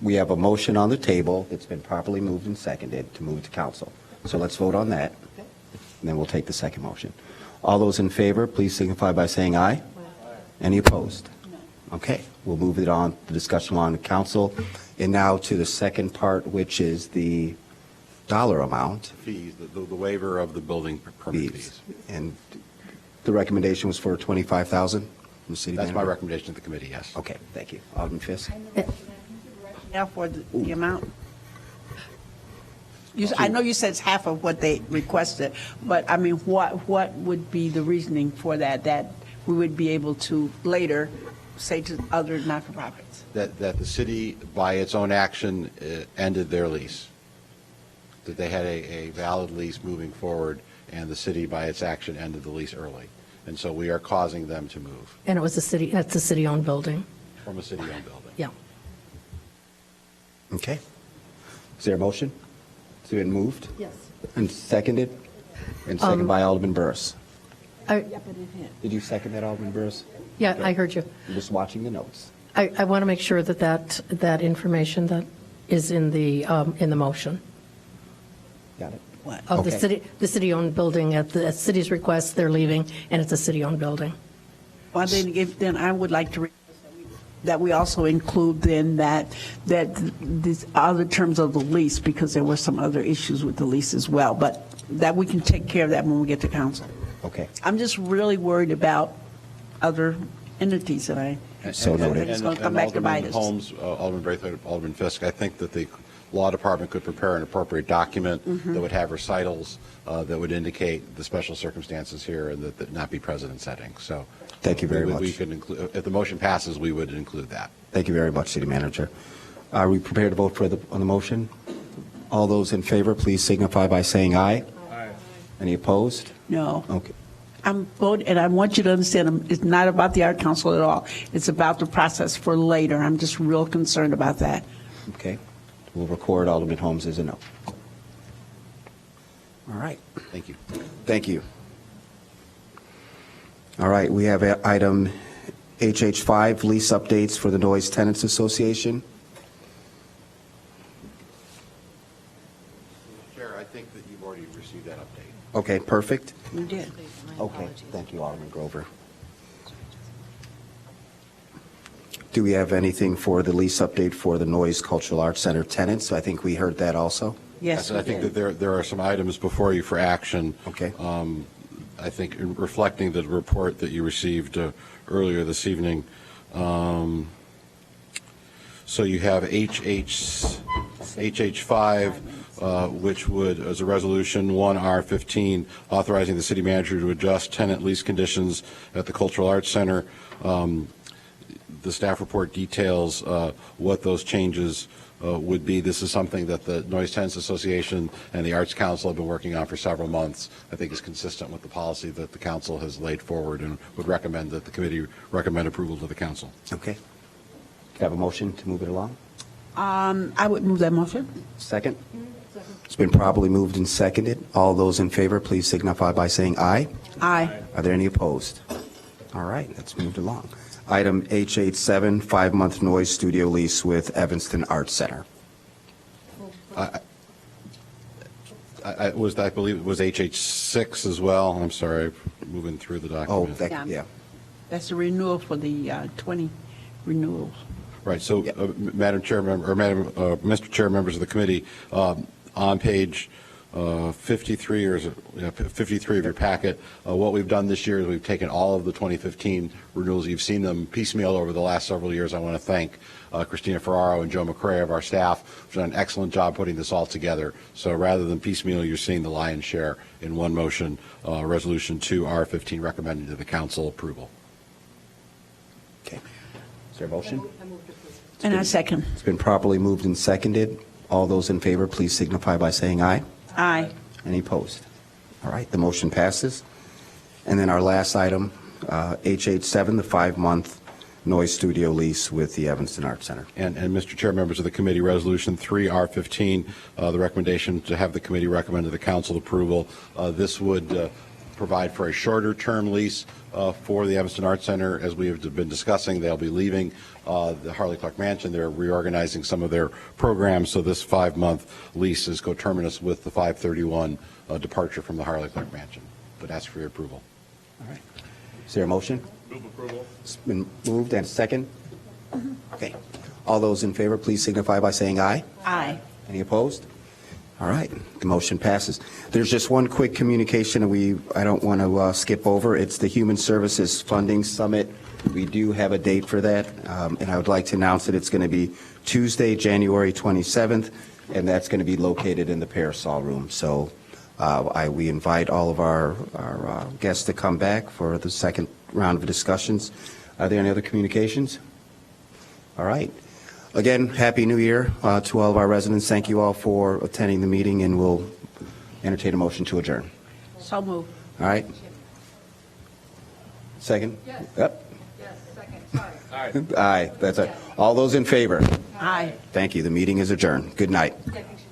We have a motion on the table that's been properly moved and seconded to move to council. So let's vote on that, and then we'll take the second motion. All those in favor, please signify by saying aye. Any opposed? Okay, we'll move it on, the discussion on the council. And now to the second part, which is the dollar amount. Fees, the waiver of the building permit fees. And the recommendation was for $25,000 from the city That's manager? my recommendation to the committee, yes. Okay, thank you. Alderman Fisk? Now for the amount. I know you said it's half of what they requested, but I mean, what would be the reasoning for that we would be able to later say to other not-for-profits? That the city, by its own action, ended their lease. That they had a valid lease moving forward, and the city, by its action, ended the lease early. And so we are causing them to move And it was that's a city-owned building. from a city-owned building. Yeah. Okay. Is there a motion? It's been moved? Yes. And seconded? And seconded by Alderman Burris. Did you second that, Alderman Burris? Yeah, I heard you. I'm just watching the notes. I want to make sure that information that is in the motion. Got it. Of Okay. the city-owned building, at the city's request, they're leaving, and it's a city-owned building. Well, then I would like to request that we also include then that these other terms of the lease, because there were some other issues with the lease as well, but that we can take care of that when we get to council. Okay. I'm just really worried about other entities that I. So noted. It's going to come back to bite us. Alderman Holmes, Alderman Braithwaite, Alderman Fisk, I think that the law department could prepare an appropriate document that would have recitals that would indicate the special circumstances here and that not be precedent setting. So Thank you very we much. could include, if the motion passes, we would include that. Thank you very much, City Manager. Are we prepared to vote on the motion? All those in favor, please signify by saying aye. Aye. Any opposed? No. Okay. I'm voting, and I want you to understand, it's not about the Art Council at all. It's about the process for later. I'm just real concerned about that. Okay. We'll record Alderman Holmes as a no. All right. Thank you. Thank you. All right, we have item HH5, lease updates for the Noise Tenants Association. Chair, I think that you've already received that update. Okay, perfect. We did. Okay, thank you, Alderman Grover. Do we have anything for the lease update for the Noise Cultural Arts Center tenants? I think we heard that also. Yes, we I think did. that there are some items before you for action. Okay. I think in reflecting the report that you received earlier this evening. So you have HH5, which would, as a resolution 1R15, authorizing the city manager to adjust tenant lease conditions at the Cultural Arts Center. The staff report details what those changes would be. This is something that the Noise Tenants Association and the Arts Council have been working on for several months. I think is consistent with the policy that the council has laid forward, and would recommend that the committee recommend approval to the council. Okay. Do you have a motion to move it along? I would move that motion. Second? It's been properly moved and seconded. All those in favor, please signify by saying aye. Aye. Are there any opposed? All right, let's move along. Item H87, 5-month noise studio lease with Evanston Arts Center. I believe it was HH6 as well. I'm sorry, moving through the document. Yeah. That's the renewal for the 20 renewals. Right. So, Madam Chair, Mr. Chair, members of the committee, on page 53 or 53 of your packet, what we've done this year is we've taken all of the 2015 renewals. You've seen them piecemeal over the last several years. I want to thank Christina Ferraro and Joe McCray of our staff, who've done an excellent job putting this all together. So rather than piecemeal, you're seeing the lion's share in one motion, Resolution 2R15, recommended to the council approval. Okay. Is there a motion? And I second. It's been properly moved and seconded. All those in favor, please signify by saying aye. Aye. Any opposed? All right, the motion passes. And then our last item, HH7, the 5-month noise studio lease with the Evanston Arts Center. And Mr. Chair, members of the committee, Resolution 3R15, the recommendation to have the committee recommend to the council approval. This would provide for a shorter-term lease for the Evanston Arts Center. As we have been discussing, they'll be leaving the Harley Clark Mansion. They're reorganizing some of their programs, so this 5-month lease is coterminous with the 5/31 departure from the Harley Clark Mansion. But ask for your approval. All right. Is there a motion? Move approval. It's been moved and second. Okay. All those in favor, please signify by saying aye. Aye. Any opposed? All right, the motion passes. There's just one quick communication I don't want to skip over. It's the Human Services Funding Summit. We do have a date for that, and I would like to announce that it's going to be Tuesday, January 27th, and that's going to be located in the Parasol Room. So we invite all of our guests to come back for the second round of discussions. Are there any other communications? All right. Again, Happy New Year to all of our residents. Thank you all for attending the meeting, and we'll entertain a motion to adjourn. So move. All right? Second? Yes. Yep. Yes, second, sorry. Aye. That's it. All those in favor? Aye. Thank you. The meeting is adjourned. Good night. Yeah, I think she-